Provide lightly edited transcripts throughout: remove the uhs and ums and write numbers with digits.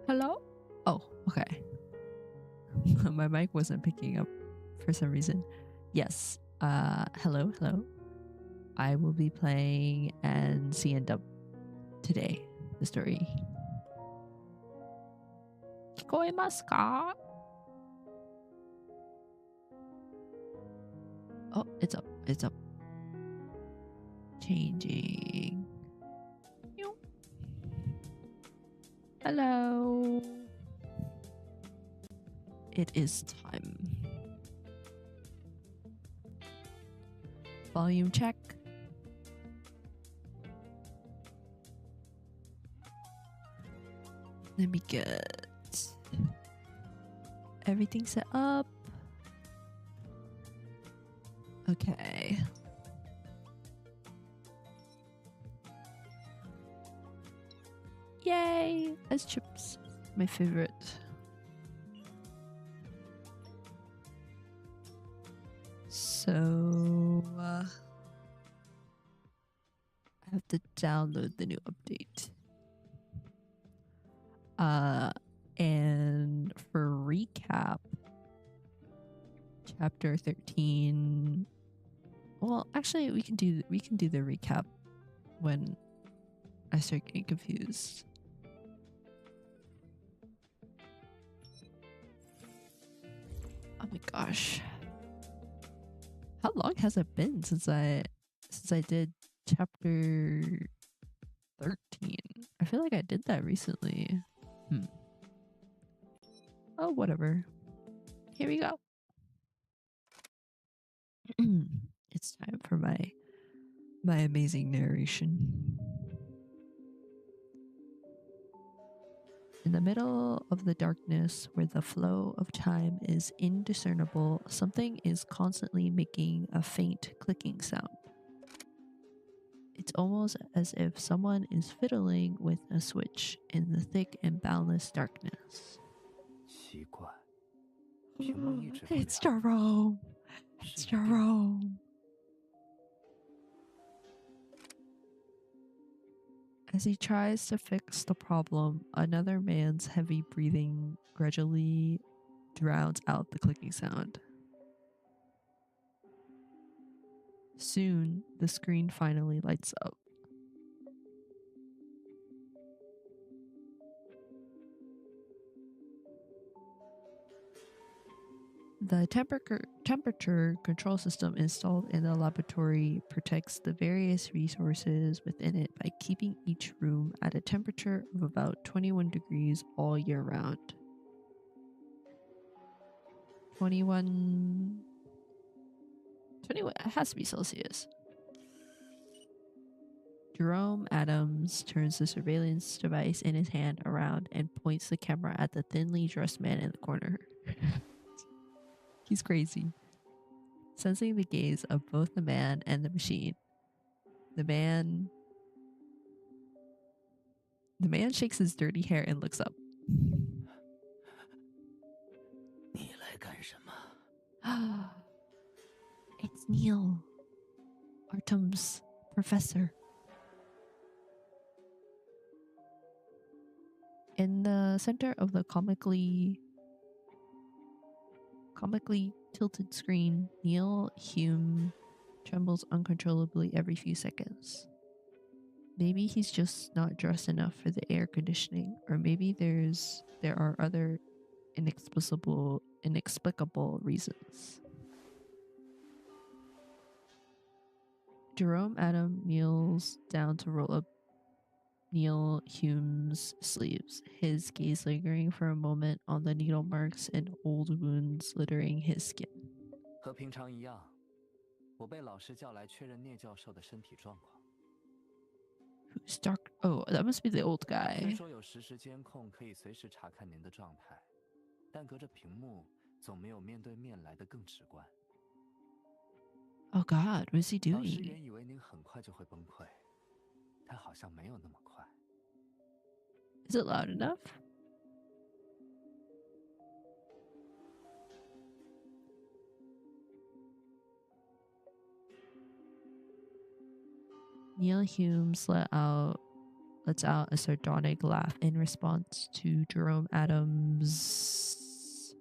Hello? Oh, okay. My mic wasn't picking up for some reason. Yes. Hello. I will be playing and seeing Dub today. The story. Kikoemasu ka? Oh, it's up. It's up. Changing. Hello. It is time. Volume check. Let me get everything set up. Okay. Yay! Ice chips. My favorite. So I have to download the new update. And for recap, chapter 13. Well, actually we can do the recap when I start getting confused. Oh my gosh. How long has it been since I did chapter 13? I feel like I did that recently. Oh, whatever. Here we go. It's time for my amazing narration. In the middle of the darkness, where the flow of time is indiscernible, something is constantly making a faint clicking sound. It's almost as if someone is fiddling with a switch in the thick and boundless darkness. It's Jerome. It's Jerome. As he tries to fix the problem, another man's heavy breathing gradually drowns out the clicking sound. Soon, the screen finally lights up. The temperature control system installed in the laboratory protects the various resources within it by keeping each room at a temperature of about 21 degrees all year round. 21, it has to be Celsius. Jerome Adams turns the surveillance device in his hand around and points the camera at the thinly dressed man in the corner. He's crazy. Sensing the gaze of both the man and the machine, the man shakes his dirty hair and looks up. It's Neil, Artem's professor. In the center of the comically tilted screen, Neil Hume trembles uncontrollably every few seconds. Maybe he's just not dressed enough for the air conditioning, or maybe there are other inexplicable reasons. Jerome Adam kneels down to roll up Neil Hume's sleeves, his gaze lingering for a moment on the needle marks and old wounds littering his skin. 和平常一样，我被老师叫来确认聂教授的身体状况。 Who's Dark? Oh, that must be the old guy. 虽说有实时监控可以随时查看您的状态，但隔着屏幕总没有面对面来得更直观。 Oh God, what is he 老师 doing? 原以为您很快就会崩溃，但好像没有那么快。 Is it loud enough? Neil Humes let out lets out a sardonic laugh in response to Jerome Adams'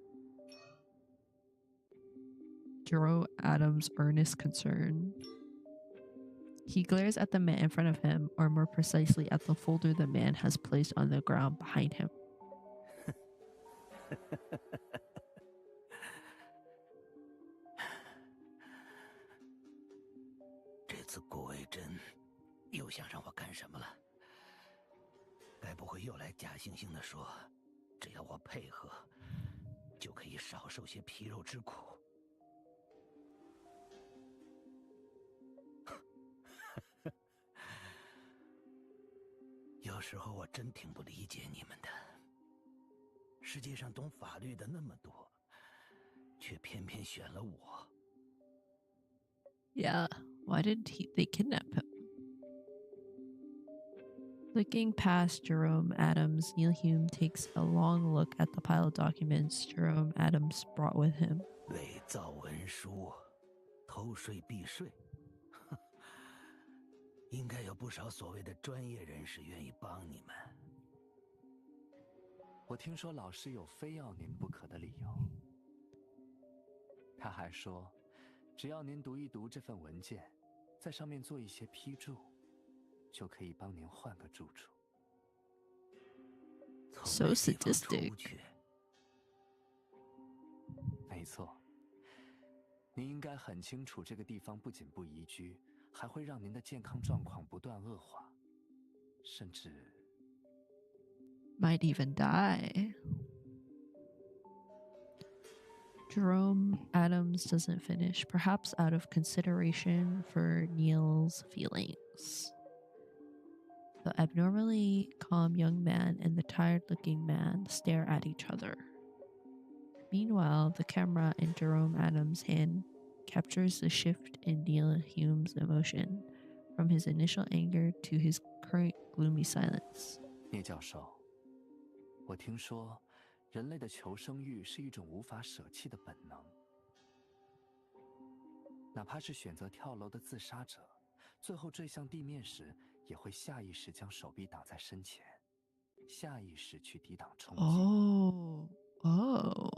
earnest concern. He glares at the man in front of him, or more precisely at the folder the man has placed on the ground behind him. 这次顾维真又想让我干什么了？该不会又来假惺惺地说，只要我配合，就可以少受些皮肉之苦？有时候我真挺不理解你们的。世界上懂法律的那么多，却偏偏选了我。Yeah, why did they kidnap him? Looking past Jerome Adams, Neil Hume takes a long look at the pile of documents Jerome Adams brought with him. 伪造文书，偷税避税，应该有不少所谓的专业人士愿意帮你们。我听说老师有非要您不可的理由。他还说，只要您读一读这份文件，在上面做一些批注，就可以帮您换个住处。So sadistic. 没错，您应该很清楚，这个地方不仅不宜居，还会让您的健康状况不断恶化，甚至 might even die. Jerome Adams doesn't finish, perhaps out of consideration for Neil's feelings. The abnormally calm young man and the tired-looking man stare at each other. Meanwhile, the camera in Jerome Adams' hand captures the shift in Neil Hume's emotion, from his initial anger to his current gloomy silence. 聂教授，我听说，人类的求生欲是一种无法舍弃的本能。哪怕是选择跳楼的自杀者，最后坠向地面时，也会下意识将手臂挡在身前，下意识去抵挡冲击。Oh.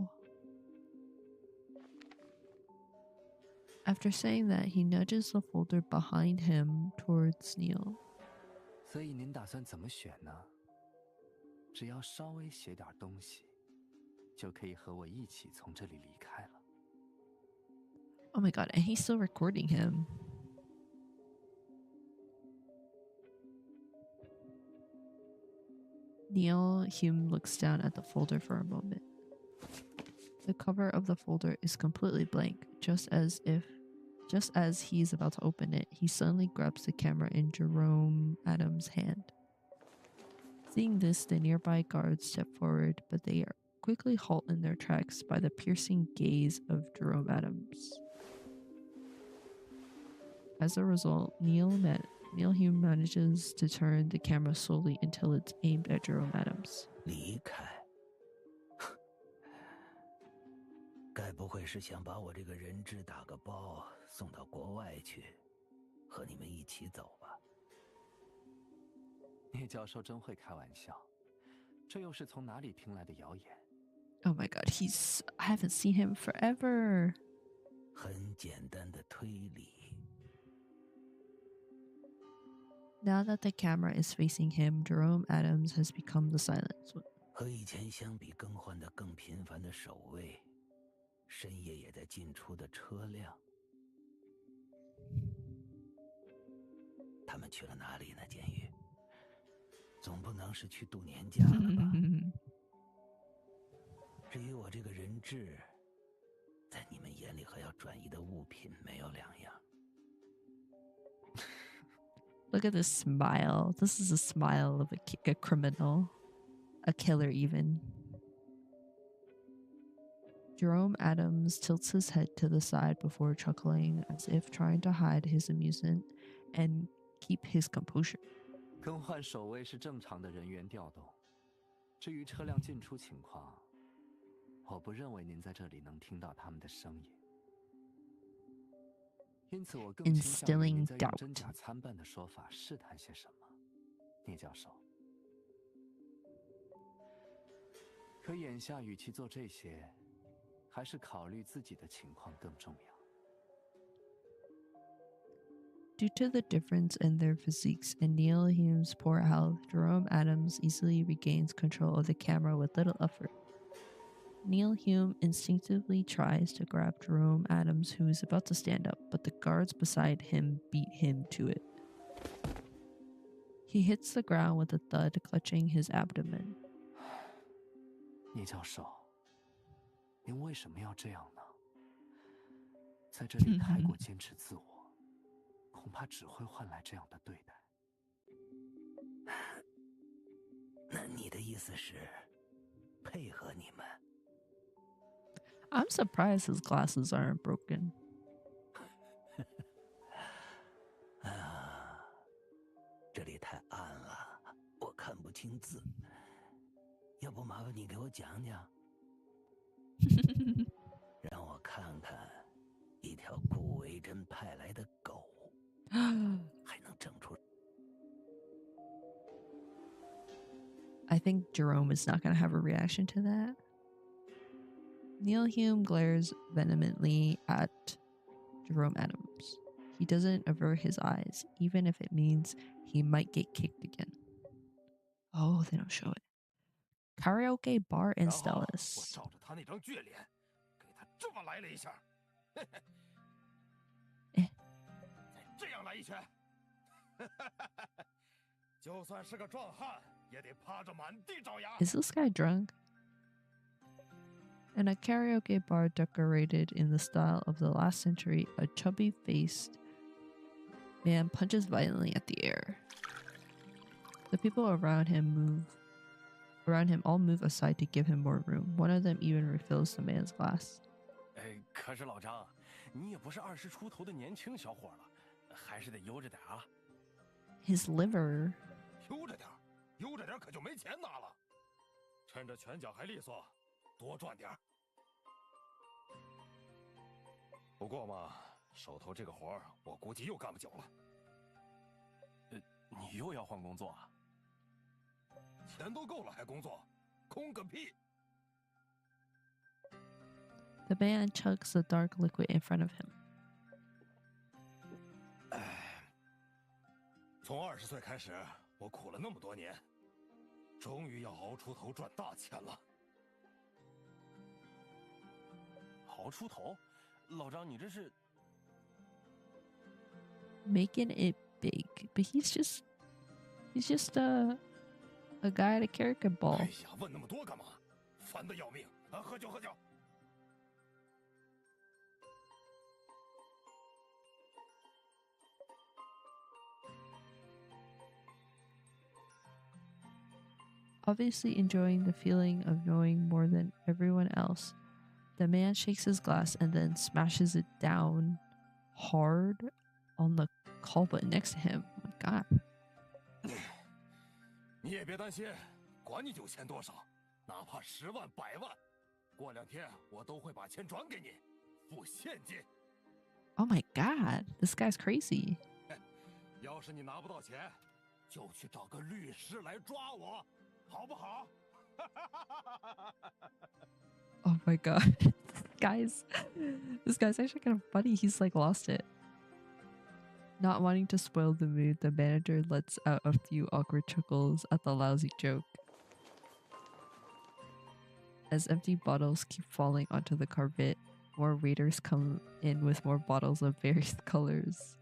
After saying that, he nudges the folder behind him towards Neil. 所以您打算怎么选呢？只要稍微写点东西，就可以和我一起从这里离开了。Oh my god, and he's still recording him. Neil Hume looks down at the folder for a moment. The cover of the folder is completely blank, just as he's about to open it, he suddenly grabs the camera in Jerome Adams' hand. Seeing this, the nearby guards step forward, but they are quickly halt in their tracks by the piercing gaze of Jerome Adams. As a result, Neil Hume manages to turn the camera slowly until it's aimed at Jerome Adams. 离开？该不会是想把我这个人质打个包送到国外去，和你们一起走吧？聂教授真会开玩笑，这又是从哪里听来的谣言？ Oh my god, I haven't seen him forever. 很简单的推理。Now that the camera is facing him, Jerome Adams has become the silent one. 和以前相比，更换的更频繁的守卫，深夜也在进出的车辆，他们去了哪里呢？监狱，总不能是去度年假了吧？至于我这个人质，在你们眼里和要转移的物品没有两样。Look at this smile. This is a smile of a criminal. A killer, even. Jerome Adams tilts his head to the side before chuckling, as if trying to hide his amusement and keep his composure. 更换守卫是正常的人员调动，至于车辆进出情况，我不认为您在这里能听到他们的声音。因此，我更倾向于您在用真假参半的说法试探些什么。聂教授。可眼下与其做这些，还是考虑自己的情况更重要。Due to the difference in their physiques and Neil Hume's poor health, Jerome Adams easily regains control of the camera with little effort. Neil Hume instinctively tries to grab Jerome Adams, who is about to stand up, but the guards beside him beat him to it. He hits the ground with a thud, clutching his abdomen. 聂教授，您为什么要这样呢？在这里太过坚持自我，恐怕只会换来这样的对待。那你的意思是配合你们？ I'm surprised his glasses aren't broken. 啊，这里太暗了，我看不清字。要不麻烦你给我讲讲，让我看看一条顾维真派来的狗还能整出。I think Jerome is not going to have a reaction to that. Neil Hume glares vehemently at Jerome Adams. He doesn't avert his eyes, even if it means he might get kicked again. Oh, they don't show it. Karaoke bar in 我 Stellis. 照着他那张倔脸，给他这么来了一下，哎，再这样来一拳，就算是个壮汉，也得趴着满地找牙。 Is this guy drunk? In a karaoke bar decorated in the style of the last century, a chubby-faced man punches violently at the air. The people around him all move aside to give him more room. One of them even refills the man's glass. 可是老张，你也不是20出头的年轻小伙了，还是得悠着点啊。His liver. 悠着点，悠着点可就没钱拿了。趁着拳脚还利索，多赚点。不过嘛，手头这个活儿，我估计又干不久了。你又要换工作啊？钱都够了还工作，空个屁！ The man chugs the dark liquid in front of him. 从20岁开始，我苦了那么多年，终于要熬出头赚大钱了。熬出头？老张，你这是 Making it big, but he's just a guy at a karaoke ball. 哎呀，问那么多干嘛？烦得要命啊！喝酒喝酒。 Obviously enjoying the feeling of knowing more than everyone else, the man shakes his glass and then smashes it down hard on the call button next to him. Oh my god. 你也别担心，管你有钱多少，哪怕10万、100万，过2天我都会把钱转给你，付现金。 Oh my god, this guy's crazy. 要是你拿不到钱，就去找个律师来抓我，好不好？ Oh my god. This guy's actually kind of funny. He's like lost it. Not wanting to spoil the mood, the manager lets out a few awkward chuckles at the lousy joke. As empty bottles keep falling onto the carpet, more waiters come in with more bottles of various colors.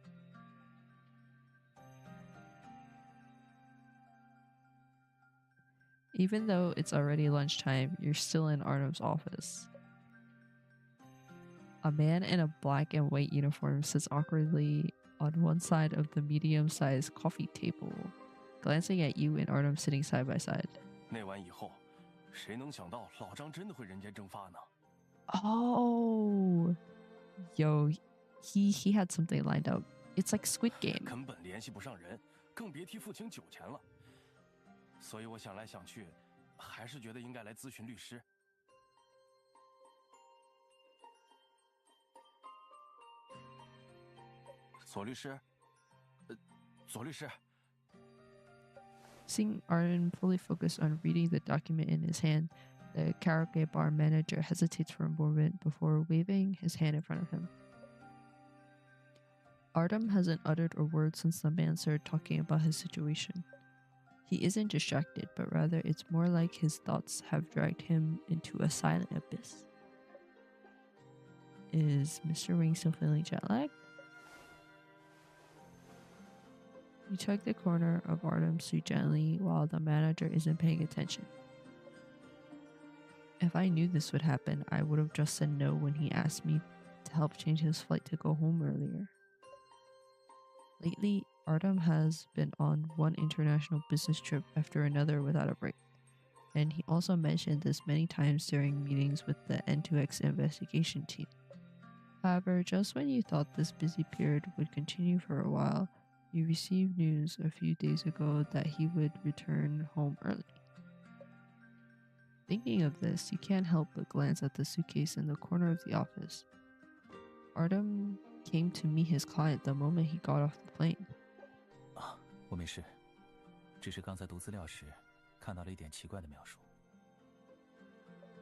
Even though it's already lunchtime, you're still in Arnum's office. A man in a black and white uniform sits awkwardly on one side of the medium-sized coffee table, glancing at you and Arnum sitting side by side. 那晚以后，谁能想到老张真的会人间蒸发呢？ Oh, yo, he had something lined up. It's like Squid Game. 根本联系不上人，更别提付清酒钱了。所以我想来想去，还是觉得应该来咨询律师。左律师，左律师。Seeing Arden fully focused on reading the document in his hand, the karaoke bar manager hesitates for a moment before waving his hand in front of him. Artem hasn't uttered a word since the man started talking about his situation. He isn't distracted, but rather it's more like his thoughts have dragged him into a silent abyss. Is Mr. Wing still feeling jet lagged? You tug the corner of Artem's suit gently while the manager isn't paying attention. If I knew this would happen, I would have just said no when he asked me to help change his flight to go home earlier. Lately, Artem has been on one international business trip after another without a break, and he also mentioned this many times during meetings with the N2X investigation team. However, just when you thought this busy period would continue for a while, you received news a few days ago that he would return home early. Thinking of this, you can't help but glance at the suitcase in the corner of the office. Artem came to meet his client the moment he got off the plane. 我没事，只是刚才读资料时看到了一点奇怪的描述。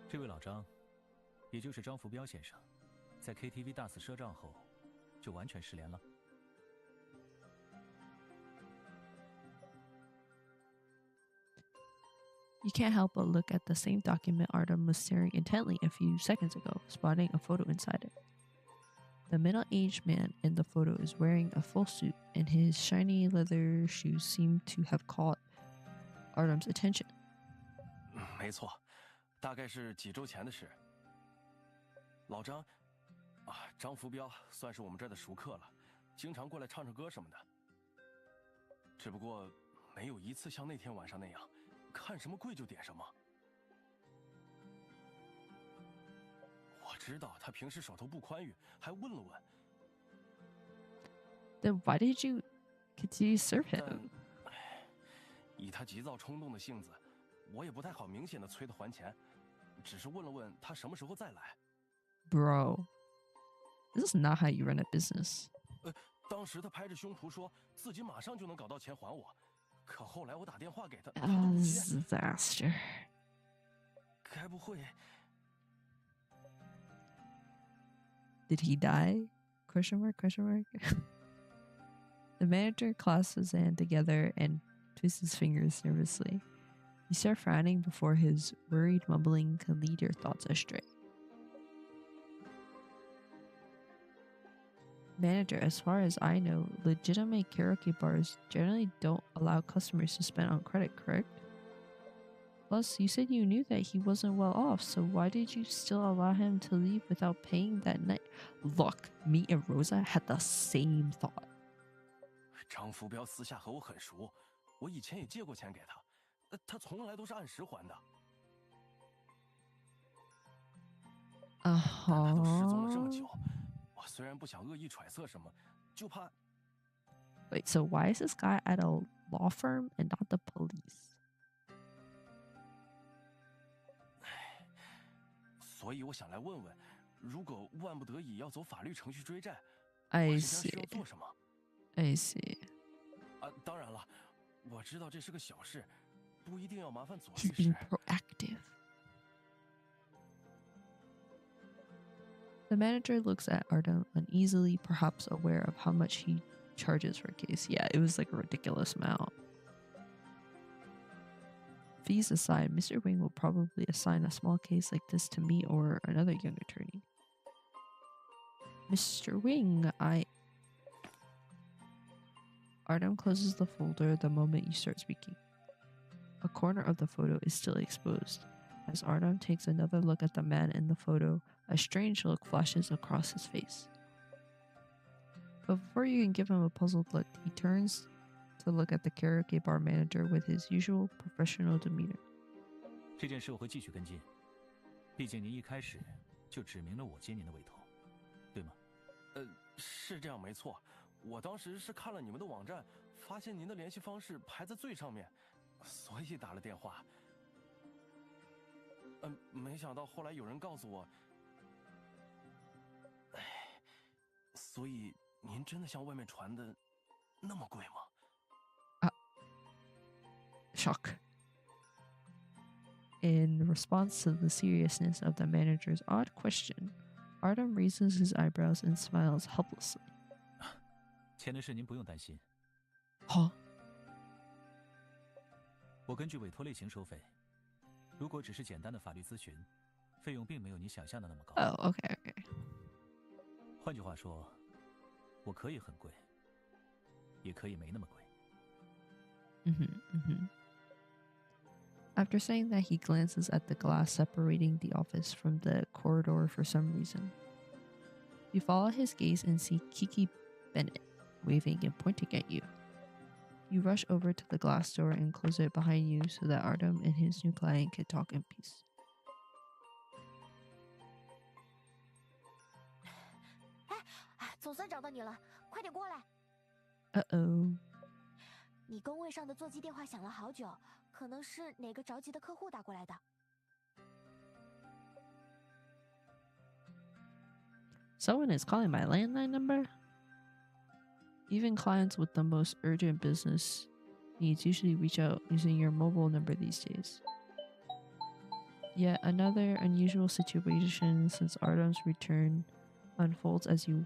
这位老张，也就是张福彪先生，在 KTV 大肆赊账后，就完全失联了。You can't help but look at the same document Artem was staring intently a few seconds ago, spotting a photo inside it. The middle-aged man in the photo is wearing a full suit, and his shiny leather shoes seem to have caught Artem's attention. 没错，大概是几周前的事。老张，张福彪算是我们这儿的熟客了，经常过来唱唱歌什么的。只不过没有一次像那天晚上那样，看什么贵就点什么。我知道他平时手头不宽裕，还问了问。Then why did you continue to serve him? 以他急躁冲动的性子，我也不太好明显的催他还钱，只是问了问他什么时候再来。Bro, this is not how you run a business. 当时他拍着胸脯说自己马上就能搞到钱还我，可后来我打电话给他，他都不接。Disaster. 该不会 Did he die? Question mark, question mark. The manager clasps his hand together and twists his fingers nervously. You start frowning before his worried mumbling can lead your thoughts astray. Manager, as far as I know, legitimate karaoke bars generally don't allow customers to spend on credit, correct? Plus, you said you knew that he wasn't well off, so why did you still allow him to leave without paying that night? Look, me and Rosa had the same thought. 张福彪私下和我很熟，我以前也借过钱给他，他从来都是按时还的。但他都失踪了这么久，我虽然不想恶意揣测什么，就怕。Wait, so why is this guy at a law firm and not the police? 所以我想来问问，如果万不得已要走法律程序追债， I 我这边需 see. 要做什么？ I see. 当然了，我知道这是个小事，不一定要麻烦左律 He's 师。 being proactive. The manager looks at Artem uneasily, perhaps aware of how much he charges for a case. Yeah, it was like a ridiculous amount. Fees aside, Mr. Wing will probably assign a small case like this to me or another young attorney. Mr. Wing, Artem closes the folder the moment you start speaking. A corner of the photo is still exposed. As Artem takes another look at the man in the photo, a strange look flashes across his face. But before you can give him a puzzled look, he turns to look at the karaoke bar manager with his usual professional demeanor. 这件事我会继续跟进，毕竟您一开始就指明了我接您的委托，对吗？是这样没错，我当时是看了你们的网站，发现您的联系方式排在最上面，所以打了电话。没想到后来有人告诉我，所以您真的像外面传的那么贵吗？ shock. In response to the seriousness of the manager's odd question, Artem raises his eyebrows and smiles helplessly. 钱的事您不用担心。Huh? 我根据委托类型收费，如果只是简单的法律咨询，费用并没有你想象的那么高。Oh, okay, okay. 换句话说，我可以很贵，也可以没那么贵。After saying that, he glances at the glass separating the office from the corridor for some reason. You follow his gaze and see Kiki Bennett waving and pointing at you. You rush over to the glass door and close it behind you so that Artem and his new client can talk in peace. 总算找到你了，快点过来。Uh-oh. 你工位上的座机电话响了好久，可能是哪个着急的客户打过来的。Someone is calling my landline number? Even clients with the most urgent business needs usually reach out using your mobile number these days. Yet another unusual situation since Artem's return unfolds as you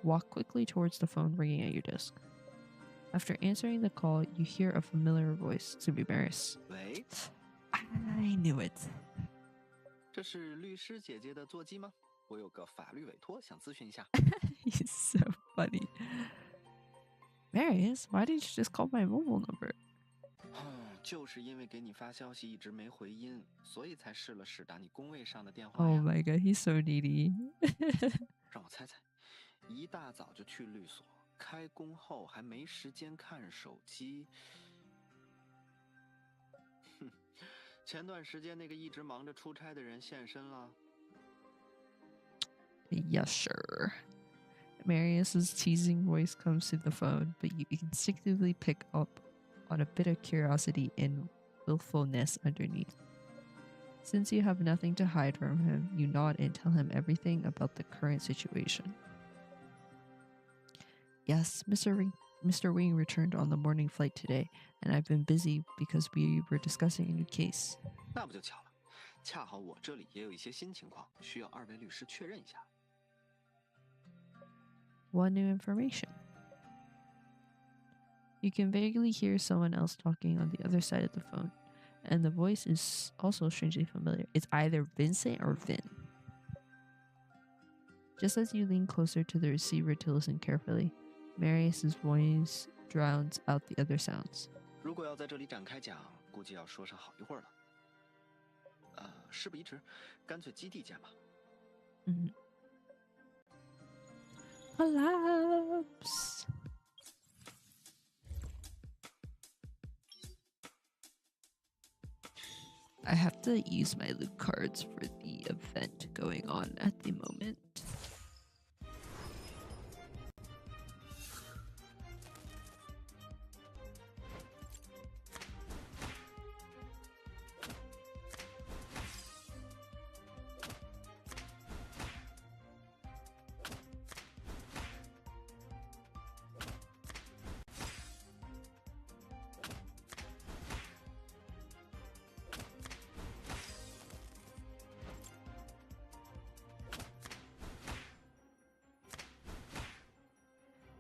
walk quickly towards the phone ringing at your desk. After answering the call, you hear a familiar voice. To be Maris. 喂， I knew it. 这是律师姐姐的座机吗？我有个法律委托想咨询一下。He's so funny. Marius, why did you just call my mobile number? 就是因为给你发消息一直没回音，所以才试了试打你工位上的电话 Oh 呀。 my god, he's so needy. 让我猜猜，一大早就去律所，开工后还没时间看手机。哼，前段时间那个一直忙着出差的人现身了。Yes, sure. Marius's teasing voice comes through the phone, but you instinctively pick up on a bit of curiosity and willfulness underneath. Since you have nothing to hide from him, you nod and tell him everything about the current situation. Yes, Mr. Wing returned on the morning flight today, and I've been busy because we were discussing a new case. 那不就巧了，恰好我这里也有一些新情况，需要二位律师确认一下。 What new information? You can vaguely hear someone else talking on the other side of the phone, and the voice is also strangely familiar. It's either Vincent or Vin. Just as you lean closer to the receiver to listen carefully, Marius's voice drowns out the other sounds. 如果要在这里展开讲，估计要说上好一会儿了。事不宜迟，干脆基地见吧。Collapse. I have to use my loot cards for the event going on at the moment.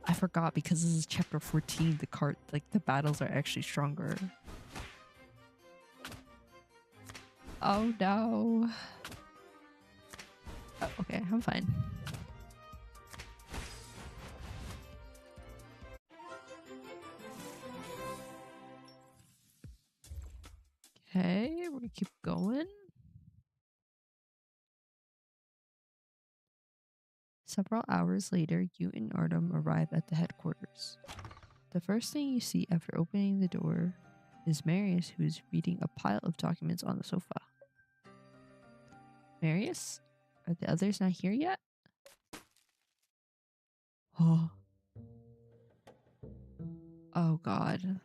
I forgot because this is chapter 14, the battles are actually stronger. Oh no. Oh, okay, I'm fine. Okay, we keep going. Several hours later, you and Artem arrive at the headquarters. The first thing you see after opening the door is Marius, who is reading a pile of documents on the sofa. Marius? Are the others not here yet? Oh. Oh god.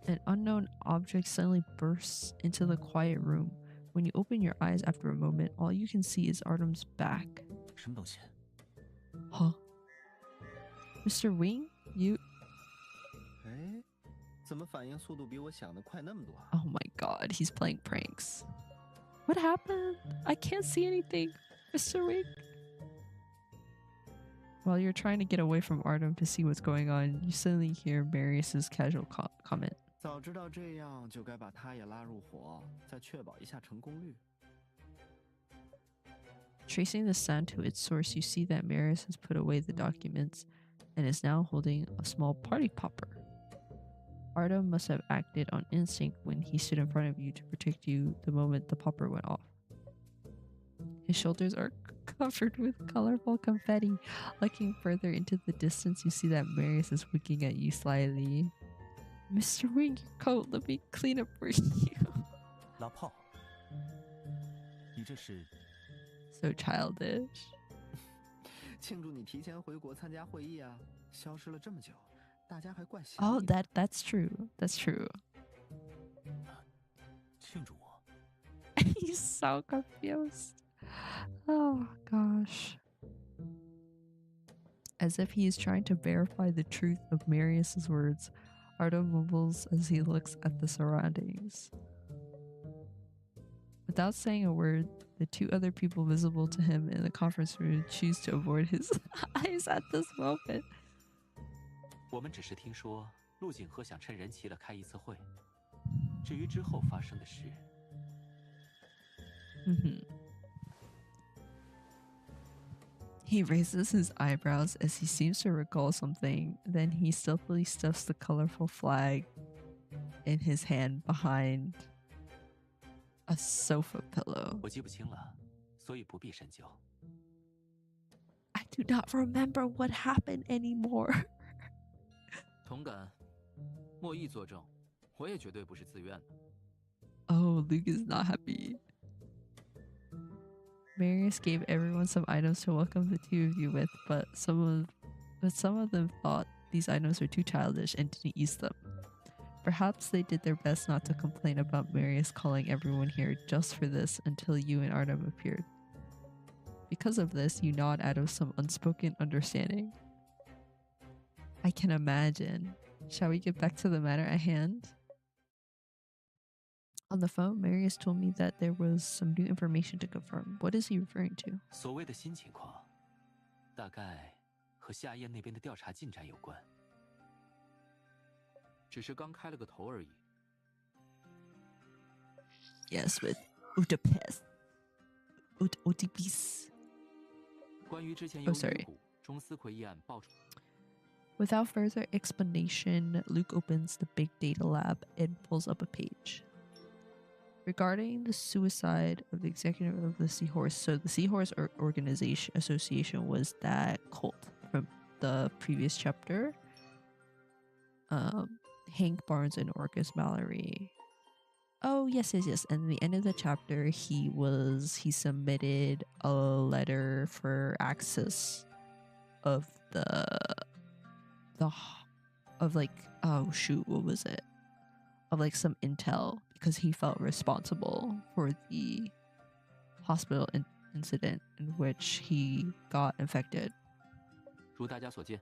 An unknown object suddenly bursts into the quiet room. When you open your eyes after a moment, all you can see is Artem's back. 什么东西？ Huh? Mr. Wing? You... 哎，怎么反应速度比我想的快那么多啊？ Oh my god, he's playing pranks. What happened? I can't see anything, Mr. Wink. While you're trying to get away from Artem to see what's going on, you suddenly hear Marius's casual comment. 早知道这样，就该把他也拉入伙，再确保一下成功率。 Tracing the sound to its source, you see that Marius has put away the documents and is now holding a small party popper. Artem must have acted on instinct when he stood in front of you to protect you the moment the popper went off. His shoulders are covered with colorful confetti. Looking further into the distance, you see that Marius is winking at you slyly. Mr. Wing, your coat, let me clean up for you. 拉炮，你这是 So childish. 庆祝你提前回国参加会议啊！消失了这么久，大家还怪想 Oh, 你的。 that's true. That's true. 庆祝我？ He's so confused. Oh gosh. As if he is trying to verify the truth of Marius's words, Artem mumbles as he looks at the surroundings. Without saying a word, the two other people visible to him in the conference room choose to avoid his eyes at this moment. 我们只是听说陆景和想趁人齐了开一次会，至于之后发生的事， He raises his eyebrows as he seems to recall something, then he stealthily stuffs the colorful flag in his hand behind a sofa pillow. 我记不清了，所以不必深究。 I do not remember what happened anymore. 同感，莫毅作证，我也绝对不是自愿的。 Oh, Luke is not happy. Marius gave everyone some items to welcome the two of you with, but some of them thought these items were too childish and didn't use them. Perhaps they did their best not to complain about Marius calling everyone here just for this until you and Artem appeared. Because of this, you nod out of some unspoken understanding. I can imagine. Shall we get back to the matter at hand? On the phone, Marius told me that there was some new information to confirm. What is he referring to? 所谓的新情况，大概和夏燕那边的调查进展有关，只是刚开了个头而已。 Yes, with Utapes. Utipis. 关于之前由 Oh, sorry. 鱼骨中司魁一案爆出， Without further explanation, Luke opens the big data lab and pulls up a page. Regarding the suicide of the executive of the Seahorse, so the Seahorse Organization Association was that cult from the previous chapter. Hank Barnes and Orcus Mallory. Oh yes. And at the end of the chapter, he submitted a letter for access of of like, oh shoot, what was it? Of like some intel because he felt responsible for the hospital incident in which he got infected. 如大家所见，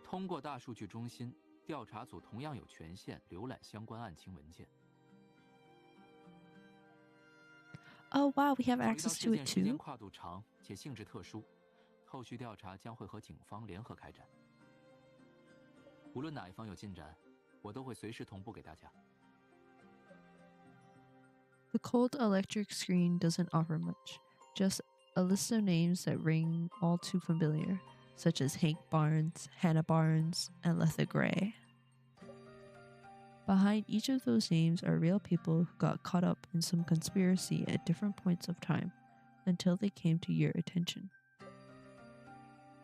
通过大数据中心，调查组同样有权限浏览相关案情文件。 Oh wow, we have 考虑到 access 事 to 件 it 时间 too. 跨度长且性质特殊，后续调查将会和警方联合开展。无论哪一方有进展，我都会随时同步给大家。 The cold electric screen doesn't offer much, just a list of names that ring all too familiar, such as Hank Barnes, Hannah Barnes, and Letha Gray. Behind each of those names are real people who got caught up in some conspiracy at different points of time until they came to your attention.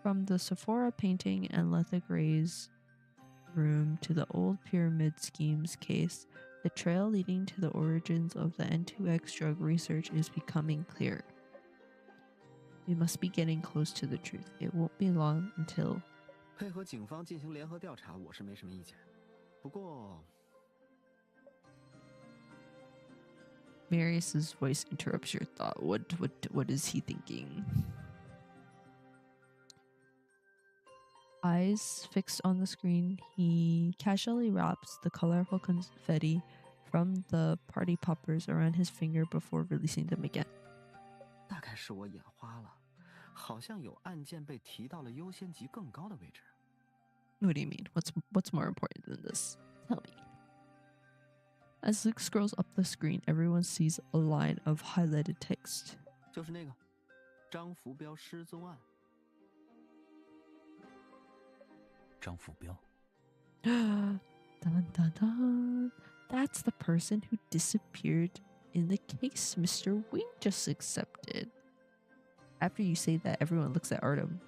From the Sephora painting and Letha Gray's room to the old pyramid schemes case, the trail leading to the origins of the N2X drug research is becoming clearer. We must be getting close to the truth. It won't be long until... 配合警方进行联合调查，我是没什么意见。不过， Marius's voice interrupts your thought. What is he thinking? eyes fixed on the screen, he casually wraps the colorful confetti from the party poppers around his finger before releasing them again. 大概是我眼花了，好像有案件被提到了优先级更高的位置。What do you mean? What's more important than this? Tell me. As Luke scrolls up the screen, everyone sees a line of highlighted text. 就是那个张福彪失踪案。张福彪。 Dun dun dun. That's the person who disappeared in the case Mr. Wing just accepted. After you say that, everyone looks at Artem.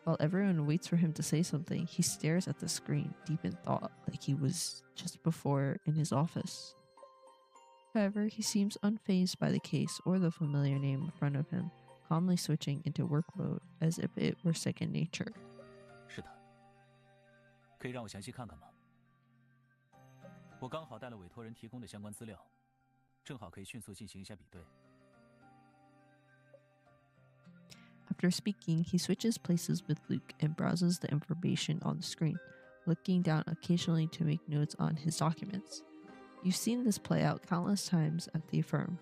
While everyone waits for him to say something, he stares at the screen, deep in thought, like he was just before in his office. However, he seems unfazed by the case or the familiar name in front of him, calmly switching into work mode as if it were second nature. 是的，可以让我详细看看吗？我刚好带了委托人提供的相关资料，正好可以迅速进行一下比对。 After speaking, he switches places with Luke and browses the information on the screen, looking down occasionally to make notes on his documents. You've seen this play out countless times at the firm.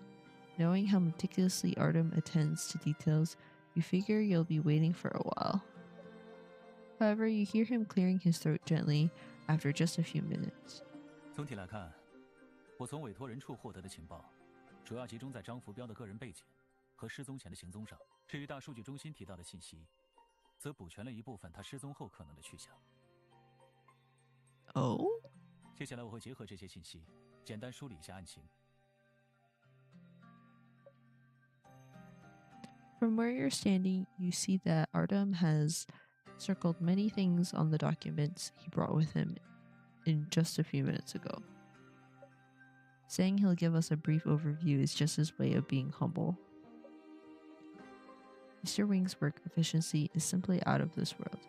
Knowing how meticulously Artem attends to details, you figure you'll be waiting for a while. However, you hear him clearing his throat gently after just a few minutes. 总体来看，我从委托人处获得的情报，主要集中在张福彪的个人背景和失踪前的行踪上。至于大数据中心提到的信息，则补全了一部分他失踪后可能的去向。Oh? 接下来我会结合这些信息，简单梳理一下案情。 From where you're standing, you see that Artem has circled many things on the documents he brought with him in just a few minutes ago. Saying he'll give us a brief overview is just his way of being humble. Mr. Wing's work efficiency is simply out of this world.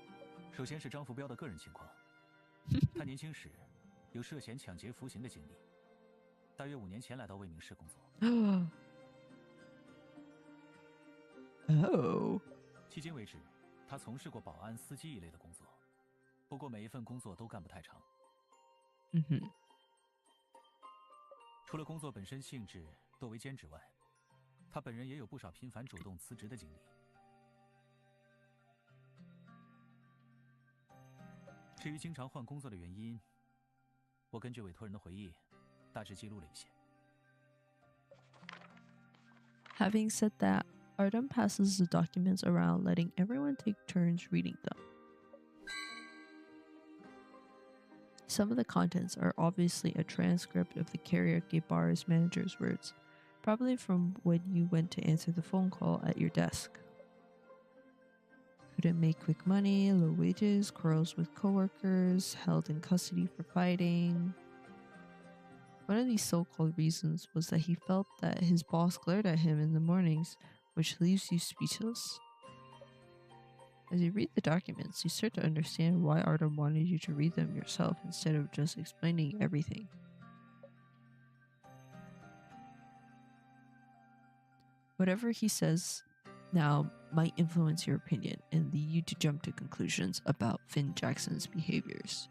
首先是张福彪的个人情况，他年轻时有涉嫌抢劫服刑的经历，大约5年前来到魏明市工作。Oh. 迄今为止，他从事过保安、司机一类的工作，不过每一份工作都干不太长。除了工作本身性质多为兼职外，他本人也有不少频繁主动辞职的经历。至于经常换工作的原因，我根据委托人的回忆，大致记录了一些。 Having said that, Artem passes the documents around, letting everyone take turns reading them. Some of the contents are obviously a transcript of the karaoke bar's manager's words, probably from when you went to answer the phone call at your desk. Couldn't make quick money, low wages, quarrels with coworkers, held in custody for fighting. One of these so-called reasons was that he felt that his boss glared at him in the mornings, which leaves you speechless. As you read the documents, you start to understand why Artem wanted you to read them yourself instead of just explaining everything. Whatever he says now might influence your opinion and lead you to jump to conclusions about Finn Jackson's behaviors.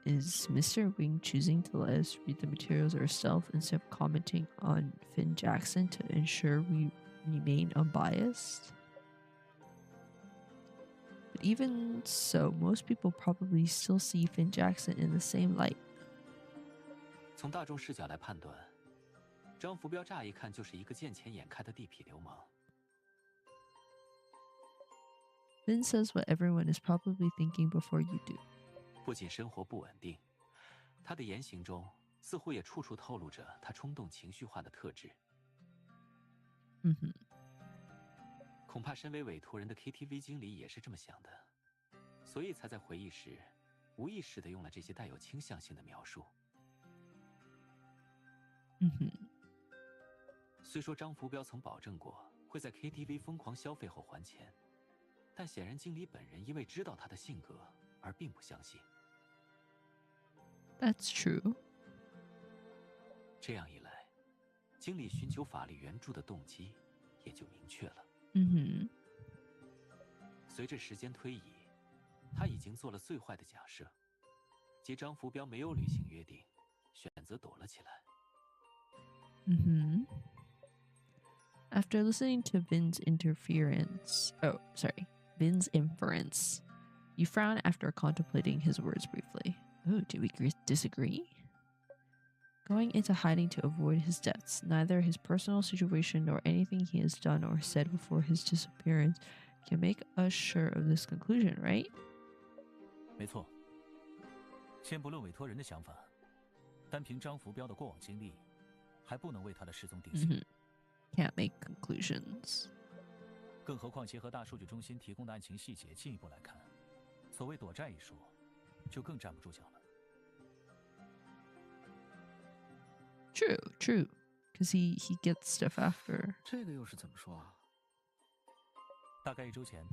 Is Mr. Wing choosing to let us read the materials ourselves instead of commenting on Finn Jackson to ensure we remain unbiased? But even so, most people probably still see Finn Jackson in the same light. 从大众视角来判断，张福彪乍一看就是一个见钱眼开的地痞流氓。 Finn says what everyone is probably thinking before you do. 不仅生活不稳定，他的言行中似乎也处处透露着他冲动情绪化的特质。恐怕身为委托人的 KTV 经理也是这么想的，所以才在回忆时无意识地用了这些带有倾向性的描述。虽说张福彪曾保证过会在 KTV 疯狂消费后还钱，但显然经理本人因为知道他的性格而并不相信。 That's true. 这样一来，经理寻求法律援助的动机也就明确了。随着时间推移，他已经做了最坏的假设，即张福彪没有履行约定，选择躲了起来。After listening to Vin's inference, you frown after contemplating his words briefly. Oh, do we disagree? Going into hiding to avoid his deaths, neither his personal situation nor anything he has done or said before his disappearance can make us sure of this conclusion, right? 没错。先不论委托人的想法，单凭张福彪的过往经历，还不能为他的失踪定性。Can't make conclusions. 更何况结合大数据中心提供的案情细节进一步来看，所谓躲债一说，就更站不住脚了。True, because he gets stuff after. 这个又是怎么说啊？大概1周前，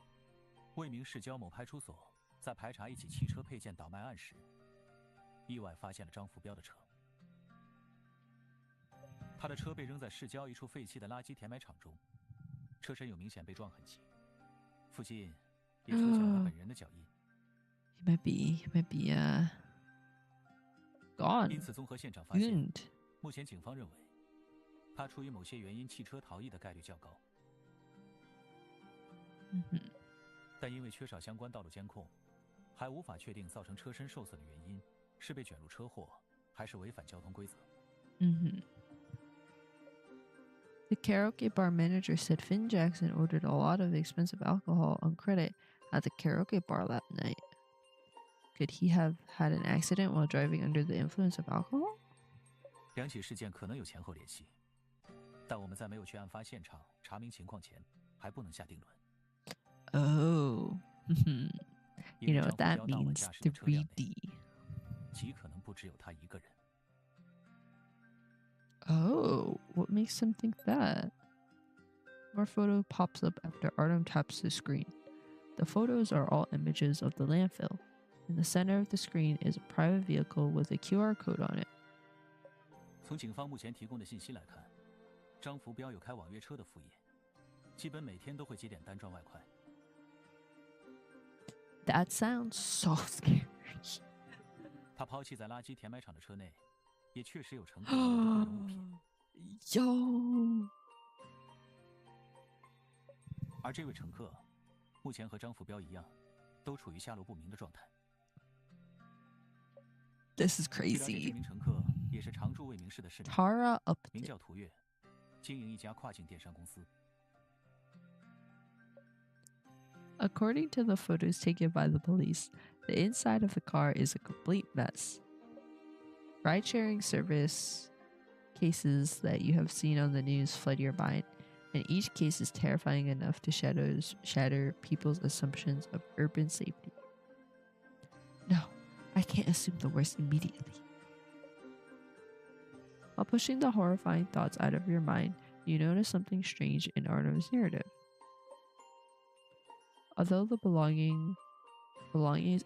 未名市郊某派出所在排查一起汽车配件倒卖案时，意外发现了张福彪的车。他的车被扔在市郊一处废弃的垃圾填埋场中，车身有明显被撞痕迹，附近也出现了他本人的脚印。He might be gone. 因此，综合现场发现，目前警方认为，他出于某些原因汽车逃逸的概率较高。但因为缺少相关道路监控，还无法确定造成车身受损的原因是被卷入车祸，还是违反交通规则。The karaoke bar manager said Finn Jackson ordered a lot of expensive alcohol on credit at the karaoke bar that night. Could he have had an accident while driving under the influence of alcohol? 两起事件可能有前后联系，但我们在没有去案发现场查明情况前，还不能下定论。Oh, you know what that means? 3D. 极可能不只有他一个人。Oh, what makes him think that? More photo pops up after Artem taps the screen. The photos are all images of the landfill. In the center of the screen is a private vehicle with a QR code on it. 从警方目前提供的信息来看，张福彪有开网约车的副业，基本每天都会接点单赚外快。That sounds so scary. 他抛弃在垃圾填埋场的车内，也确实有乘客留的个人物品。Yo. 而这位乘客，目前和张福彪一样，都处于下落不明的状态。This is 据了解，这 crazy. 名乘客也是常驻未名市的市民， Tara up. 名叫涂月，经营一家跨境电商公司。According to the photos taken by the police, the inside of the car is a complete mess. Ride-sharing service cases that you have seen on the news flood your mind, and each case is terrifying enough to shatter people's assumptions of urban safety. No, I can't assume the worst immediately. While pushing the horrifying thoughts out of your mind, you notice something strange in Artem's narrative. Although the belongings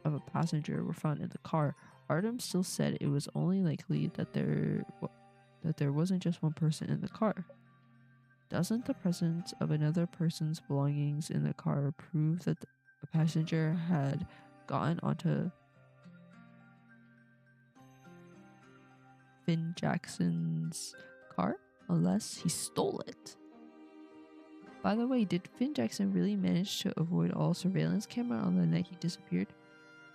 of a passenger were found in the car, Artem still said it was only likely that there wasn't just one person in the car. Doesn't the presence of another person's belongings in the car prove that the passenger had gotten onto Finn Jackson's car? Unless he stole it. By the way, did Finn Jackson really manage to avoid all surveillance camera on the night he disappeared?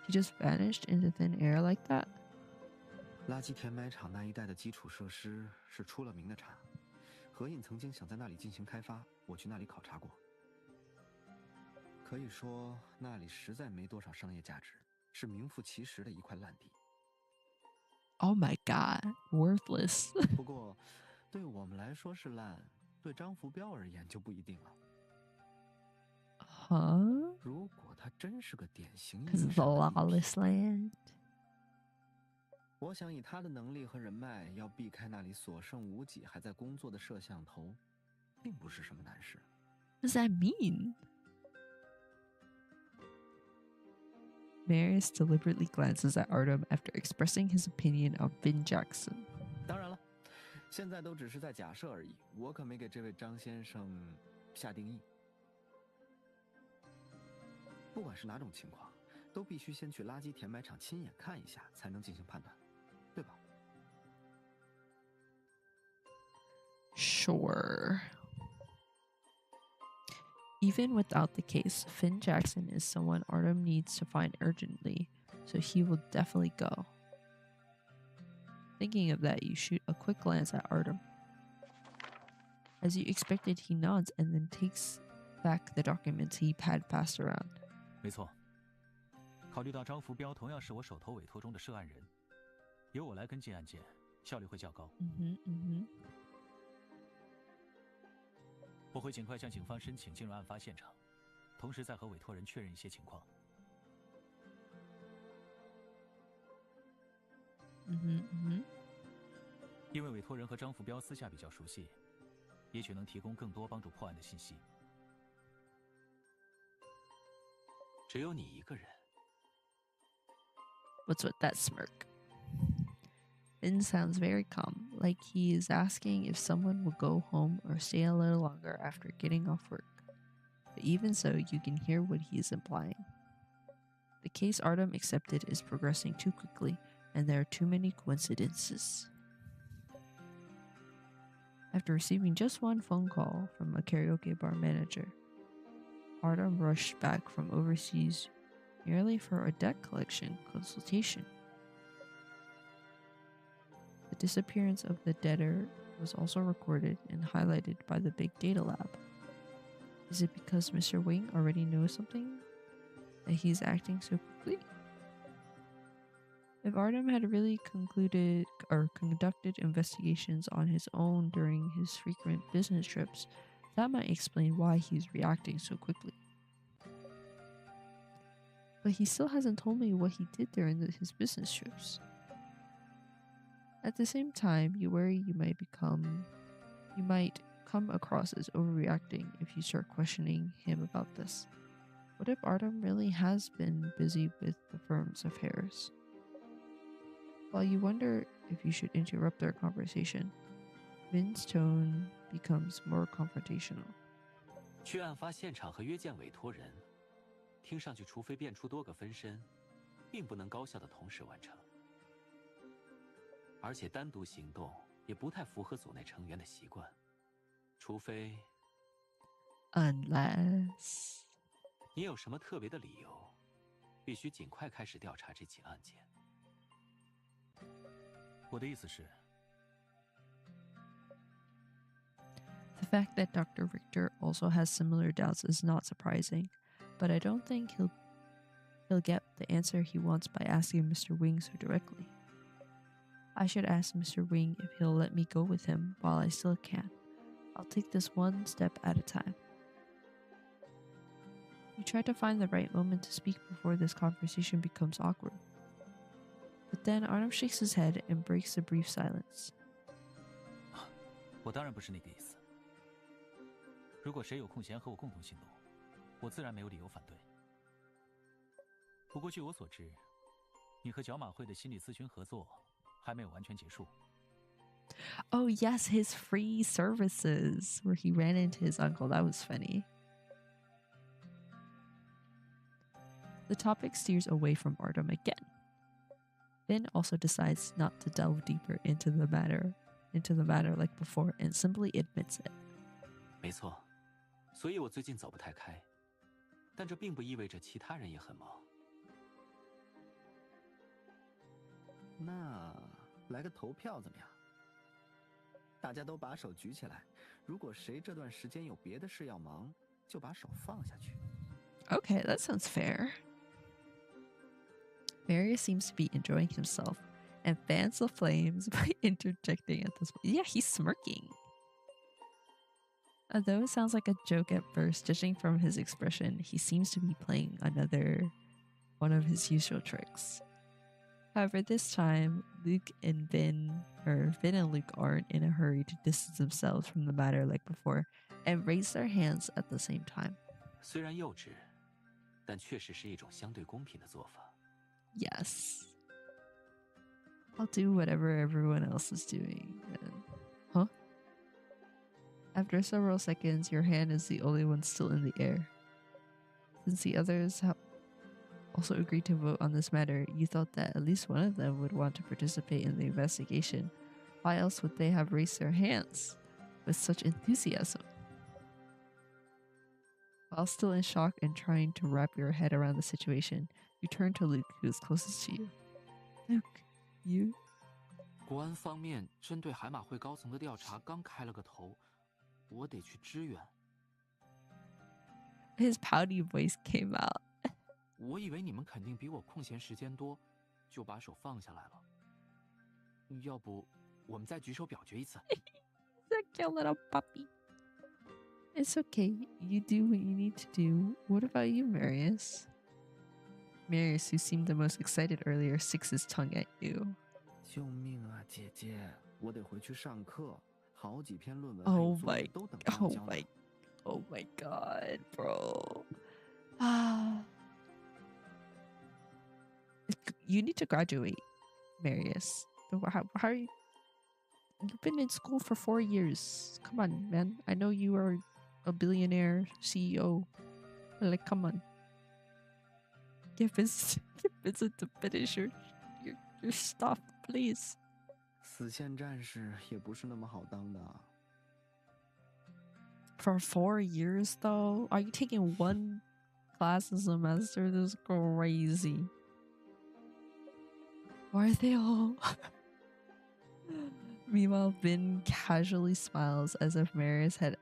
He just vanished into thin air like that? 垃圾填埋场那一带的基础设施是出了名的差。何印曾经想在那里进行开发，我去那里考察过。可以说，那里实在没多少商业价值，是名副其实的一块烂地。Oh my god, worthless. 不过，对我们来说是烂，对张福彪而言就不一定了。Huh? 如果他真是个典型 Because 意义 it's a 上的 lawless land. 我想以他的能力和人脉，要避开那里所剩无几还在工作的摄像头，并不是什么难事。What does that mean? Marius deliberately glances at Artem after expressing his opinion on Finn Jackson. 当然了，现在都只是在假设而已，我可没给这位张先生下定义。不管是哪种情况，都必须先去垃圾填埋场亲眼看一下，才能进行判断，对吧？ Sure. Even without the case, Finn Jackson is someone Artem needs to find urgently, so he will definitely go. Thinking of that, you shoot a quick glance at Artem. As you expected, he nods and then takes back the documents he had passed around. 没错，考虑到张福彪同样是我手头委托中的涉案人，由我来跟进案件，效率会较高。我会尽快向警方申请进入案发现场，同时再和委托人确认一些情况。因为委托人和张福彪私下比较熟悉，也许能提供更多帮助破案的信息。只有你一个人。What's with that smirk? Finn sounds very calm, like he is asking if someone will go home or stay a little longer after getting off work. But even so, you can hear what he is implying. The case Artem accepted is progressing too quickly, and there are too many coincidences. After receiving just one phone call from a karaoke bar manager, Artem rushed back from overseas merely for a debt collection consultation. The disappearance of the debtor was also recorded and highlighted by the big data lab. Is it because Mr. Wing already knows something that he's acting so quickly? If Artem had really concluded or conducted investigations on his own during his frequent business trips, that might explain why he's reacting so quickly. But he still hasn't told me what he did during his business trips. At the same time, you worry you might come across as overreacting if you start questioning him about this. What if Artem really has been busy with the firm's affairs? While you wonder if you should interrupt their conversation, Vin's tone becomes more confrontational. 去案发现场和约见委托人，听上去除非变出多个分身，并不能高效的同时完成。而且单独行动也不太符合组内成员的习惯，除非 Unless 你有什么特别的理由，必须尽快开始调查这起案件。我的意思是， The fact that Dr. Richter also has similar doubts is not surprising, but I don't think he'll get the answer he wants by asking Mr. Wing so directly. I should ask Mr. Wing if he'll let me go with him while I still can. I'll take this one step at a time. You try to find the right moment to speak before this conversation becomes awkward. But then Artem shakes his head and breaks the brief silence. 我当然不是那个意思。如果谁有空闲和我共同行动，我自然没有理由反对。不过据我所知，你和角马会的心理咨询合作还没有完全结束。Oh yes, his free services where he ran into his uncle. That was funny. The topic steers away from Artem again. Finn also decides not to delve deeper into the matter like before and simply admits it. 没错，所以我最近走不太开，但这并不意味着其他人也很忙。那来个投票怎么样？大家都把手举起来，如果谁这段时间有别的事要忙，就把手放下去。 Okay, that sounds fair. Marius seems to be enjoying himself and fans the flames by interjecting at this point. Yeah, he's smirking. Although it sounds like a joke at first, judging from his expression, he seems to be playing one of his usual tricks. However, this time, Finn and Luke aren't in a hurry to distance themselves from the matter like before and raise their hands at the same time. 虽然幼稚，但确实是一种相对公平的做法。Yes. I'll do whatever everyone else is doing. Huh? After several seconds, your hand is the only one still in the air. Since the others also agreed to vote on this matter, you thought that at least one of them would want to participate in the investigation. Why else would they have raised their hands with such enthusiasm? While still in shock and trying to wrap your head around the situation, you turn to Luke, who is closest to you. Luke, you? 国安方面针对海马会高层的调查刚开了个头，我得去支援。His pouty voice came out. 我以为你们肯定比我空闲时间多，就把手放下来了。要不我们再举手表决一次？ He's a cute little puppy. It's okay. You do what you need to do. What about you, Marius? Marius, who seemed the most excited earlier, sticks his tongue at you. 救命啊，姐姐！我得回去上课，好几篇论文 Oh 还有作 my, 业都等着要 oh 交呢。 my, oh my god, bro. Ah. You need to graduate, Marius. How are you? You've been in school for 4 years. Come on, man. I know you are a billionaire CEO. Like, come on. Get Vincent to finish your stuff, please. 死线战士也不是那么好当的。 For 4 years, though? Are you taking one class a semester? This is crazy. Why are they all... Meanwhile, Vin casually smiles as if Marius had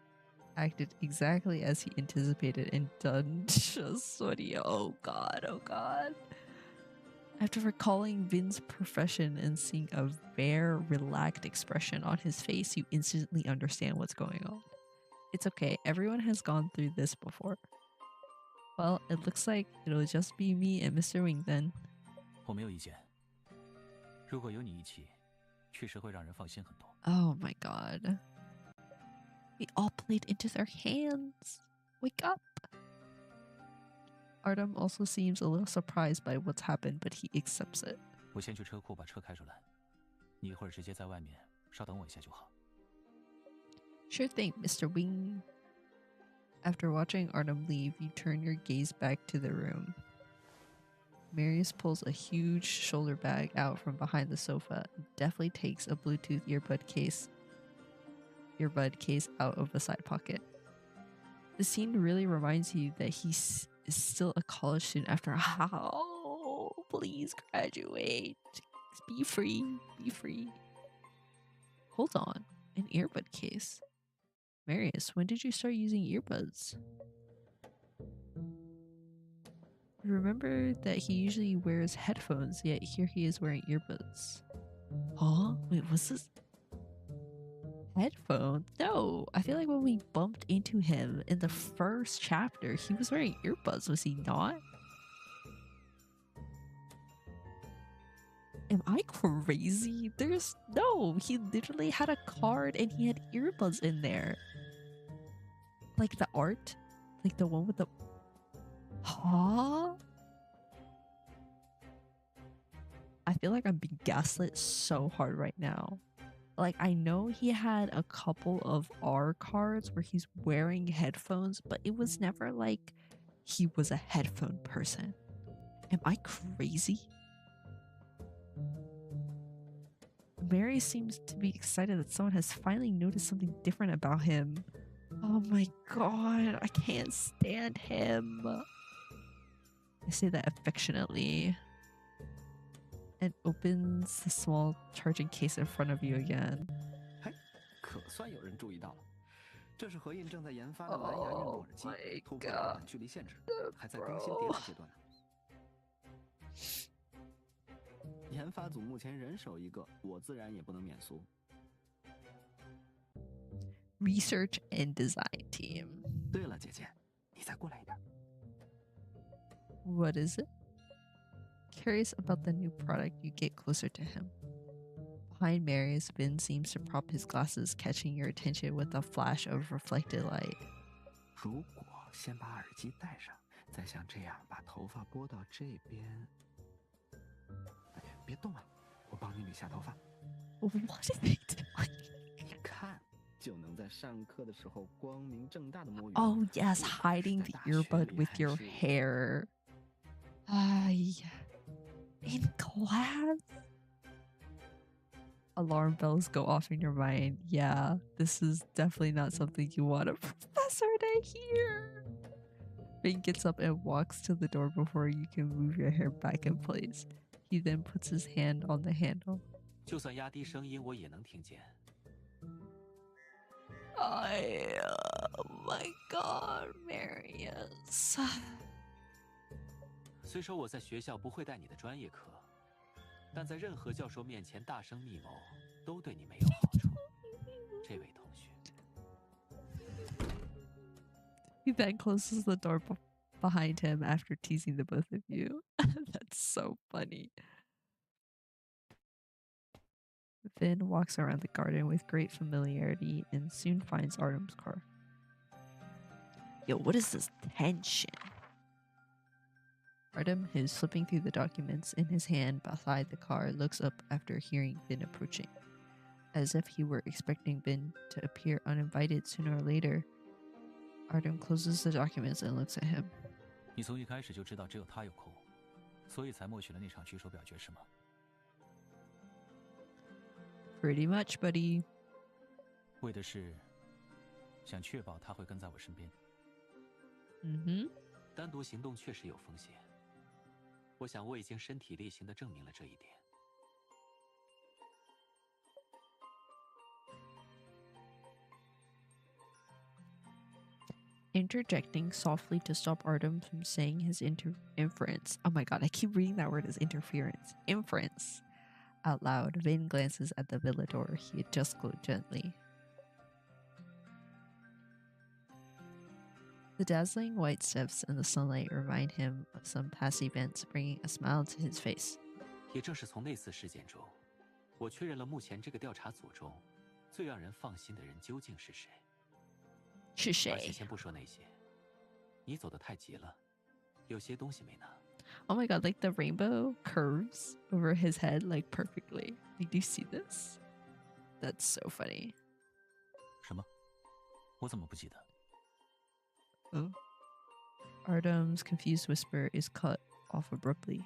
acted exactly as he anticipated and done just what he... Oh god, oh god. After recalling Vin's profession and seeing a bare, relaxed expression on his face, you instantly understand what's going on. It's okay, everyone has gone through this before. Well, it looks like it'll just be me and Mr. Wing then. 我没有意见。如果有你一起，确实会让人放心很多。 Oh my god. We all played into their hands. Wake up. Artem also seems a little surprised by what's happened, but he accepts it. 我先去车库把车开出来，你一会儿直接在外面稍等我一下就好。 Sure thing, Mr. Wing. After watching Artem leave, you turn your gaze back to the room. Marius pulls a huge shoulder bag out from behind the sofa and deftly takes a Bluetooth earbud case out of a side pocket. The scene really reminds you that he's still a college student after how? Please graduate. Be free. Be free. Hold on. An earbud case. Marius, when did you start using earbuds? Remember that he usually wears headphones, yet here he is wearing earbuds. Huh? Wait, what's this? Headphones? No, I feel like when we bumped into him in the first chapter, he was wearing earbuds, was he not? Am I crazy? No, he literally had a card and he had earbuds in there. Like the art? Like the one with the... Huh? I feel like I'm being gaslit so hard right now. Like, I know he had a couple of R cards where he's wearing headphones, but it was never like he was a headphone person. Am I crazy? Mary seems to be excited that someone has finally noticed something different about him. Oh my god, I can't stand him. I say that affectionately. And opens the small charging case in front of you again. 嘿，可算有人注意到了，这是何印正在研发的蓝牙运动耳机，突破了耳感距离限制，还在更新迭代阶段呢。研发组目前人手一个，我自然也不能免俗。Research and design team. 对了，姐姐，你再过来一点。What is it? Curious about the new product, you get closer to him. Behind Marius, Vin seems to prop his glasses, catching your attention with a flash of reflected light. 如果先把耳机戴上，再像这样把头发拨到这边。哎，别动啊，我帮你捋下头发。What is he doing? 一看就能在上课的时候光明正大的摸鱼。 Oh yes, hiding the earbud with your hair. Yeah. In class? Alarm bells go off in your mind. Yeah, this is definitely not something you want a professor to hear. Finn gets up and walks to the door before you can move your hair back in place. He then puts his hand on the handle. 就算压低声音，我也能听见。Oh my god, Marius. 虽说我在学校不会带你的专业课，但在任何教授面前大声密谋，都对你没有好处。这位同学。He then closes the door behind him after teasing the both of you. That's so funny. Finn walks around the garden with great familiarity and soon finds Artem's car. Yo, what is this tension? Artem, who's flipping through the documents in his hand beside the car, looks up after hearing Finn approaching. As if he were expecting Finn to appear uninvited sooner or later, Artem closes the documents and looks at him. 你从一开始就知道只有他有空，所以才默许了那场举手表决，是吗？ Pretty much, buddy. 为的是想确保他会跟在我身边。单独行动确实有风险，我想我已经身体力行地证明了这一点。Interjecting softly to stop Artem from saying his inference. Oh my god, I keep reading that word as interference. Inference. Out loud, Vin glances at the villa door. He adjusts closed gently. The dazzling white steps in the sunlight remind him of some past events, bringing a smile to his face. 也正是从那次事件中，我确认了目前这个调查组中最让人放心的人究竟是谁。是谁？而且先不说那些，你走得太急了，有些东西没拿。 Oh my god, like the rainbow curves over his head like perfectly. Like, do you see this? That's so funny. 什么？我怎么不记得？ Oh. Artem's confused whisper is cut off abruptly.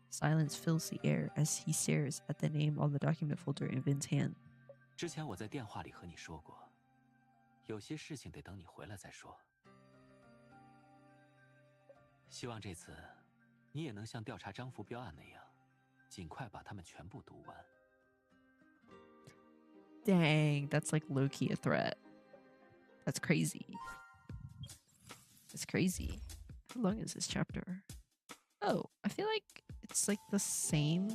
Silence fills the air as he stares at the name on the document folder in Vin's hand. 之前我在电话里和你说过，有些事情得等你回来再说。希望这次你也能像调查张浮标案那样，尽快把它们全部读完。Dang, that's like low-key a threat. That's crazy. That's crazy. How long is this chapter? Oh, I feel like it's like the same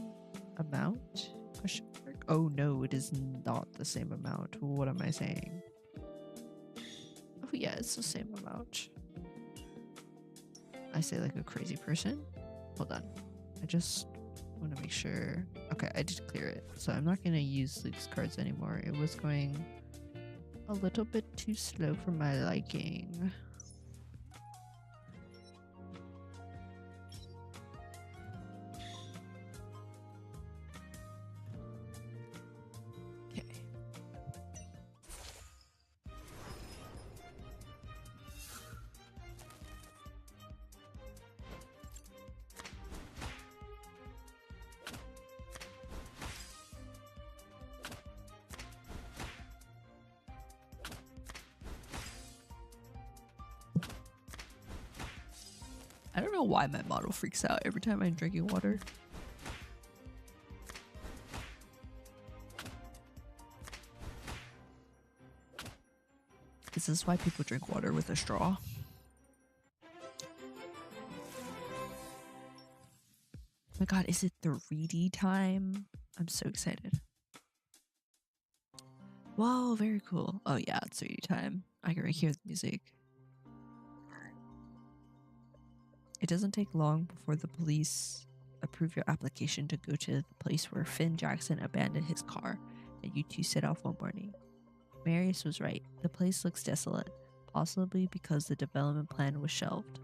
amount? Question mark. Oh no, it is not the same amount. What am I saying? Oh yeah, it's the same amount. I say like a crazy person. Hold on. I just want to make sure. Okay, I did clear it. So I'm not going to use these cards anymore. It was going a little bit too slow for my liking. I don't know why my model freaks out every time I'm drinking water. Is this why people drink water with a straw? Oh my god, is it 3D time? I'm so excited. Whoa, very cool. Oh yeah, it's 3D time. I can hear the music. It doesn't take long before the police approve your application to go to the place where Finn Jackson abandoned his car and you two set off one morning. Marius was right. The place looks desolate, possibly because the development plan was shelved.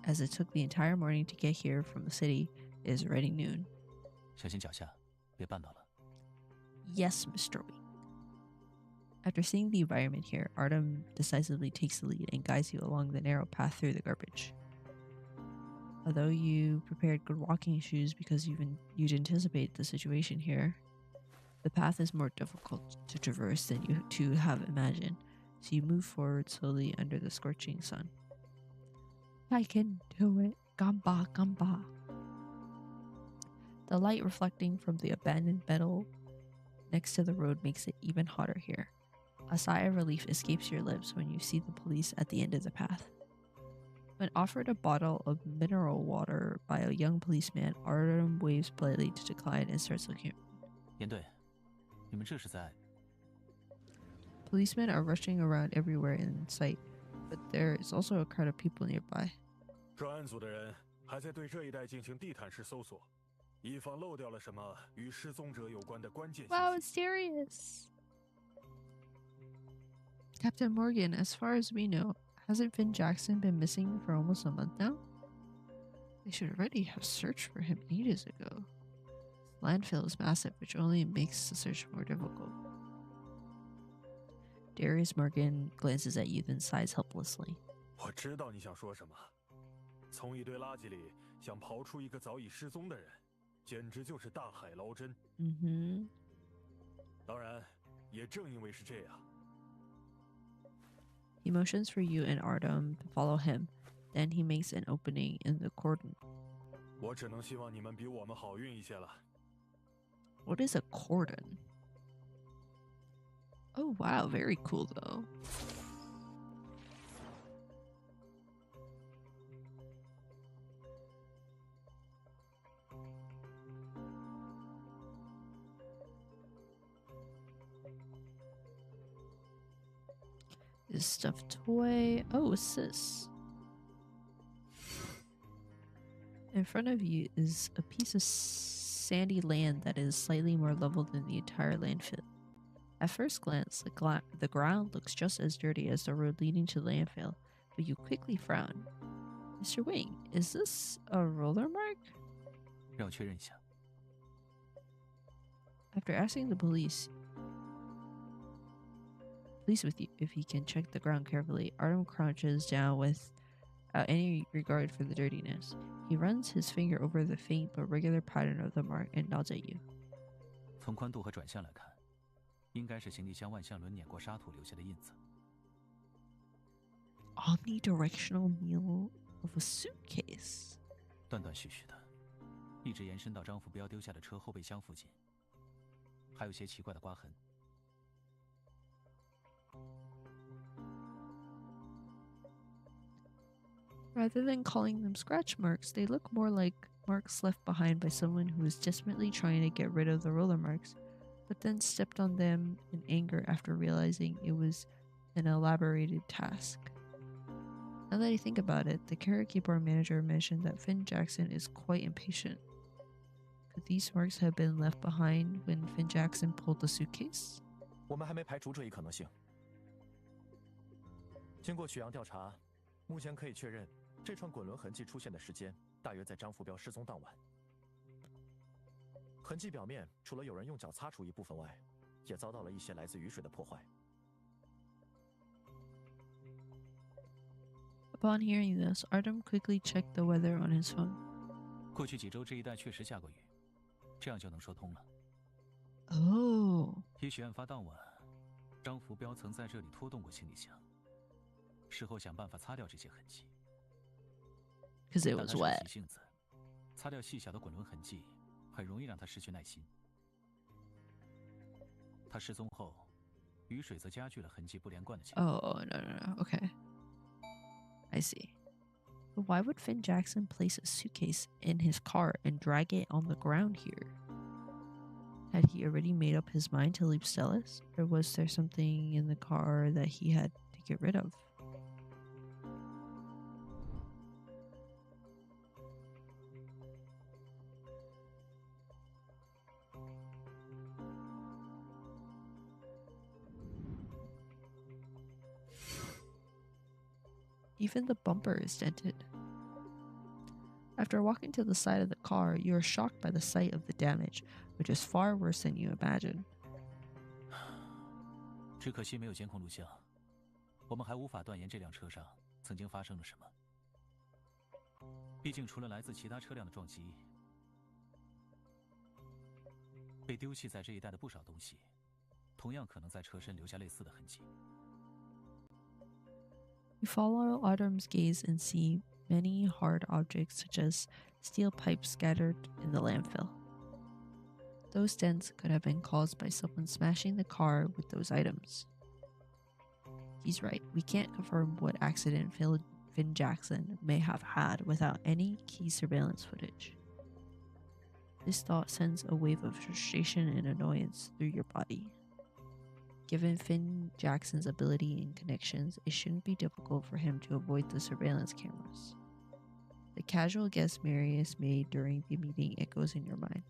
As it took the entire morning to get here from the city, it is already noon. 小心脚下，别绊倒了。 Yes, Mr. Wing. After seeing the environment here, Artem decisively takes the lead and guides you along the narrow path through the garbage. Although you prepared good walking shoes because you'd anticipate the situation here, the path is more difficult to traverse than you two have imagined, so you move forward slowly under the scorching sun. I can do it. Gamba, gamba. The light reflecting from the abandoned metal next to the road makes it even hotter here. A sigh of relief escapes your lips when you see the police at the end of the path. When offered a bottle of mineral water by a young policeman, Artem waves politely to decline and starts looking. 严队，你们这是在？ Policemen are rushing around everywhere in sight, but there is also a crowd of people nearby. 专案组的人还在对这一带进行地毯式搜索，以防漏掉了什么与失踪者有关的关键信息。 Wow, it's serious. Captain Morgan, as far as we know, hasn't Finn Jackson been missing for almost a month now? They should already have searched for him ages ago. The landfill is massive, which only makes the search more difficult. Darius Morgan glances at you, then sighs helplessly. 我知道你想说什么，从一堆垃圾里想刨出一个早已失踪的人，简直就是大海捞针。当然，也正因为是这样。 He motions for you and Artem to follow him. Then he makes an opening in the cordon. 我只能希望你们比我们好运一些了。 What is a cordon? Oh wow, very cool though. This stuffed toy. Oh, what's this? In front of you is a piece of sandy land that is slightly more level than the entire landfill. At first glance, the ground looks just as dirty as the road leading to the landfill, but you quickly frown. Mr. Wing, is this a roller mark? 让我确认一下。 After asking the police with you if he can check the ground carefully, Artem crouches down without any regard for the dirtiness. He runs his finger over the faint but regular pattern of the mark and nods at you. 从宽度和转向来看，应该是行李箱万向轮碾过沙土留下的印子。 Omnidirectional meal of a suitcase. 断断续续的，一直延伸到张福彪丢下的车后备箱附近，还有些奇怪的刮痕。 Rather than calling them scratch marks, they look more like marks left behind by someone who was desperately trying to get rid of the roller marks, but then stepped on them in anger after realizing it was an elaborated task. Now that I think about it, the karaoke bar manager mentioned that Finn Jackson is quite impatient. Could these marks have been left behind when Finn Jackson pulled the suitcase? 我们还没排除这一可能性。经过取样调查，目前可以确认。 这串滚轮痕迹出现的时间大约在张福彪失踪当晚。痕迹表面除了有人用脚擦除一部分外，也遭到了一些来自雨水的破坏。Upon hearing this, Artem quickly checked the weather on his phone. 过去几周这一带确实下过雨，这样就能说通了。 Oh. 也许案发当晚，张福彪曾在这里拖动过行李箱，事后想办法擦掉这些痕迹。 Because it was wet. 急性子，擦掉细小的滚轮痕迹，很容易让他失去耐心。他失踪后，雨水则加剧了痕迹不连贯的情况。Oh, no. Okay. I see. But why would Finn Jackson place a suitcase in his car and drag it on the ground here? Had he already made up his mind to leave Stellis? Or was there something in the car that he had to get rid of? Even the bumper is dented. After walking to the side of the car, you are shocked by the sight of the damage, which is far worse than you imagined. 只可惜没有监控录像，我们还无法断言这辆车上曾经发生了什么。毕竟除了来自其他车辆的撞击，被丢弃在这一带的不少东西，同样可能在车身留下类似的痕迹。You follow Autumn's gaze and see many hard objects such as steel pipes scattered in the landfill. Those dents could have been caused by someone smashing the car with those items. He's right. We can't confirm what accident Finn Jackson may have had without any key surveillance footage. This thought sends a wave of frustration and annoyance through your body. Given Finn Jackson's ability and connections, it shouldn't be difficult for him to avoid the surveillance cameras. The casual guess Marius made during the meeting echoes in your mind.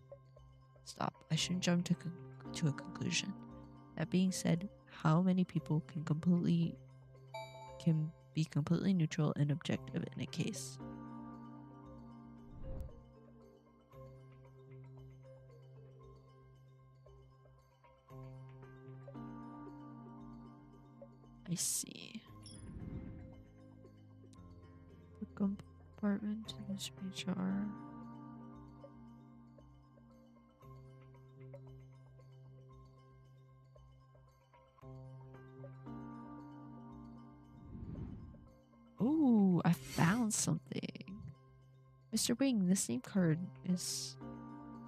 Stop. I shouldn't jump to a conclusion. That being said, how many people can be completely neutral and objective in a case? I see. The compartment in this HR. Oh, I found something. Mr. Wing, this name card is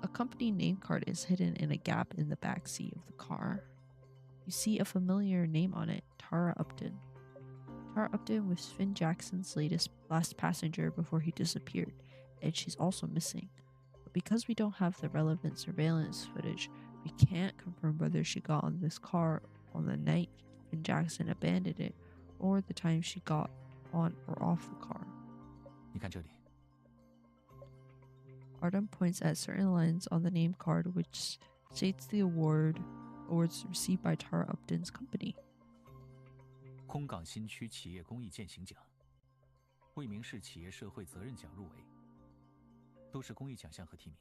a company name card is hidden in a gap in the back seat of the car. You see a familiar name on it, Tara Upton. Tara Upton was Finn Jackson's last passenger before he disappeared, and she's also missing. But because we don't have the relevant surveillance footage, we can't confirm whether she got on this car on the night Finn Jackson abandoned it, or the time she got on or off the car. 你看这里， Artem points at certain lines on the name card which states the awards received by Tara Upton's company. 空港新区企业公益践行奖、未名市企业社会责任奖入围，都是公益奖项和提名。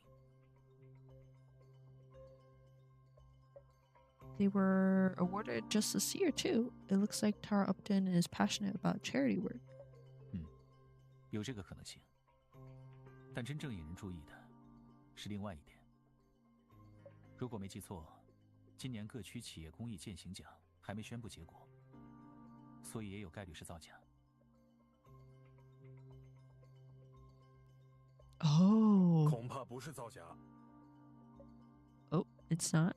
They were awarded just this year too. It looks like Tara Upton is passionate about charity work. 有这个可能性，但真正引人注意的是另外一点。如果没记错，今年各区企业公益践行奖还没宣布结果，所以也有概率是造假。 Oh. 恐怕不是造假。 Oh, it's not.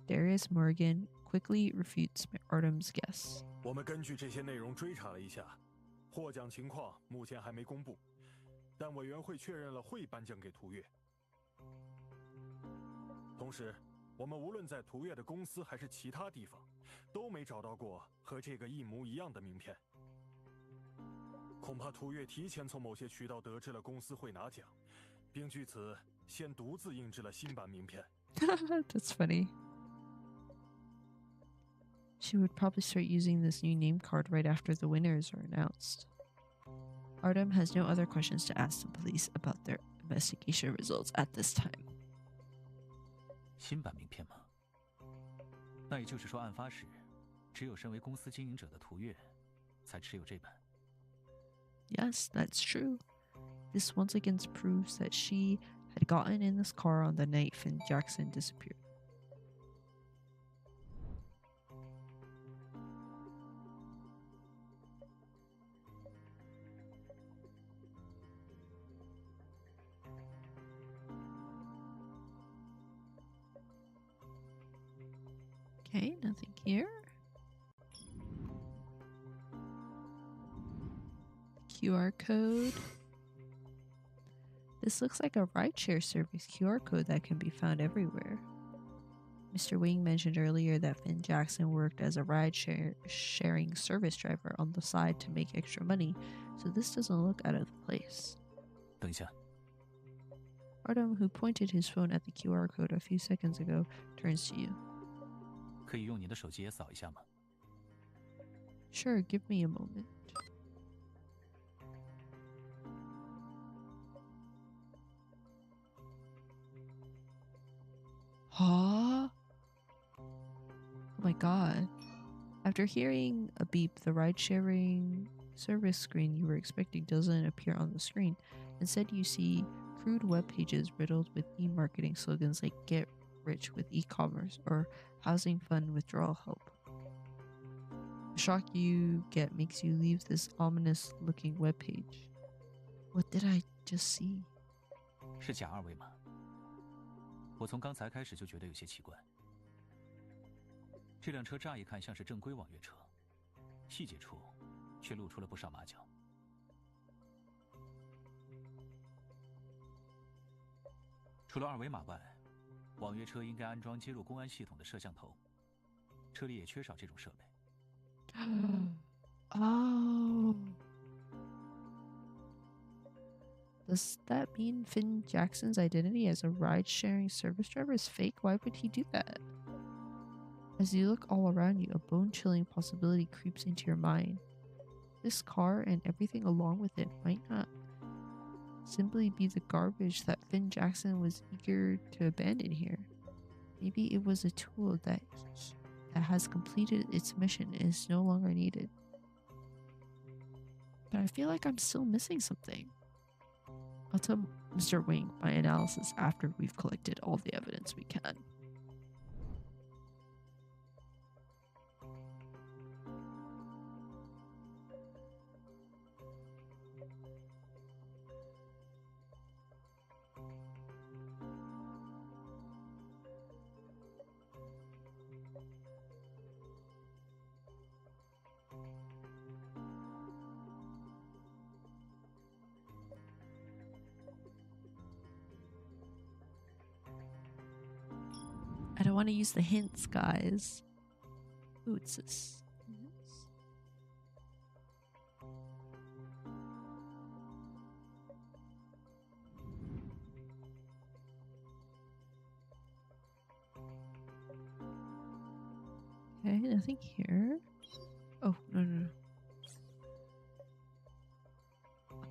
Darius Morgan quickly refutes Artem's guess. 我们根据这些内容追查了一下，获奖情况目前还没公布，但委员会确认了会颁奖给途岳。同时，我们无论在途岳的公司还是其他地方，都没找到过和这个一模一样的名片。恐怕途岳提前从某些渠道得知了公司会拿奖，并据此先独自印制了新版名片。That's funny. She would probably start using this new name card right after the winners are announced. Artem has no other questions to ask the police about their investigation results at this time. 新版名片吗？那也就是说，案发时，只有身为公司经营者的途岳，才持有这版。 Yes, that's true. This once again proves that she had gotten in this car on the night Finn Jackson disappeared. Okay, nothing here. QR code. This looks like a rideshare service QR code that can be found everywhere. Mr. Wing mentioned earlier that Finn Jackson worked as a ride-sharing service driver on the side to make extra money, so this doesn't look out of place. 等一下， Artem, who pointed his phone at the QR code a few seconds ago, turns to you. 可以用你的手机也扫一下吗？ Sure, give me a moment. Huh? Oh my god. After hearing a beep, the ride-sharing service screen you were expecting doesn't appear on the screen. Instead, you see crude web pages riddled with e-marketing slogans like "Get rich with e-commerce" or "Housing fund withdrawal help." The shock you get makes you leave this ominous-looking web page. What did I just see? 是假二维码。我从刚才开始就觉得有些奇怪。这辆车乍一看像是正规网约车，细节处却露出了不少马脚。除了二维码外，网约车应该安装接入公安系统的摄像头，车里也缺少这种设备。Oh. Does that mean Finn Jackson's identity as a ride-sharing service driver is fake? Why would he do that? As you look all around you, a bone-chilling possibility creeps into your mind. This car and everything along with it might not simply be the garbage that Finn Jackson was eager to abandon here. Maybe it was a tool that has completed its mission and is no longer needed. But I feel like I'm still missing something. I'll tell Mr. Wing my analysis after we've collected all the evidence we can. I don't want to use the hints, guys. Ooh, it's this. Okay, nothing here. Oh, no. I'm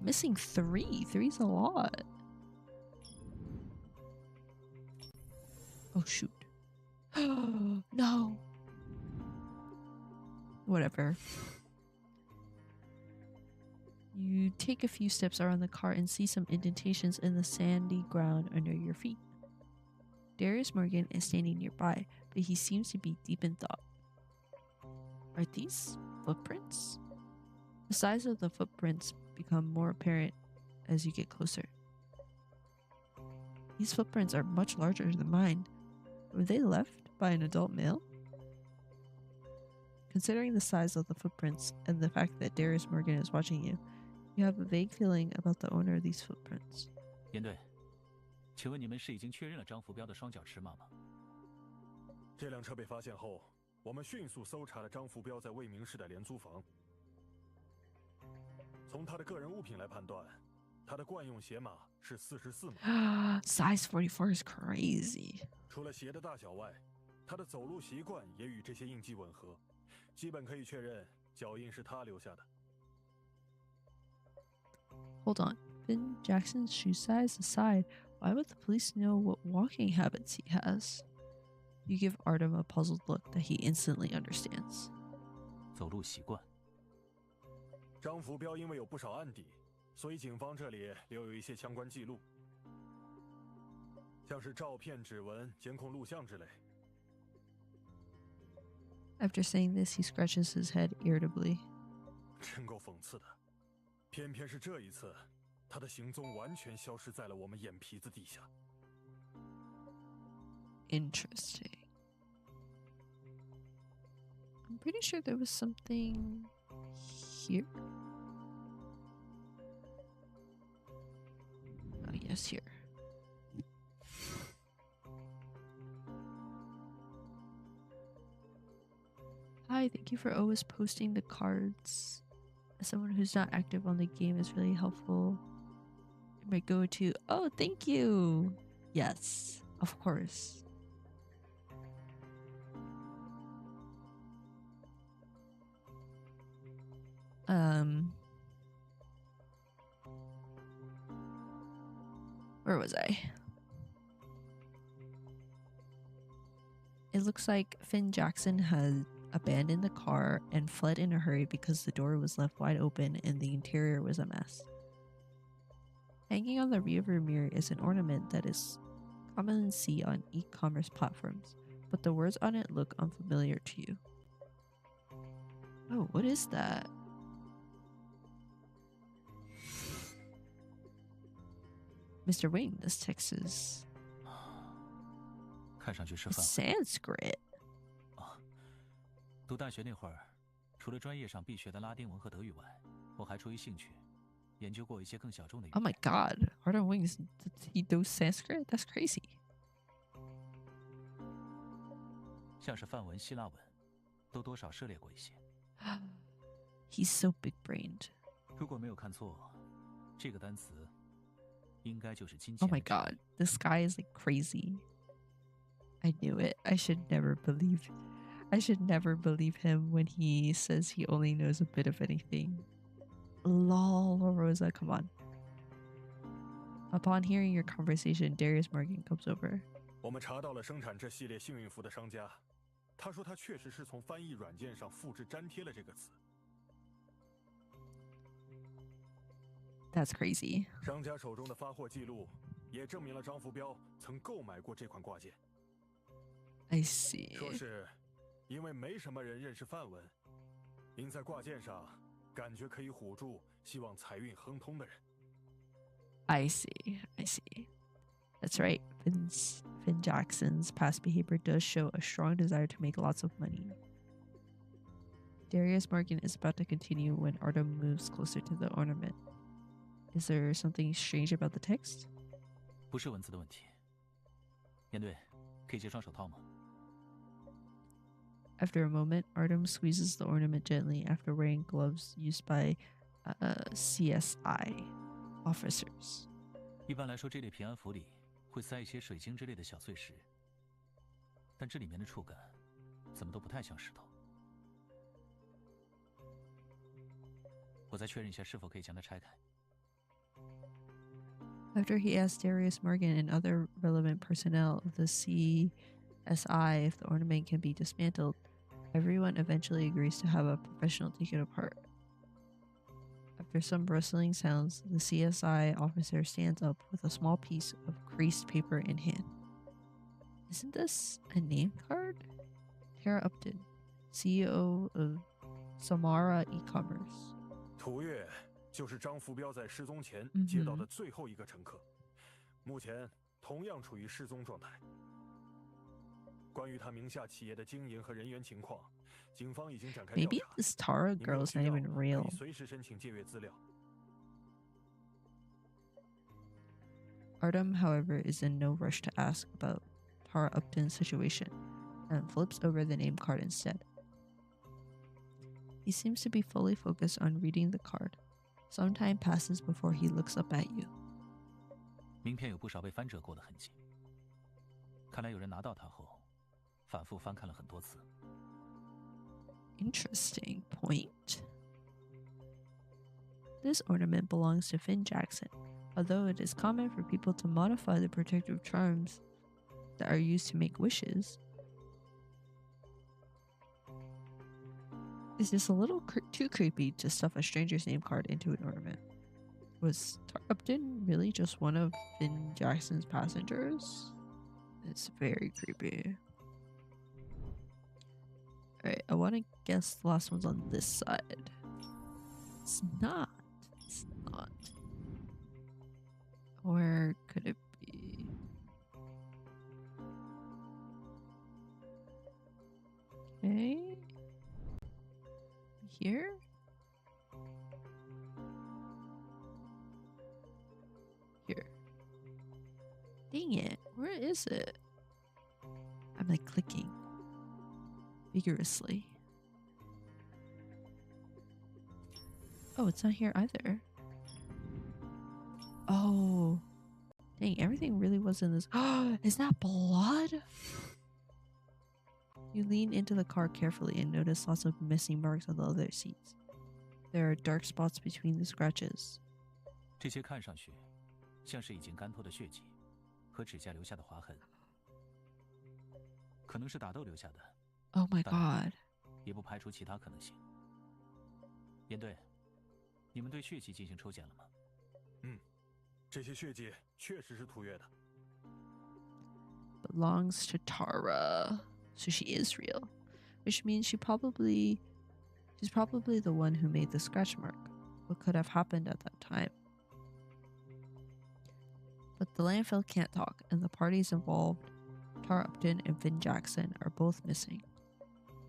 missing 3. 3's a lot. Oh, shoot. No. Whatever. You take a few steps around the car and see some indentations in the sandy ground under your feet. Darius Morgan is standing nearby, but he seems to be deep in thought. Are these footprints? The size of the footprints become more apparent as you get closer. These footprints are much larger than mine. Were they left by an adult male? Considering the size of the footprints and the fact that Darius Morgan is watching you, you have a vague feeling about the owner of these footprints. 严队，请问你们是已经确认了张福彪的双脚尺码吗？这辆车被发现后，我们迅速搜查了张福彪在未名市的廉租房。从他的个人物品来判断，他的惯用鞋码是44码。Size 44 is crazy. 除了鞋的大小外，他的走路习惯也与这些印记吻合，基本可以确认脚印是他留下的。Hold on. Finn Jackson's shoe size aside, why would the police know what walking habits he has? You give Artem a puzzled look that he instantly understands. 走路习惯。张福彪因为有不少案底，所以警方这里留有一些相关记录，像是照片、指纹、监控录像之类。After saying this, he scratches his head irritably. 真够讽刺的，偏偏是这一次，他的行踪完全消失在了我们眼皮子底下。Interesting. I'm pretty sure there was something here. Oh, yes, here. Hi, thank you for always posting the cards. As someone who's not active on the game is really helpful. My go-to. Oh, thank you. Yes, of course. Where was I? It looks like Finn Jackson had abandoned the car and fled in a hurry because the door was left wide open and the interior was a mess. Hanging on the rearview mirror is an ornament that is commonly seen on e-commerce platforms, but the words on it look unfamiliar to you. Oh, what is that? Mr. Wing, this text is 看上去是范文 Sanskrit. 啊。读大学那会儿，除了专业上必学的拉丁文和德语外，我还出于兴趣，研究过一些更小众的语 Oh 言。 my god, Artem Wings, he knows Sanskrit? That's crazy. 像是梵文、希腊文，都多少涉猎过一些。He's so big-brained. 如果没有看错，这个单词应该就是金 Oh 钱。 my god, this guy is like crazy. I knew it. I should never believe him when he says he only knows a bit of anything. Lol, Rosa, come on. Upon hearing your conversation, Darius Morgan comes over. 我们查到了生产这系列幸运符的商家，他说他确实是从翻译软件上复制粘贴了这个词。 That's crazy. 商家手中的发货记录也证明了张福彪曾购买过这款挂件。 I see. 说是因为没什么人认识梵文，因在挂件上感觉可以唬住希望财运亨通的人。 I see. That's right. Finn Jackson's past behavior does show a strong desire to make lots of money. Darius Morgan is about to continue when Artem moves closer to the ornament. Is there something strange about the text? 不是文字的问题。严队，可以借双手套吗？ After a moment, Artem squeezes the ornament gently after wearing gloves used by CSI officers. 一般来说，这类平安符里会塞一些水晶之类的小碎石，但这里面的触感怎么都不太像石头。我再确认一下是否可以将它拆开。 After he asks Darius Morgan and other relevant personnel of the CSI if the ornament can be dismantled, everyone eventually agrees to have a professional take it apart. After some rustling sounds, the CSI officer stands up with a small piece of creased paper in hand. Isn't this a name card? Tara Upton, CEO of Samara E-Commerce. 土月就是张福彪在失踪前接到的最后一个乘客，目前同样处于失踪状态。关于他名下企业的经营和人员情况，警方已经展开调查。 Maybe this Tara girl's not even 可 real. 以随时申请借阅资料。 Artem, however, is in no rush to ask about Tara Upton's situation and flips over the name card instead. He seems to be fully focused on reading the card. Some time passes before he looks up at you. 名片有不少被翻折过的痕迹，看来有人拿到它后，反复翻看了很多次。 Interesting point. This ornament belongs to Finn Jackson, although it is common for people to modify the protective charms that are used to make wishes. It's just a little too creepy to stuff a stranger's name card into an ornament. Was Tara Upton really just one of Finn Jackson's passengers? It's very creepy. Alright, I want to guess the last one's on this side. It's not. It's not. Where could it be? Okay. Here? Here. Dang it. Where is it? I'm like clicking vigorously. Oh, it's not here either. Oh. Dang, everything really was in this. Is that blood? You lean into the car carefully and notice lots of messy marks on the leather seats. There are dark spots between the scratches. 这些看上去像是已经干透的血迹和指甲留下的划痕，可能是打斗留下的。 Oh my god. 也不排除其他可能性。严队，你们对血迹进行抽检了吗？这些血迹确实是土月的。Belongs to Tara, so she is real, which means she's probably the one who made the scratch mark. What could have happened at that time? But the landfill can't talk, and the parties involved, Tara Upton and Finn Jackson, are both missing.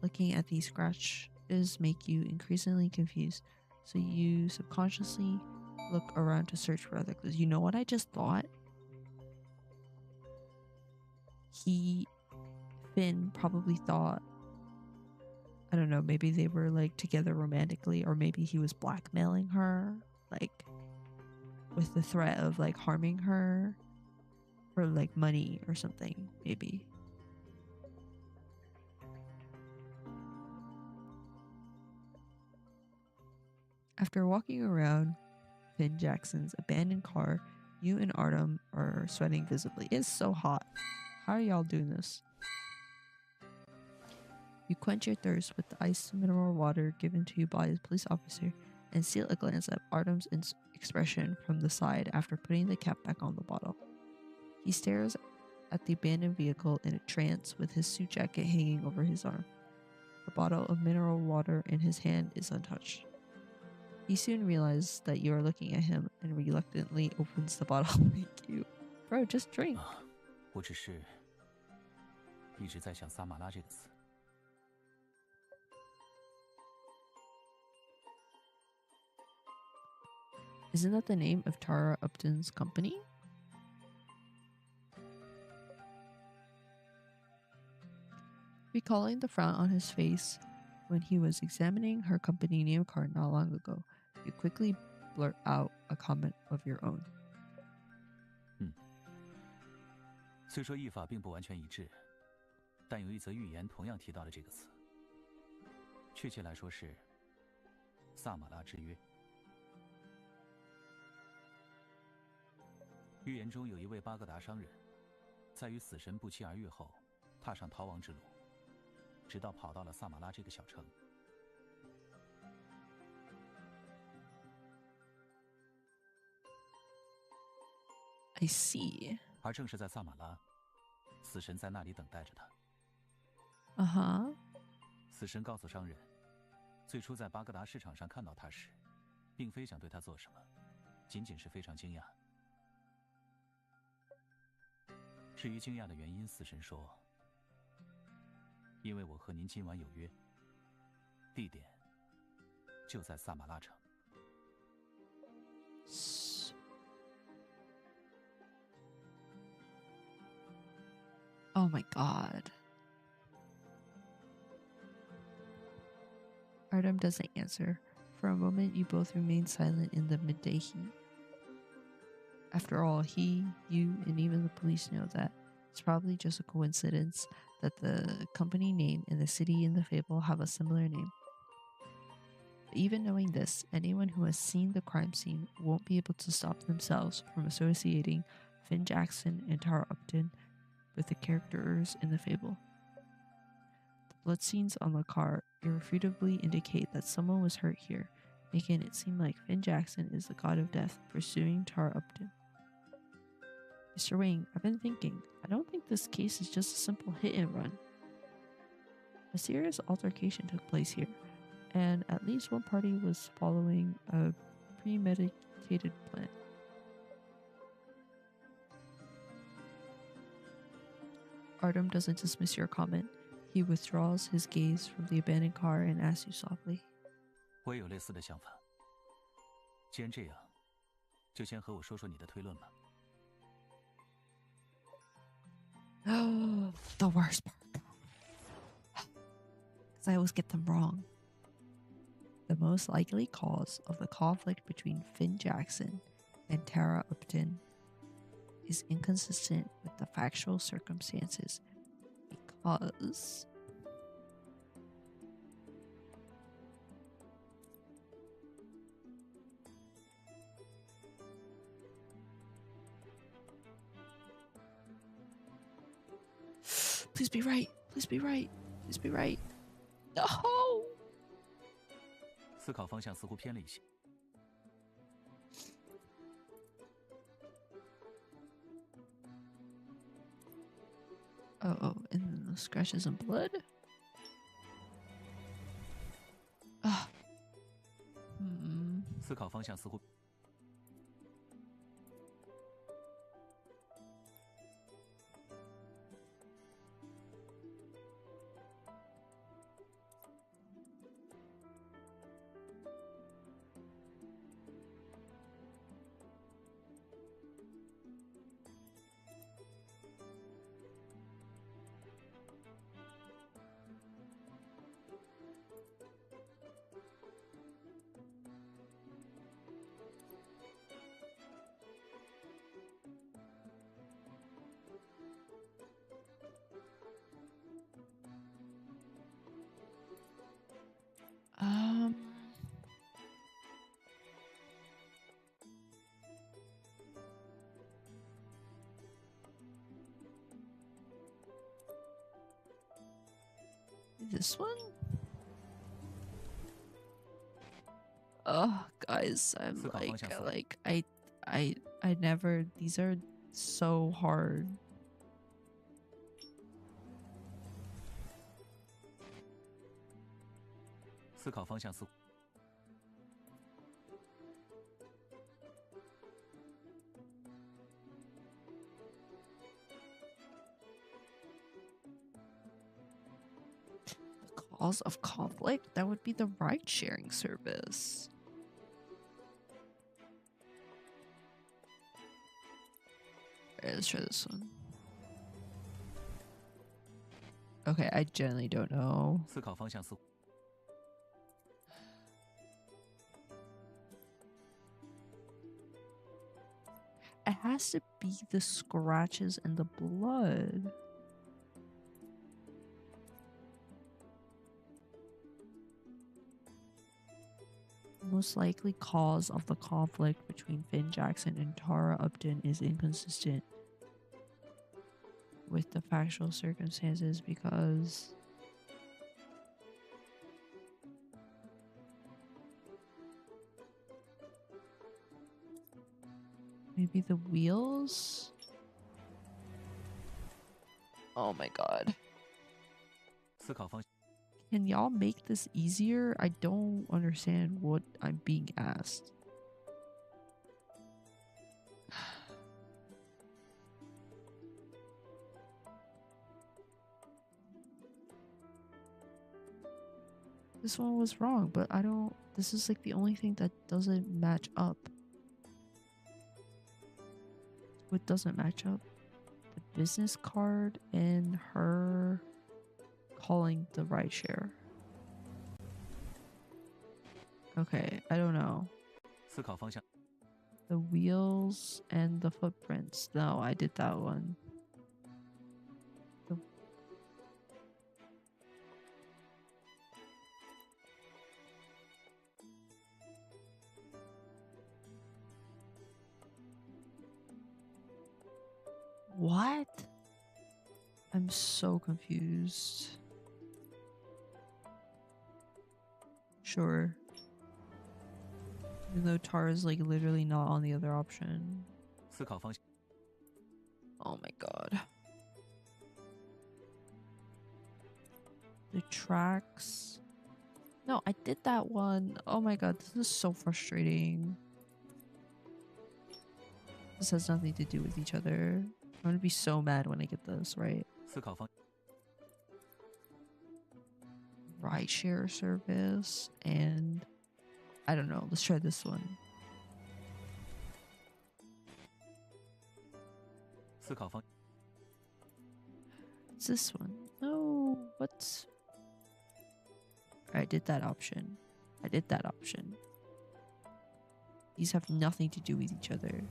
Looking at these scratches make you increasingly confused, so you subconsciously look around to search for other clues. You know what I just thought? Finn probably thought, I don't know, maybe they were like together romantically, or maybe he was blackmailing her, like with the threat of like harming her for like money or something, maybe. After walking around Finn Jackson's abandoned car, you and Artem are sweating visibly. It's so hot. How are y'all doing this? You quench your thirst with the iced mineral water given to you by the police officer and steal a glance at Artem's expression from the side after putting the cap back on the bottle. He stares at the abandoned vehicle in a trance with his suit jacket hanging over his arm. The bottle of mineral water in his hand is untouched. He soon realizes that you are looking at him and reluctantly opens the bottle. Thank you. Bro, just drink. 我只是一直在想撒马拉这个词。Isn't that the name of Tara Upton's company? Recalling the frown on his face when he was examining her company name card not long ago, you quickly blurt out a comment of your own. 虽说译法并不完全一致，但有一则寓言同样提到了这个词。确切来说是“萨马拉之约”。寓言中有一位巴格达商人，在与死神不期而遇后，踏上逃亡之路，直到跑到了萨马拉这个小城。I see. 而正是在萨马拉，死神在那里等待着他。死神告诉商人，最初在巴格达市场上看到他时，并非想对他做什么，仅仅是非常惊讶。至于惊讶的原因，死神说：“因为我和您今晚有约，地点就在萨马拉城。” Oh my god. Artem doesn't answer. For a moment, you both remain silent in the midday heat. After all, he, you, and even the police know that it's probably just a coincidence that the company name and the city in the fable have a similar name. But even knowing this, anyone who has seen the crime scene won't be able to stop themselves from associating Finn Jackson and Tara Upton with the characters in the fable. The blood stains on the car irrefutably indicate that someone was hurt here, making it seem like Finn Jackson is the god of death pursuing Tara Upton. Mr. Wing, I've been thinking. I don't think this case is just a simple hit and run. A serious altercation took place here, and at least one party was following a premeditated plan. Artem doesn't dismiss your comment. He withdraws his gaze from the abandoned car and asks you softly. 我也有类似的想法。既然这样，就先和我说说你的推论吧。Oh, the worst part. Because I always get them wrong. The most likely cause of the conflict between Finn Jackson and Tara Upton is inconsistent with the factual circumstances because please be right. Please be right. Please be right. No! 思考方向似乎偏了一些。Oh, and then the scratches and blood. Ah. 思考方向似乎。This one? Oh, guys, I'm I never. These are so hard.思考方向似乎。Cause of conflict? That would be the ride-sharing service. Alright, let's try this one. Okay, I generally don't know. 思考方向似乎。It has to be the scratches and the blood. Most likely cause of the conflict between Finn Jackson and Tara Upton is inconsistent with the factual circumstances because maybe the wheels? Oh my god. 思考方向。 Can y'all make this easier? I don't understand what I'm being asked. This one was wrong, but I don't... This is like the only thing that doesn't match up. What doesn't match up? The business card and her calling the rideshare. Okay, I don't know. 思考方向。 The wheels and the footprints. No, I did that one. What? I'm so confused. Sure. Even though Tara's like literally not on the other option. 思考方向。 Oh my god. The tracks. No, I did that one. Oh my god, this is so frustrating. This has nothing to do with each other. I'm gonna be so mad when I get this right. 思考方。 Rideshare service and I don't know. Let's try this one. 思考方。 It's this one. No, what? I did that option. I did that option. These have nothing to do with each other.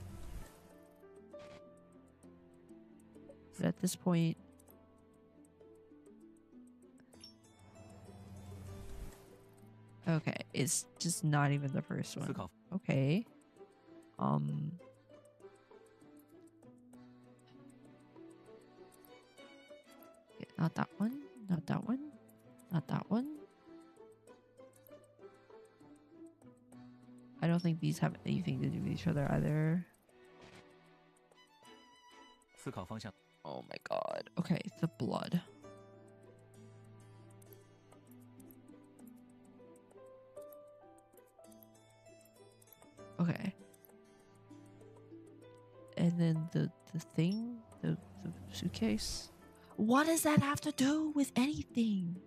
But at this point, okay, it's just not even the first one. Okay. Okay, not that one. Not that one. Not that one. I don't think these have anything to do with each other either. 思考方向。 Oh my god. Okay, the blood. Okay. And then the thing, the suitcase. What does that have to do with anything?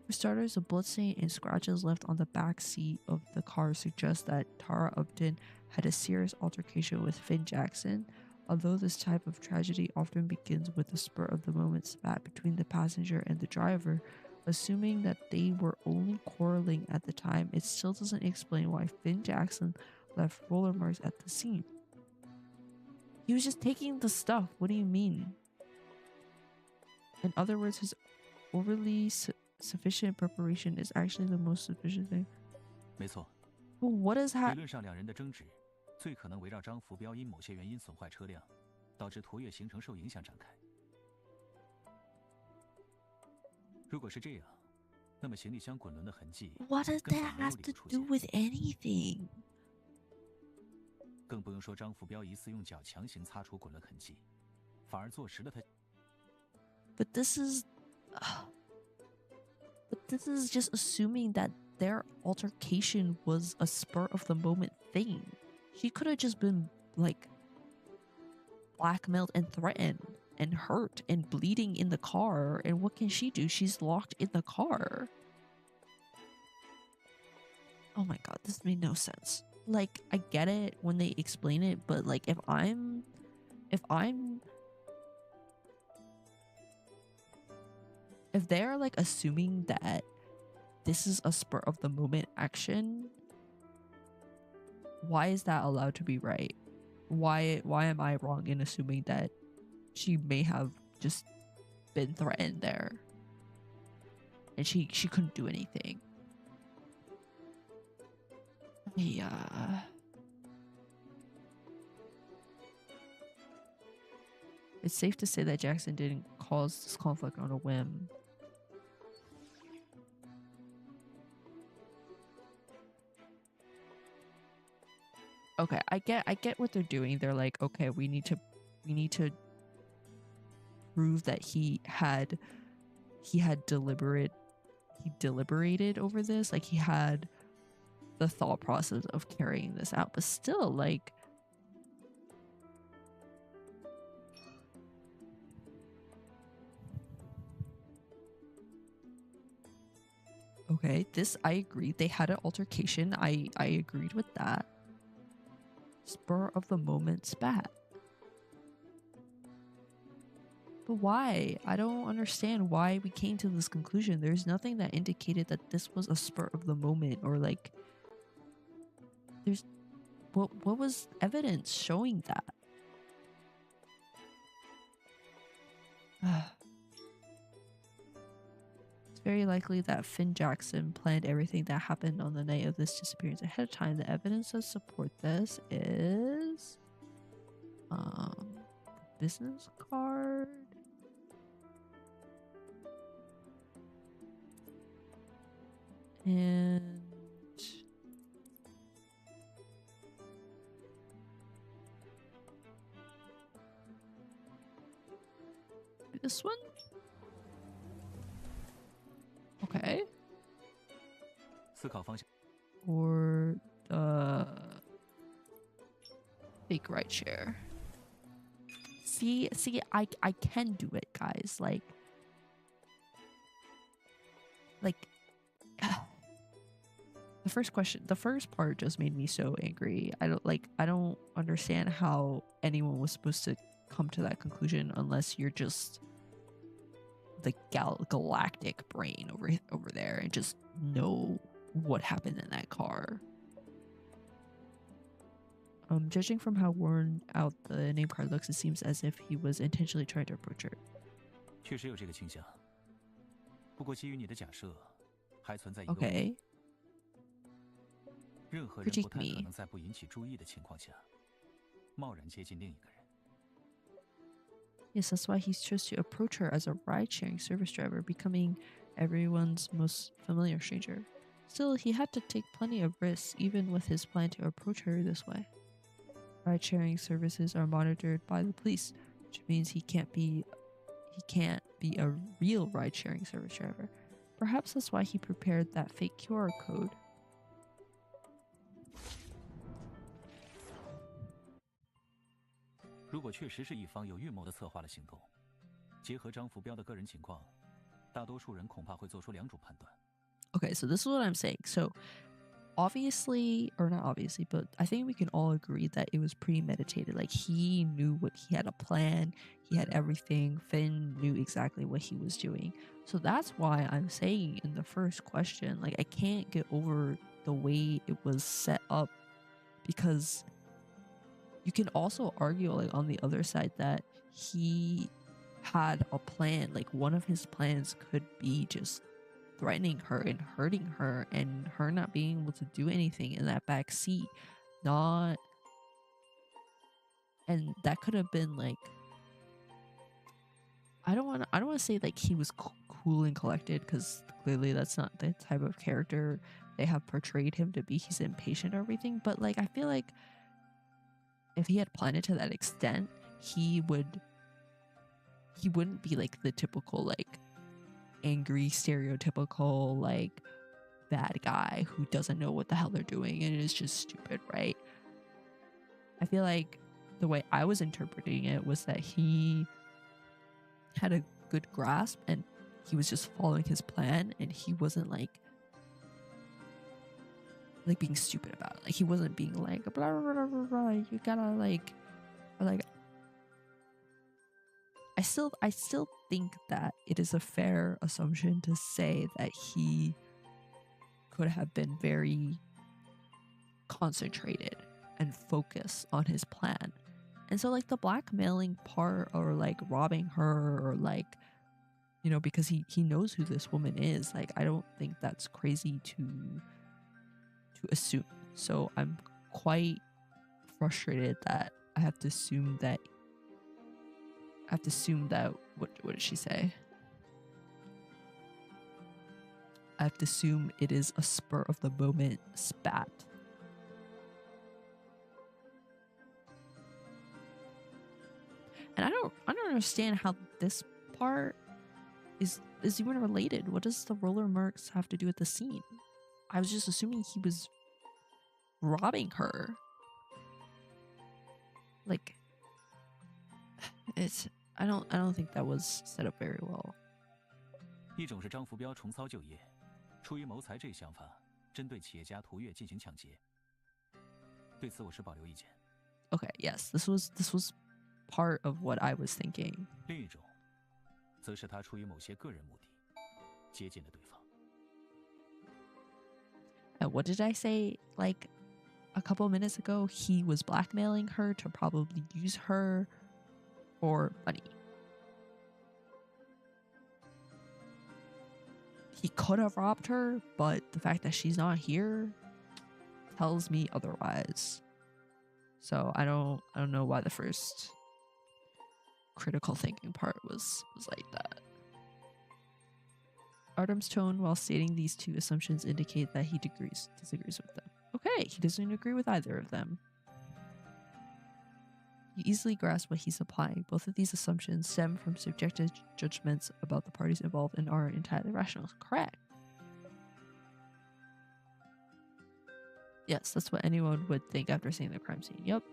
For starters, the bloodstain and scratches left on the back seat of the car suggest that Tara Upton had a serious altercation with Finn Jackson. Although this type of tragedy often begins with a spur of the moment spat between the passenger and the driver, assuming that they were only quarreling at the time, it still doesn't explain why Finn Jackson left roller marks at the scene. He was just taking the stuff. What do you mean? In other words, his overly sufficient preparation is actually the most sufficient thing. 没错。 But what is 理 that? 论上，两人的争执最可能围绕张浮标因某些原因损坏车辆，导致途岳行程受影响展开。如果是这样，那么行李箱滚轮的痕迹 What does 根本 that 没有 have 理 to 由出 do 现， with anything? 更不用说张浮标疑似用脚强行擦除滚轮痕迹，反而坐实了他。 But this is just assuming that their altercation was a spur of the moment thing. She could have just been like blackmailed and threatened and hurt and bleeding in the car. And what can she do? She's locked in the car. Oh my god, this made no sense. Like, I get it when they explain it, but like if they're like assuming that this is a spur of the moment action, why is that allowed to be right? Why am I wrong in assuming that she may have just been threatened there and she couldn't do anything? Yeah. It's safe to say that Jackson didn't cause this conflict on a whim. Okay, I get what they're doing. They're like, okay, we need to prove that he deliberated over this, like he had the thought process of carrying this out, but still, like, okay, this, I agree, they had an altercation. I agreed with that. Spur of the moment spat. But why? I don't understand why we came to this conclusion. There's nothing that indicated that this was a spur of the moment, or like there's what was evidence showing that? It's very likely that Finn Jackson planned everything that happened on the night of this disappearance ahead of time. The evidence to support this is business card. And this one? Okay. 思考方向。 Or the fake ride share. See, I can do it, guys. Like the first part just made me so angry. I don't understand how anyone was supposed to come to that conclusion unless you're just the galactic brain over there and just know what happened in that car. Judging from how worn out the name card looks, it seems as if he was intentionally trying to approach her. 确实有这个倾向。不过基于你的假设，还存在一个问题。 Okay. 任何人不太可能在不引起注意的情况下，贸然接近另一个人。 Yes, that's why he chose to approach her as a ride-sharing service driver, becoming everyone's most familiar stranger. Still, he had to take plenty of risks, even with his plan to approach her this way. Ride-sharing services are monitored by the police, which means he can't be a real ride-sharing service driver. Perhaps that's why he prepared that fake QR code.如果确实是一方有预谋的策划了行动，结合张浮标的个人情况，大多数人恐怕会做出两种判断。Okay, so this is what I'm saying. So obviously, or not obviously, but I think we can all agree that it was premeditated. Like, he knew what he had a plan, he had everything. Finn knew exactly what he was doing. So that's why I'm saying in the first question, like, I can't get over the way it was set up, because you can also argue, like, on the other side, that he had a plan. Like, one of his plans could be just threatening her and hurting her, and her not being able to do anything in that back seat. And that could have been like, I don't want to say like he was cool and collected, because clearly that's not the type of character they have portrayed him to be. He's impatient or everything, but like, I feel like if he had planned it to that extent, he wouldn't be like the typical, like, angry, stereotypical, like, bad guy who doesn't know what the hell they're doing and is just stupid, right? I feel like the way I was interpreting it was that he had a good grasp and he was just following his plan, and he wasn't like being stupid about it. Like, he wasn't being like, blah, blah, blah, blah, blah, you gotta like I still think that it is a fair assumption to say that he could have been very concentrated and focused on his plan. And so, like, the blackmailing part, or like robbing her, or like, you know, because he knows who this woman is, like, I don't think that's crazy to assume. So I'm quite frustrated that I have to assume that what did she say? I have to assume it is a spur of the moment spat. And I don't understand how this part is even related. What does the roller marks have to do with the scene? I was just assuming he was robbing her. Like, I don't think that was set up very well. 一种是张浮标重操旧业，出于谋财这一想法，针对企业家涂月进行抢劫。对此我是保留意见。Okay, yes, this was part of what I was thinking. 另一种，则是他出于某些个人目的，接近了对方。And what did I say? Like a couple minutes ago, he was blackmailing her to probably use her for money. He could have robbed her, but the fact that she's not here tells me otherwise. So I don't know why the first critical thinking part was like that. Artem's tone while stating these two assumptions indicate that he disagrees with them. Okay, he doesn't agree with either of them. You easily grasp what he's applying. Both of these assumptions stem from subjective judgments about the parties involved and aren't entirely rational. Correct. Yes, that's what anyone would think after seeing the crime scene. Yep.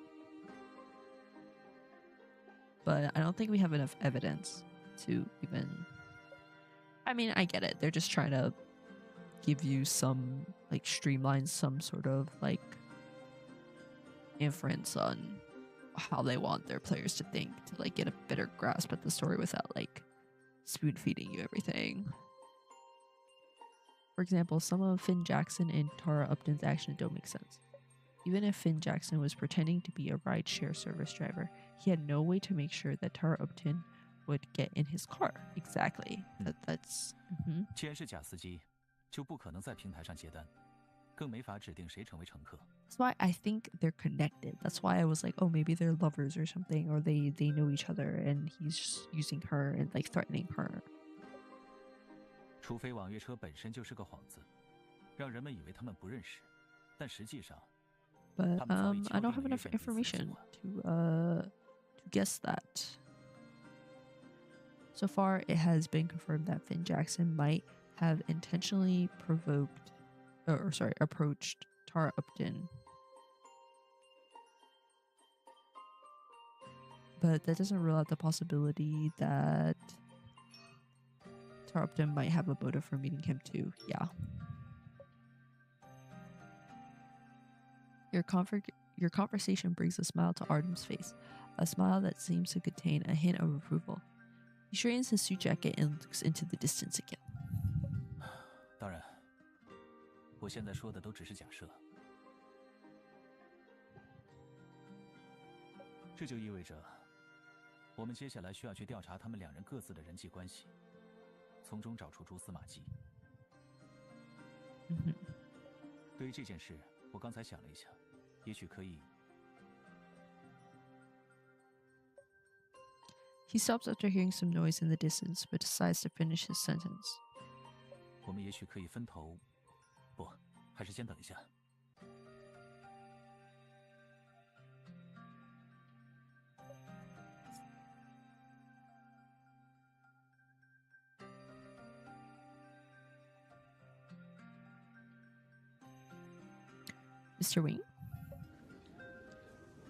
But I don't think we have enough evidence to even... I mean, I get it. They're just trying to give you some, like, streamline some sort of, like, inference on how they want their players to think, to like get a better grasp at the story without like spoon feeding you everything. For example, some of Finn Jackson and Tara Upton's actions don't make sense. Even if Finn Jackson was pretending to be a rideshare service driver, he had no way to make sure that Tara Upton would get in his car. Exactly. That's 既然是假司机，就不可能在平台上接单，更没法指定谁成为乘客。 That's why I think they're connected. That's why I was like, oh, maybe they're lovers or something, or they know each other and he's just using her and like threatening her. 除非网约车本身就是个幌子，让人们以为他们不认识，但实际上， But 他们早已 I 敲 don't 定 have 了约 enough 定彼此的计 information 划。to guess that. So far, it has been confirmed that Finn Jackson might have intentionally approached Tara Upton. But that doesn't rule out the possibility that Tara Upton might have a motive for meeting him too. Yeah. Your conversation brings a smile to Artem's face, a smile that seems to contain a hint of approval. He straightens his suit jacket and looks into the distance again. 当然，我现在说的都只是假设。这就意味着，我们接下来需要去调查他们两人各自的人际关系，从中找出蛛丝马迹。对于这件事，我刚才想了一下，也许可以。 He stops after hearing some noise in the distance, but decides to finish his sentence. 我们也许可以分头，不，还是先等一下。Mr. Wing?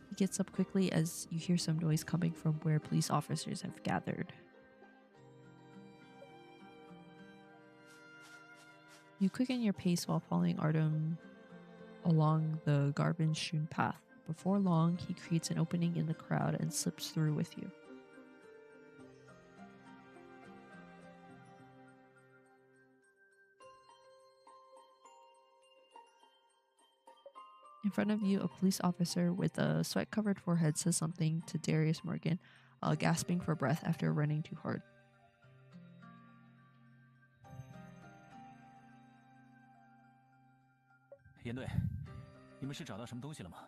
He gets up quickly as you hear some noise coming from where police officers have gathered. You quicken your pace while following Artem along the garbage-strewn path. Before long, he creates an opening in the crowd and slips through with you. In front of you, a police officer with a sweat-covered forehead says something to Darius Morgan, gasping for breath after running too hard. 严队，你们是找到什么东西了吗？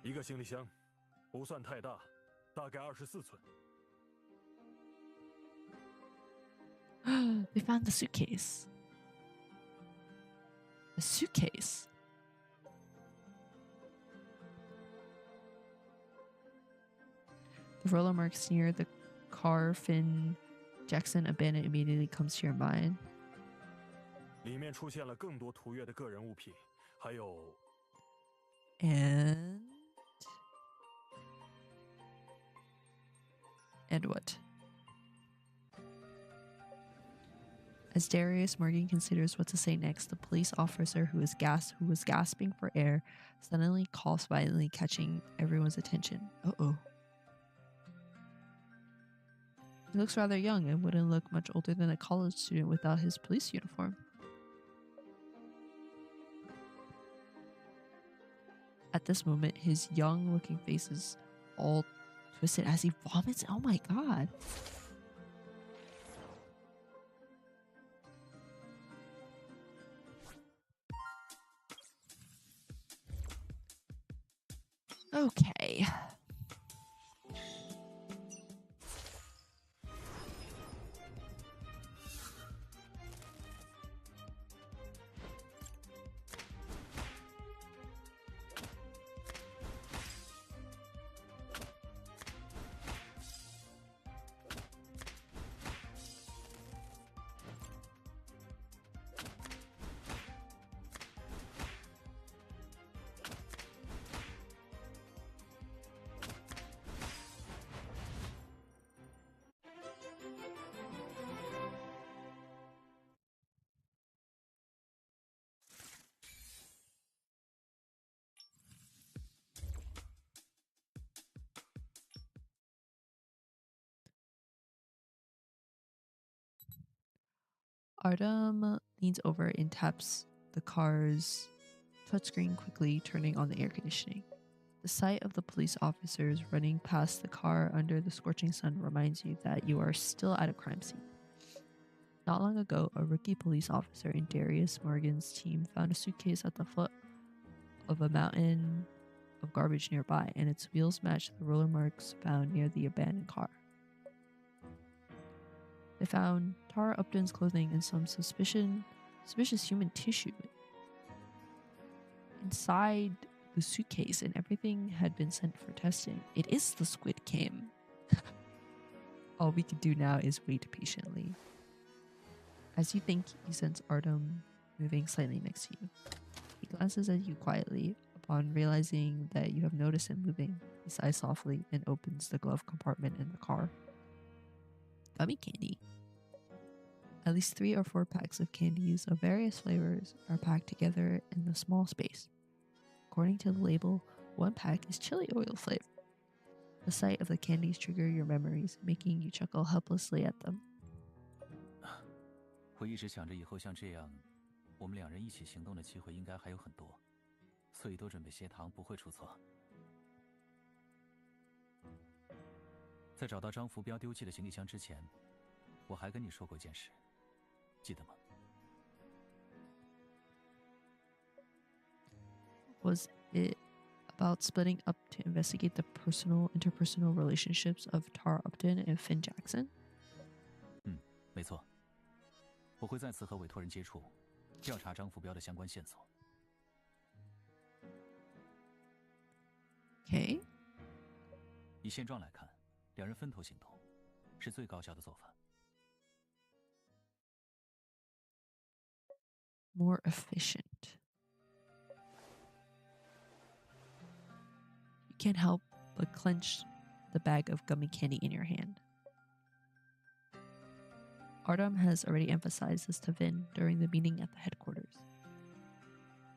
一个行李箱，不算太大，大概24寸。They found the suitcase. A suitcase? The roller marks near the car Finn Jackson abandoned immediately comes to your mind. 里面出现了更多涂月的个人物品，还有 And what? As Darius Morgan considers what to say next, the police officer who was gasping for air suddenly coughs violently, catching everyone's attention. Uh-oh. He looks rather young and wouldn't look much older than a college student without his police uniform. At this moment, his young-looking face is all twisted as he vomits. Oh my god. Okay. Artem leans over and taps the car's touchscreen, quickly turning on the air conditioning. The sight of the police officers running past the car under the scorching sun reminds you that you are still at a crime scene. Not long ago, a rookie police officer in Darius Morgan's team found a suitcase at the foot of a mountain of garbage nearby, and its wheels matched the roller marks found near the abandoned car. They found Tara Upton's clothing and some suspicious human tissue inside the suitcase, and everything had been sent for testing. It is the squid came. All we can do now is wait patiently. As you think, you sense Artem moving slightly next to you. He glances at you quietly. Upon realizing that you have noticed him moving, he sighs softly and opens the glove compartment in the car. Gummy candy. At least 3 or 4 packs of candies of various flavors are packed together in the small space. According to the label, one pack is chili oil flavor. The sight of the candies trigger your memories, making you chuckle helplessly at them. 我一直想着以后像这样，我们2人一起行动的机会应该还有很多，所以多准备些糖不会出错。在找到张福彪丢弃的行李箱之前，我还跟你说过一件事，记得吗？ Was it about splitting up to investigate the interpersonal relationships of Tara Upton and Finn Jackson? 没错。我会再次和委托人接触，调查张福彪的相关线索。Okay. 以现状来看，2人分头行动，是最高效的做法。More efficient. You can't help but clench the bag of gummy candy in your hand. Artem has already emphasized this to Vin during the meeting at the headquarters.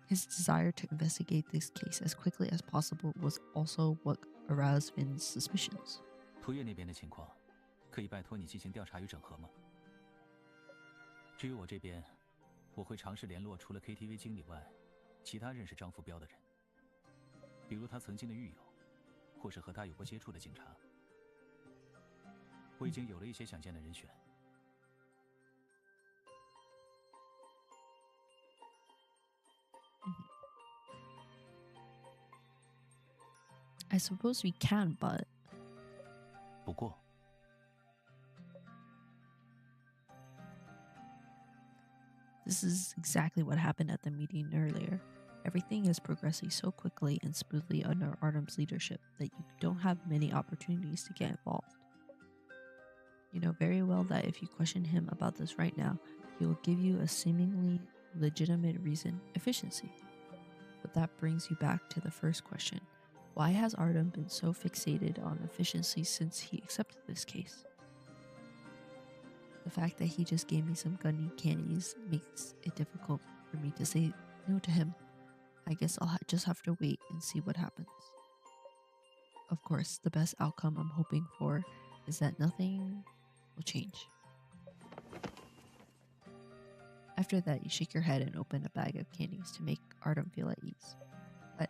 His desire to investigate this case as quickly as possible was also what aroused Vin's suspicions. 图业那边的情况，可以拜托你进行调查与整合吗？至于我这边，我会尝试联络除了 KTV 经理外，其他认识张福彪的人，比如他曾经的狱友，或是和他有过接触的警察。我已经有了一些想见的人选。 I suppose we can, but... 不过 This is exactly what happened at the meeting earlier. Everything is progressing so quickly and smoothly under Artem's leadership that you don't have many opportunities to get involved. You know very well that if you question him about this right now, he will give you a seemingly legitimate reason, efficiency. But that brings you back to the first question. Why has Artem been so fixated on efficiency since he accepted this case? The fact that he just gave me some Gandhi candies makes it difficult for me to say no to him. I guess I'll just have to wait and see what happens. Of course, the best outcome I'm hoping for is that nothing will change. After that, you shake your head and open a bag of candies to make Artem feel at ease. But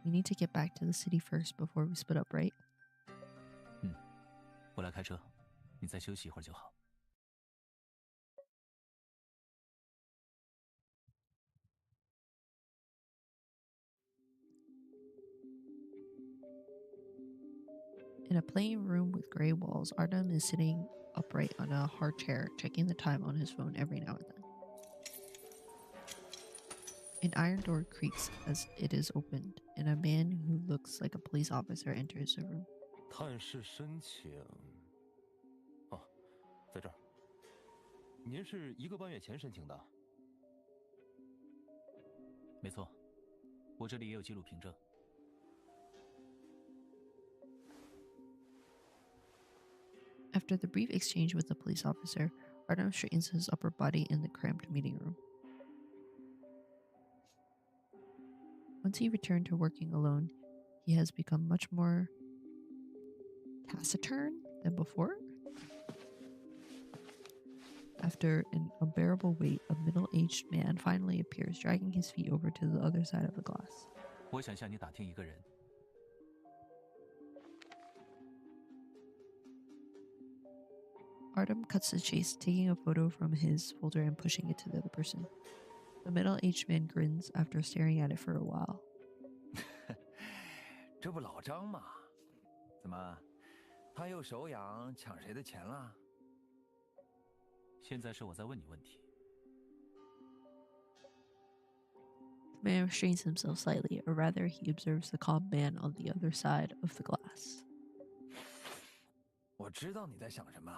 we need to get back to the city first before we split up, right? 我来开车，你再休息一会儿就好。 In a plain room with gray walls, Artem is sitting upright on a hard chair, checking the time on his phone every now and then. An iron door creaks as it is opened, and a man who looks like a police officer enters the room. 探视申请。哦，在这儿。您是1个半月前申请的？没错，我这里也有记录凭证。 After the brief exchange with the police officer, Artem straightens his upper body in the cramped meeting room. Once he returned to working alone, he has become much more taciturn than before. After an unbearable wait, a middle-aged man finally appears, dragging his feet over to the other side of the glass. 我想向你打听一个人。 Artem cuts the chase, taking a photo from his folder and pushing it to the other person. The middle-aged man grins after staring at it for a while. 这不老张吗？怎么，他又手痒抢谁的钱了？现在是我在问你问题。The man restrains himself slightly, or rather, he observes the calm man on the other side of the glass. 我知道你在想什么。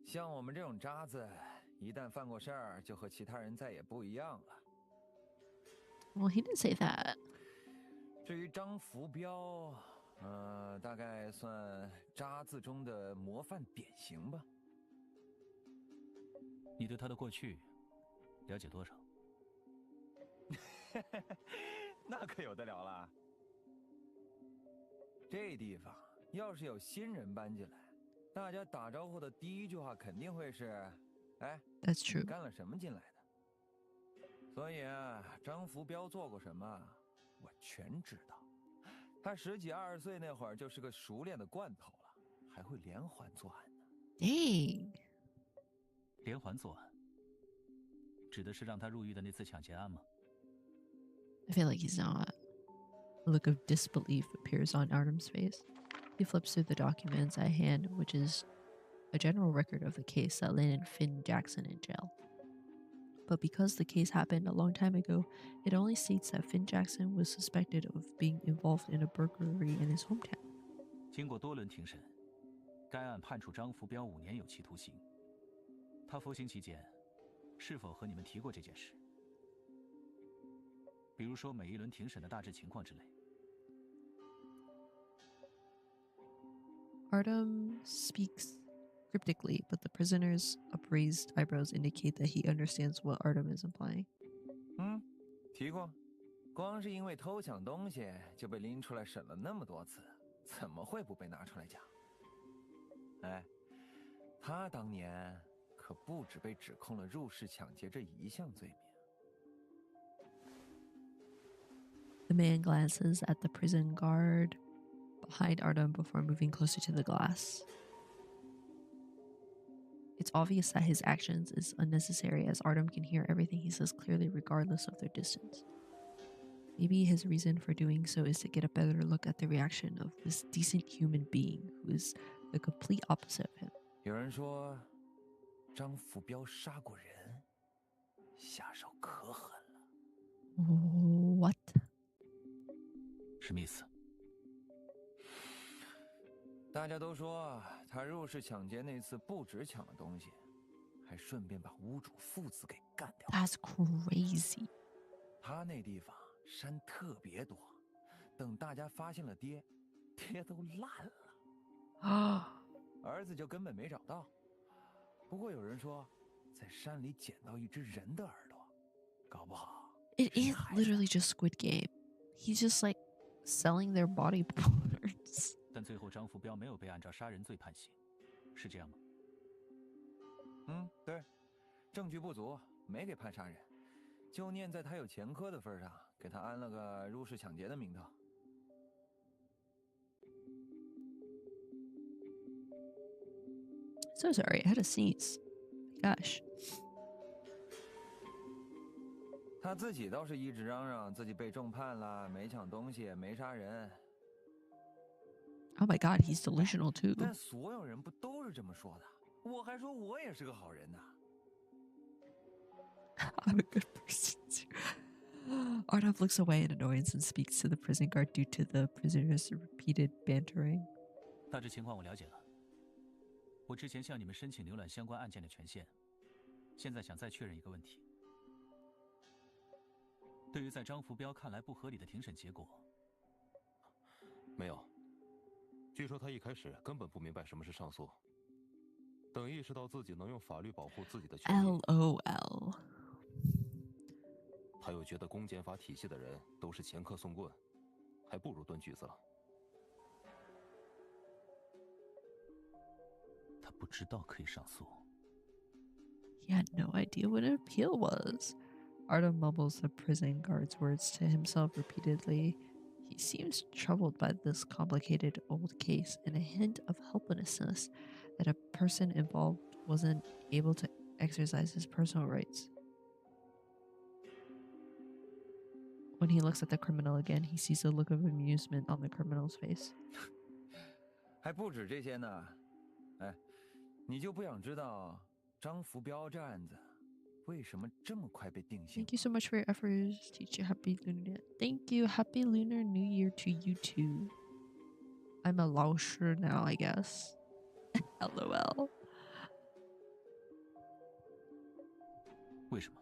像我们这种渣子，一旦犯过事儿，就和其他人再也不一样了。Well, he didn't say that. 至于张福彪，大概算渣子中的模范典型吧。你对他的过去了解多少？那可有得了了。这地方要是有新人搬进来，大家打招呼的第一句话肯定会是：“哎 That's true. 你干了什么进来的？”所以啊，张福彪做过什么，我全知道。他10几20岁那会儿就是个熟练的惯头了，还会连环作案呢。Dang. 连环作案，指的是让他入狱的那次抢劫案吗？ I feel like he's not. A look of disbelief appears on Artem's face. He flips through the documents at hand, which is a general record of the case that landed Finn Jackson in jail. But because the case happened a long time ago, it only states that Finn Jackson was suspected of being involved in a burglary in his hometown. 经过多轮庭审，该案判处张福彪5年有期徒刑。他服刑期间，是否和你们提过这件事？比如说每一轮庭审的大致情况之类。Artem speaks cryptically, but the prisoner's upraised eyebrows indicate that he understands what Artem is implying. 提过，光是因为偷抢东西就被拎出来审了那么多次，怎么会不被拿出来讲？哎，他当年可不止被指控了入室抢劫这一项罪名。The man glances at the prison guard behind Artem before moving closer to the glass. It's obvious that his actions is unnecessary as Artem can hear everything he says clearly regardless of their distance. Maybe his reason for doing so is to get a better look at the reaction of this decent human being who is the complete opposite of him. 有人说，张福彪杀过人，下手可狠了。What? 什么意思？大家都说他入室抢劫那次不止抢了东西，还顺便把屋主父子给干掉了。 That's crazy. 他那地方山特别多，等大家发现了爹都烂了，儿子就根本没找到。不过有人说，在山里捡到一只人的耳朵，搞不好 It is literally just Squid Game. He's just like selling their body parts. 但最后张福彪没有被按照杀人罪判刑，是这样吗？对，证据不足，没给判杀人，就念在他有前科的份上，给他安了个入室抢劫的名头。So sorry, I had a sneeze. Gosh. 他自己倒是一直嚷嚷自己被重判了，没抢东西，没杀人。 Oh my god, he's delusional too. 但所有人不都是这么说的？我还说我也是个好人呢。I'm a good person too. Artem looks away in annoyance and speaks to the prison guard due to the prisoner's repeated bantering. 大致情况我了解了。我之前向你们申请浏览相关案件的权限，现在想再确认一个问题。对于在张福彪看来不合理的庭审结果，没有。据说他一开始根本不明白什么是上诉，等意识到自己能用法律保护自己的权利 LOL. 他又觉得公检法体系的人都是前科送棍，还不如蹲局子了。他不知道可以上诉。He had no idea what an appeal was. Artem mumbles the prison guard's words to himself repeatedly. He seems troubled by this complicated old case and a hint of helplessness that a person involved wasn't able to exercise his personal rights. When he looks at the criminal again, he sees a look of amusement on the criminal's face. 还不止这些呢，哎，你就不想知道张福彪这案子为什么这么快被定性？ Thank you so much for your efforts, teacher. Happy Lunar Day. Thank you. Happy Lunar New Year to you too. I'm a 老师 now, I guess. LOL. 为什么？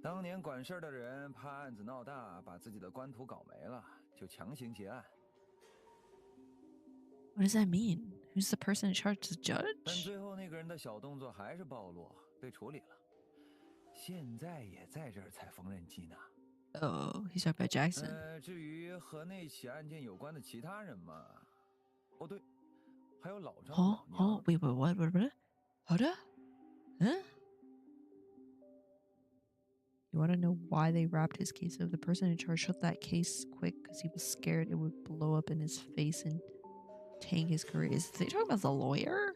当年管事儿的人怕案子闹大，把自己的官途搞没了，就强行结案。 What does that mean? Who's the person in charge? The 但 judge? 最后那个人的小动作还是暴露，被处理了。现在也在这儿踩缝纫机呢。 Oh, he's talking about Jackson. 至于和那起案件有关的其他人嘛，哦对，还有老张的老娘。Wait, what? Hold up? Huh? You want to know why they wrapped his case up? The person in charge shut that case quick because he was scared it would blow up in his face and tank his career. Is they talking about the lawyer?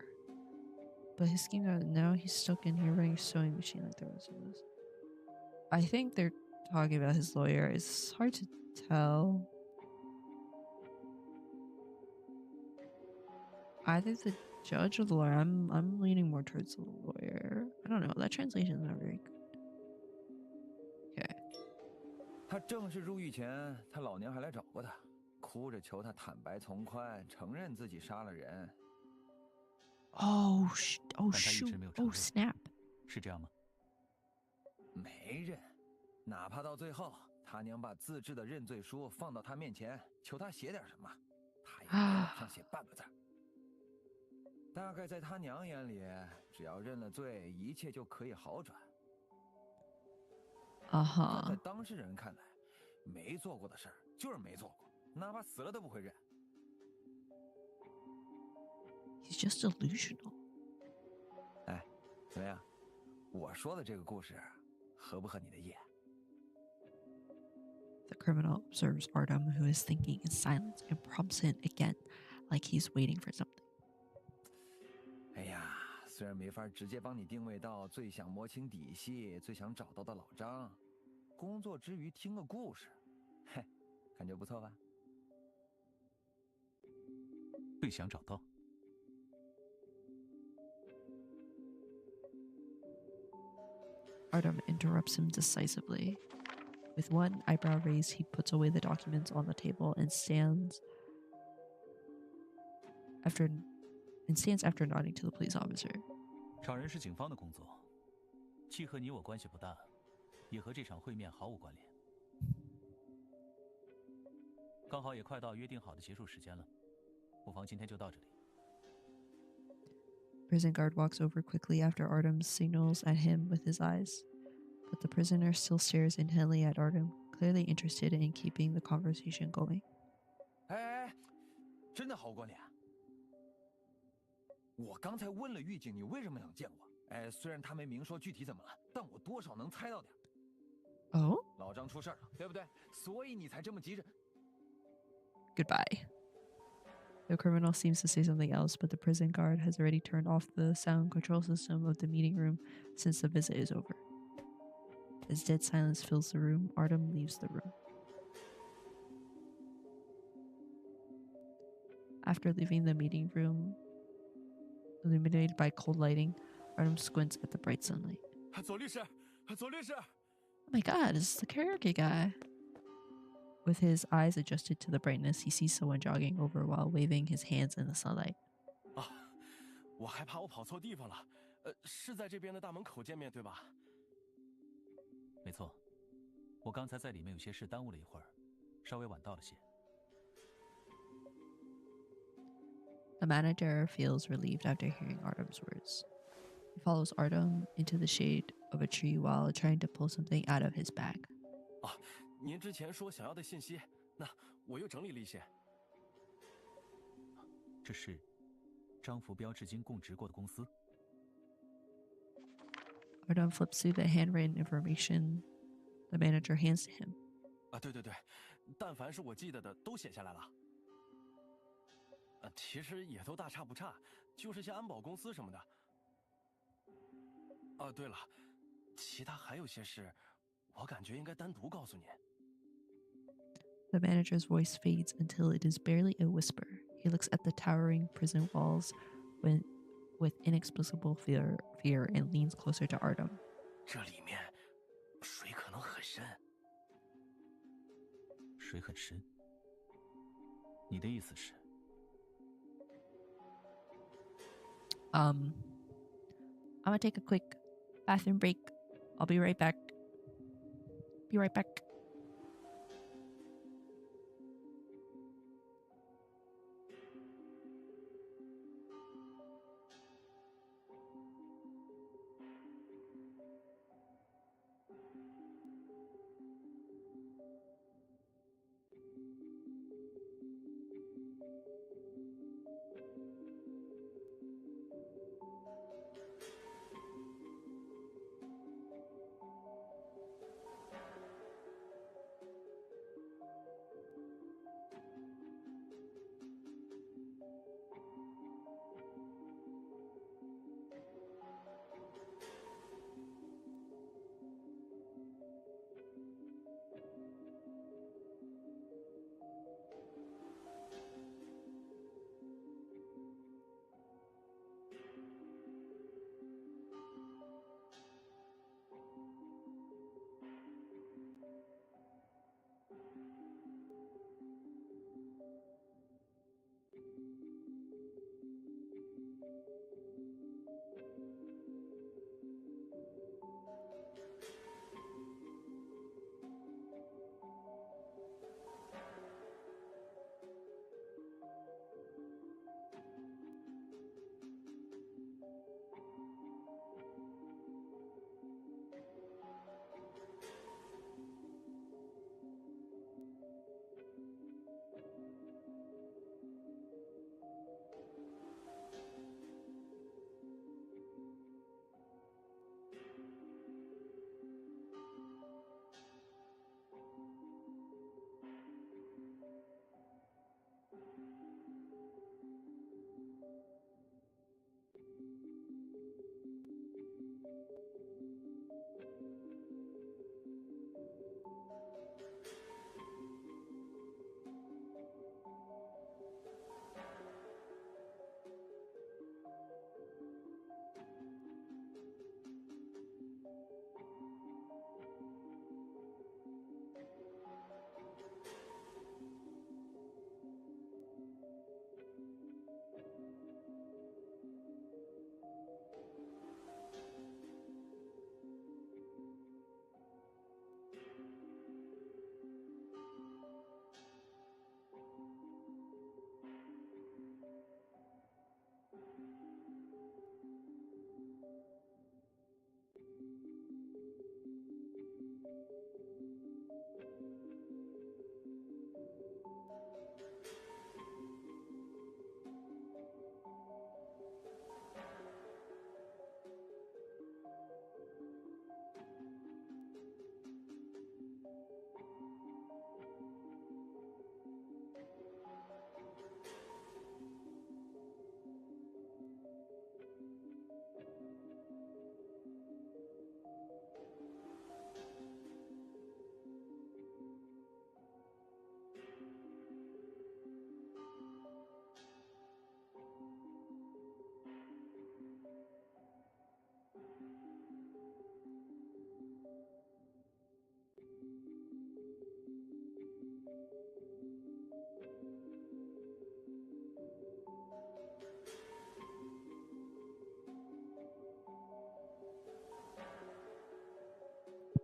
But his scheme got now he's stuck in here running a sewing machine like the rest of us. I think they're talking about his lawyer. It's hard to tell. Either the judge or the lawyer. I'm leaning more towards the lawyer. I don't know. That translation is not very good. Okay. 他正式入狱前，他老娘还来找过他，哭着求他坦白从宽，承认自己杀了人。Oh, oh 但他一 shoot. 直没有承 Oh 认， snap. 是这样吗？没认，哪怕到最后，他娘把自制的认罪书放到他面前，求他写点什么，他也没往上写半个字。大概在他娘眼里，只要认了罪，一切就可以好转。但在当事人看来，没做过的事儿就是没做过，哪怕死了都不会认。He's just delusional. 哎，怎么样？我说的这个故事合不合你的意？The criminal observes Artem, who is thinking in silence, and prompts him again, like he's waiting for something. 哎呀，虽然没法直接帮你定位到最想摸清底细、最想找到的老张，工作之余听个故事，嘿，感觉不错吧？最想找到。Artem interrupts him decisively. With one eyebrow raised, he puts away the documents on the table and stands after nodding to the police officer. 找人是警方的工作，既和你我关系不大，也和这场会面毫无关联。刚好也快到约定好的结束时间了，不妨今天就到这里。Prison guard walks over quickly after Artem signals at him with his eyes, but the prisoner still stares intently at Artem, clearly interested in keeping the conversation going. 哎，真的毫无关联。我刚才问了狱警，你为什么想见我？哎，虽然他没明说具体怎么了，但我多少能猜到点。Oh? 老张出事了，对不对？所以你才这么急着。Goodbye. The criminal seems to say something else, but the prison guard has already turned off the sound control system of the meeting room since the visit is over. As dead silence fills the room, Artem leaves the room. After leaving the meeting room, illuminated by cold lighting, Artem squints at the bright sunlight. 左律师，左律师！ Oh my god, it's the karaoke guy. With his eyes adjusted to the brightness, he sees someone jogging over while waving his hands in the sunlight. 啊，我还怕我跑错地方了。是在这边的大门口见面，对吧？没错，我刚才在里面有些事耽误了一会儿，稍微晚到了些。The manager feels relieved after hearing Artem's words. He follows Artem into the shade of a tree while trying to pull something out of his bag. 啊，您之前说想要的信息，那我又整理了一些。这是张福彪至今供职过的公司。Artem flips through the handwritten information the manager hands to him. 啊，对，但凡是我记得的都写下来了。其实也都大差不差，就是些安保公司什么的。啊，对了，其他还有些事，我感觉应该单独告诉您。The manager's voice fades until it is barely a whisper. He looks at the towering prison walls with inexplicable fear and leans closer to Artem. 这里面水可能很深。水很深。你的意思是？ I'm gonna take a quick bathroom break. I'll be right back. Be right back.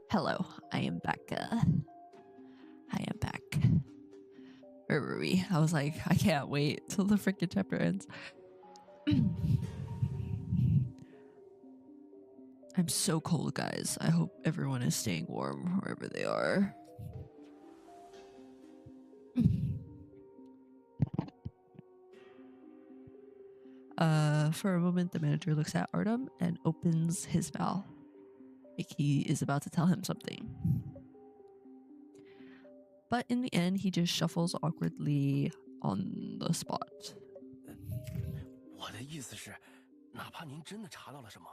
Hello, I am back. I am back. Where were we? I was like, I can't wait till the freaking chapter ends. I'm so cold, guys. I hope everyone is staying warm wherever they are. For a moment, the manager looks at Artem and opens his mouth, like he is about to tell him something. But in the end, he just shuffles awkwardly on the spot. 我的意思是，哪怕您真的查到了什么，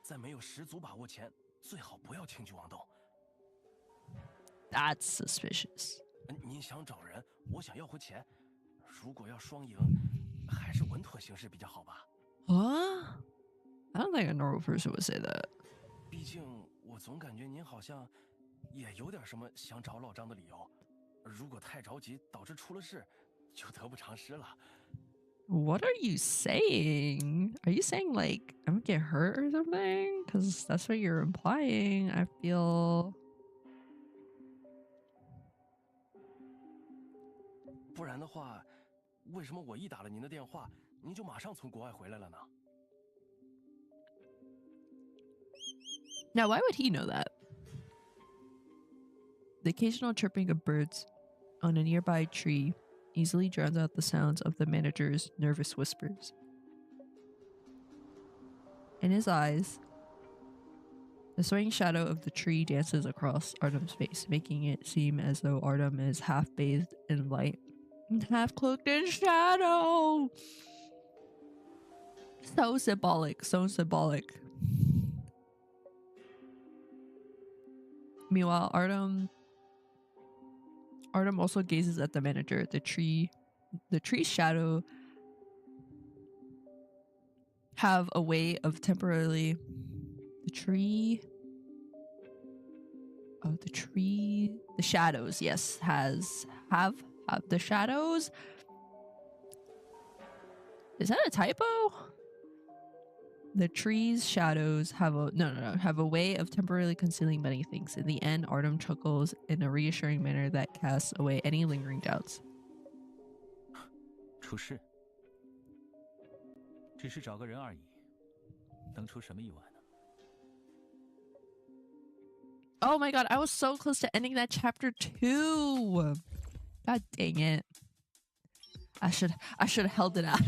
在没有十足把握前，最好不要轻举妄动。That's suspicious. 您想找人，我想要回钱，如果要双赢，还是稳妥行事比较好吧。What? I don't think a normal person would say that. 毕竟我总感觉您好像也有点什么想找老张的理由。如果太着急导致出了事，就得不偿失了。What are you saying? Are you saying like I'm gonna get hurt or something? Because that's what you're implying. I feel. 不然的话，为什么我一打了您的电话，您就马上从国外回来了呢？ Now, why would he know that? The occasional chirping of birds on a nearby tree easily drowns out the sounds of the manager's nervous whispers. In his eyes, the swaying shadow of the tree dances across Artem's face, making it seem as though Artem is half bathed in light and half cloaked in shadow. So symbolic, so symbolic. Meanwhile, Artem also gazes at the manager. The tree's shadow have a way of temporarily the shadows, yes, have the shadows. Is that a typo? The tree's shadows have a way of temporarily concealing many things. In the end, Artem chuckles in a reassuring manner that casts away any lingering doubts. 出事，只是找个人而已，能出什么意外呢？ Oh my god, I was so close to ending that chapter too. God dang it. I should have held it out.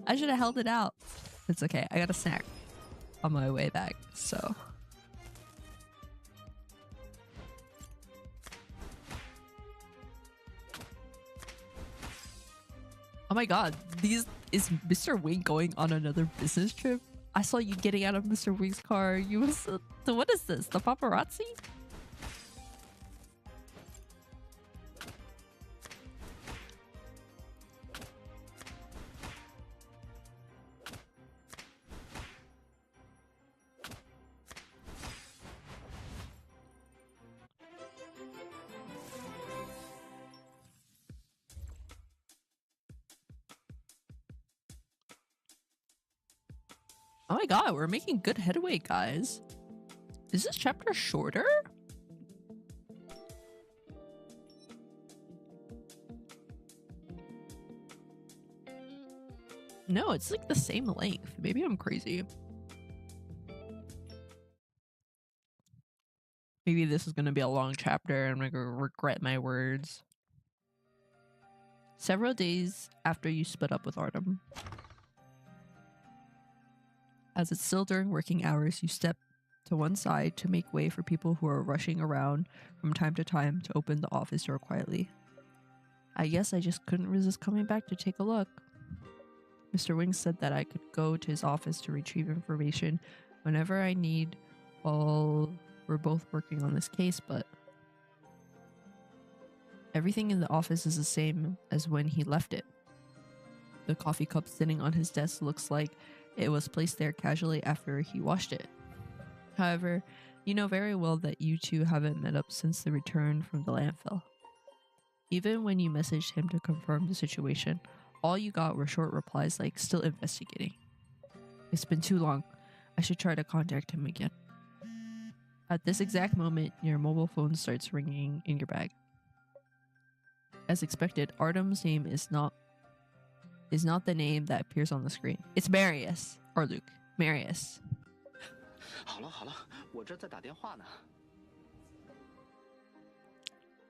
I should have held it out. It's okay. I got a snack on my way back, so. Oh my god, is Mr. Wing going on another business trip? I saw you getting out of Mr. Wing's car. You was what is this? The paparazzi? Oh my god, we're making good headway, guys. Is this chapter shorter? No, it's like the same length. Maybe I'm crazy. Maybe this is going to be a long chapter and I'm going to regret my words. Several days after you split up with Artem. As it's still during working hours, you step to one side to make way for people who are rushing around from time to time to open the office door quietly. I guess I just couldn't resist coming back to take a look. Mr. Wing said that I could go to his office to retrieve information whenever I need while we're both working on this case, but everything in the office is the same as when he left it. The coffee cup sitting on his desk looks like it was placed there casually after he washed it. However, you know very well that you two haven't met up since the return from the landfill. Even when you messaged him to confirm the situation, all you got were short replies like, still investigating. It's been too long. I should try to contact him again. At this exact moment, your mobile phone starts ringing in your bag. As expected, Artem's name is not the name that appears on the screen. It's Marius. Or Luke. Marius. 好了好了，我这在打电话呢。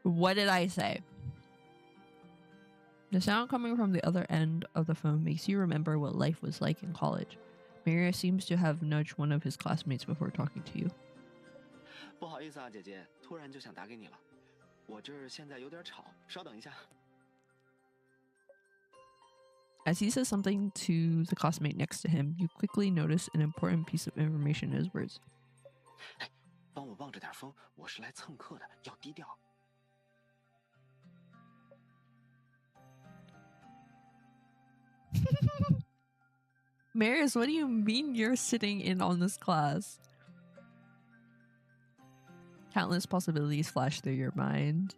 What did I say? The sound coming from the other end of the phone makes you remember what life was like in college. Marius seems to have nudged one of his classmates before talking to you. 不好意思啊，姐姐，突然就想打给你了。我这儿现在有点吵，稍等一下。 As he says something to the classmate next to him, you quickly notice an important piece of information in his words. 哎，帮我望着点风，我是来蹭课的，要低调。Marius, what do you mean you're sitting in on this class? Countless possibilities flash through your mind.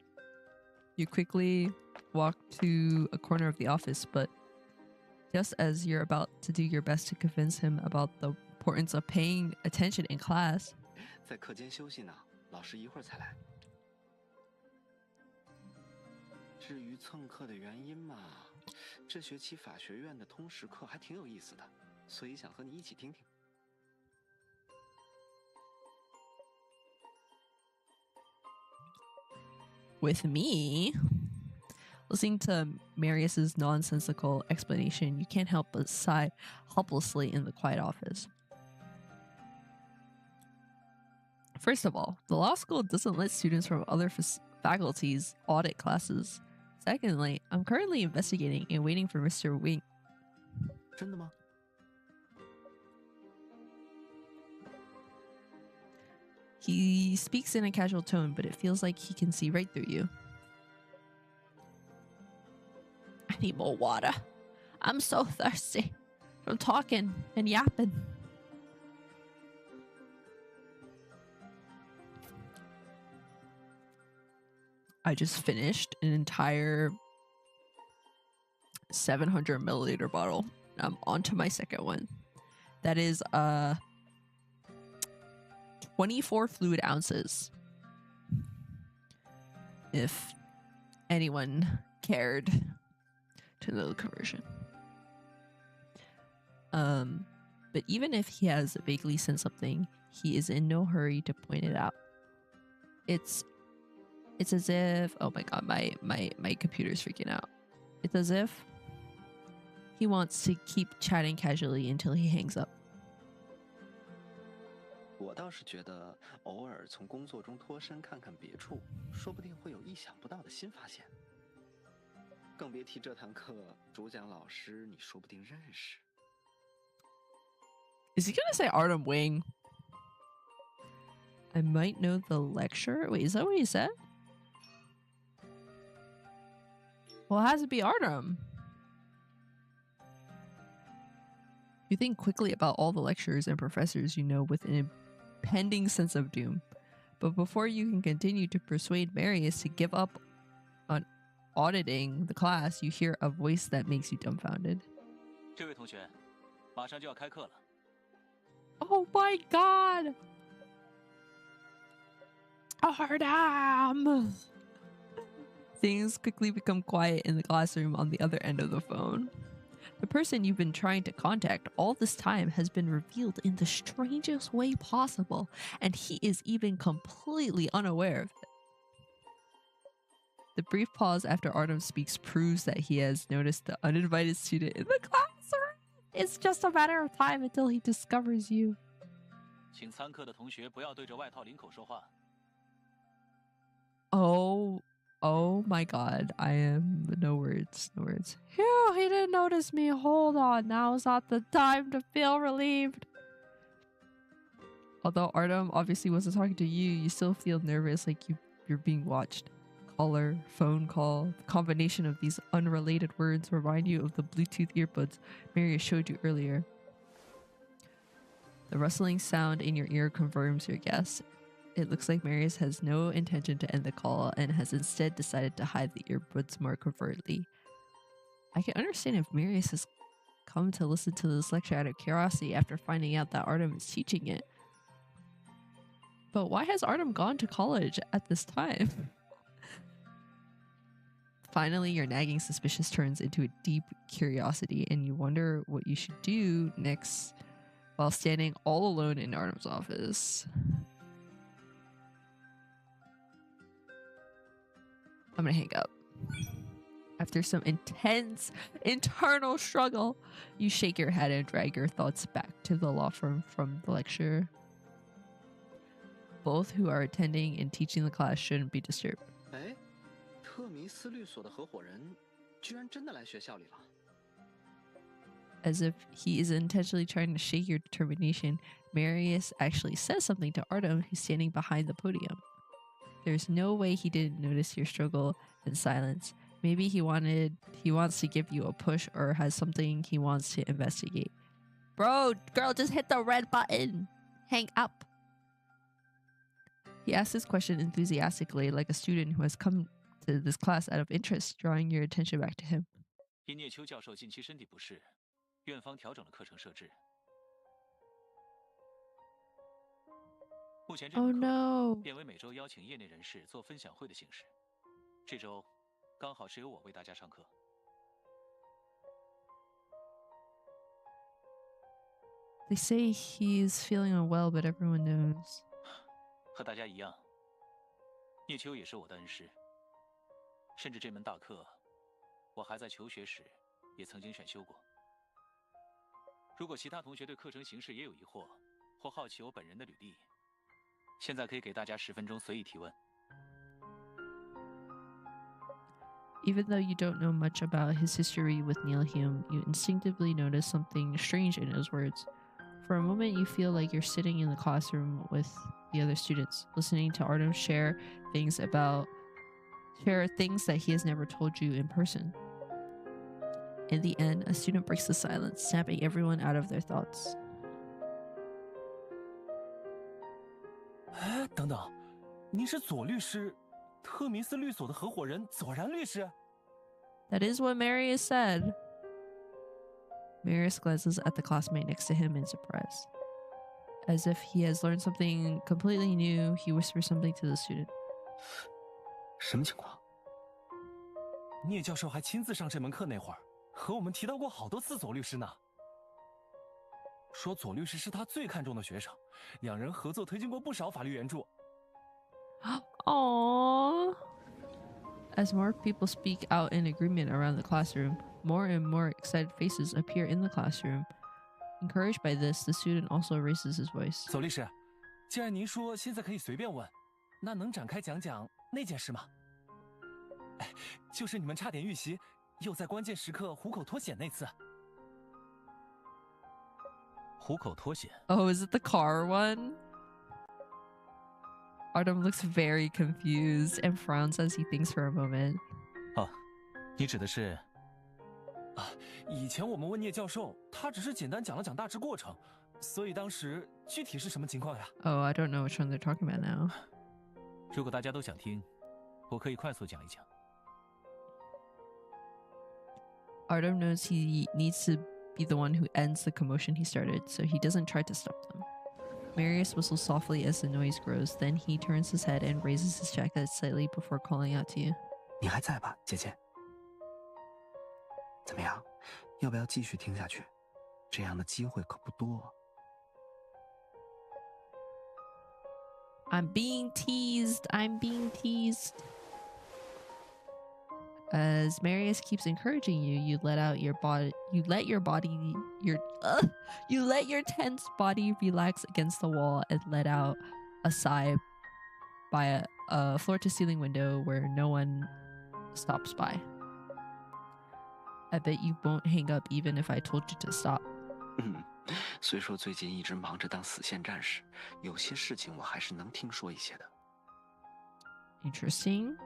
You quickly walk to a corner of the office, but just as you're about to do your best to convince him about the importance of paying attention in class, 在课间休息呢，老师一会儿才来。至于蹭课的原因嘛，这学期法学院的通识课还挺有意思的，所以想和你一起听听。with me, listening to Marius's nonsensical explanation, you can't help but sigh helplessly in the quiet office. First of all, the law school doesn't let students from other faculties audit classes. Secondly, I'm currently investigating and waiting for Mr. Wing. 真的吗？ He speaks in a casual tone, but it feels like he can see right through you. I need more water. I'm so thirsty from talking and yapping. I just finished an entire 700 milliliter bottle. I'm on to my second one. That is 24 fluid ounces. If anyone cared to know the conversion. But even if he has vaguely sensed something, he is in no hurry to point it out. It's as if, oh my god, my computer's freaking out. It's as if he wants to keep chatting casually until he hangs up. 我倒是觉得偶尔从工作中脱身看看别处，说不定会有意想不到的新发现。更别提这堂课主讲老师你说不定认识。 Is he gonna say Artem Wing? I might know the lecturer? Wait, is that what he said? Well, it has to be Artem. You think quickly about all the lecturers and professors you know with an impending sense of doom. But before you can continue to persuade Marius to give up on auditing the class, you hear a voice that makes you dumbfounded. 这位同学，马上就要开课了。 Oh my god! Artem! Things quickly become quiet in the classroom on the other end of the phone. The person you've been trying to contact all this time has been revealed in the strangest way possible, and he is even completely unaware of it. The brief pause after Artem speaks proves that he has noticed the uninvited student in the classroom. It's just a matter of time until he discovers you. 请参课的同学不要对着外套领口说话。 Oh my god, I am no words. Phew, he didn't notice me. Hold on, now's not the time to feel relieved. Although Artem obviously wasn't talking to you, you still feel nervous, like you're being watched. Caller, phone call, the combination of these unrelated words remind you of the Bluetooth earbuds Marius showed you earlier. The rustling sound in your ear confirms your guess. It looks like Marius has no intention to end the call and has instead decided to hide the earbuds more covertly. I can understand if Marius has come to listen to this lecture out of curiosity after finding out that Artem is teaching it. But why has Artem gone to college at this time? Finally, your nagging suspicion turns into a deep curiosity, and you wonder what you should do next while standing all alone in Artem's office. I'm gonna hang up. After some intense internal struggle, you shake your head and drag your thoughts back to the law firm from the lecturer. Both who are attending and teaching the class shouldn't be disturbed. 哎，特迷思律所的合伙人居然真的来学校里了。 As if he is intentionally trying to shake your determination, Marius actually says something to Artem, who's standing behind the podium. There's no way he didn't notice your struggle and silence. Maybe he wants to give you a push or has something he wants to investigate. Bro, girl, just hit the red button. Hang up. He asked this question enthusiastically, like a student who has come to this class out of interest, drawing your attention back to him. 因聂秋教授近期身体不适，院方调整了课程设置。目前这门课变为每周邀请业内人士做分享会的形式。这周刚好是由我为大家上课。They say he's feeling unwell, but everyone knows. 和大家一样，聂秋也是我的恩师。甚至这门大课，我还在求学时也曾经选修过。如果其他同学对课程形式也有疑惑，或好奇我本人的履历，现在可以给大家10分钟随意提问。Even though you don't know much about his history with Neil Hume, you instinctively notice something strange in his words. For a moment, you feel like you're sitting in the classroom with the other students, listening to Artem share things that he has never told you in person. In the end, a student breaks the silence, snapping everyone out of their thoughts. 哎，等等，您是左律师，特弥斯律所的合伙人左然律师。That is what Marius said. Marius glances at the classmate next to him in surprise. As if he has learned something completely new, he whispers something to the student. 什么情况？聂教授还亲自上这门课那会儿，和我们提到过好多次左律师呢。说左律师是他最看重的学生，两人合作推进过不少法律援助。Aww. As more people speak out in agreement around the classroom, more and more excited faces appear in the classroom. Encouraged by this, the student also raises his voice. 左律师，既然您说现在可以随便问，那能展开讲讲那件事吗？哎，就是你们差点遇袭，又在关键时刻虎口脱险那次。虎口脱险 Oh, is it the car one? Artem looks very confused and frowns as he thinks for a moment. 哦，你指的是？啊，以前我们问聂教授，他只是简单讲了讲大致过程，所以当时具体是什么情况呀？ Oh, I don't know which one they're talking about now. 如果大家都想听，我可以快速讲一讲。Artem knows he needs to be the one who ends the commotion he started, so he doesn't try to stop them. Marius whistles softly as the noise grows, then he turns his head and raises his jacket slightly before calling out to you. 你还在吧，姐姐？怎么样？要不要继续听下去？这样的机会可不多。I'm being teased. I'm being teased. As Marius keeps encouraging you, you let your tense body relax against the wall and let out a sigh by a floor-to-ceiling window where no one stops by. I bet you won't hang up even if I told you to stop. 虽说最近一直忙着当死线战士，有些事情我还是能听说一些的。Interesting.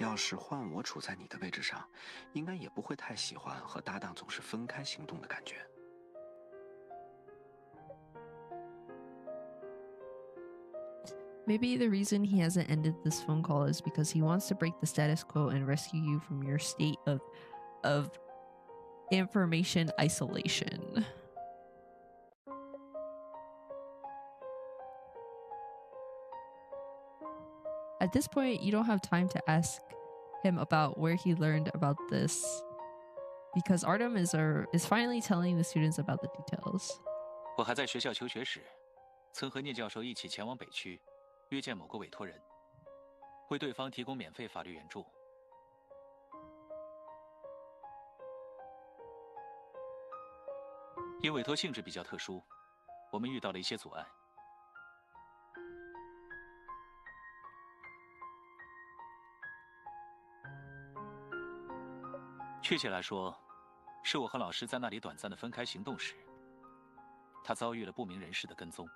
要是换我处在你的位置上，应该也不会太喜欢和搭档总是分开行动的感觉。Maybe the reason he hasn't ended this phone call is because he wants to break the status quo and rescue you from your state of information isolation. At this point, you don't have time to ask him about where he learned about this, because Artem is finally telling the students about the details. 我还在学校求学时，曾和聂教授一起前往北区，约见某个委托人，为对方提供免费法律援助。因委托性质比较特殊，我们遇到了一些阻碍。确切来说，是我和老师在那里短暂的分开行动时，他遭遇了不明人士的跟踪。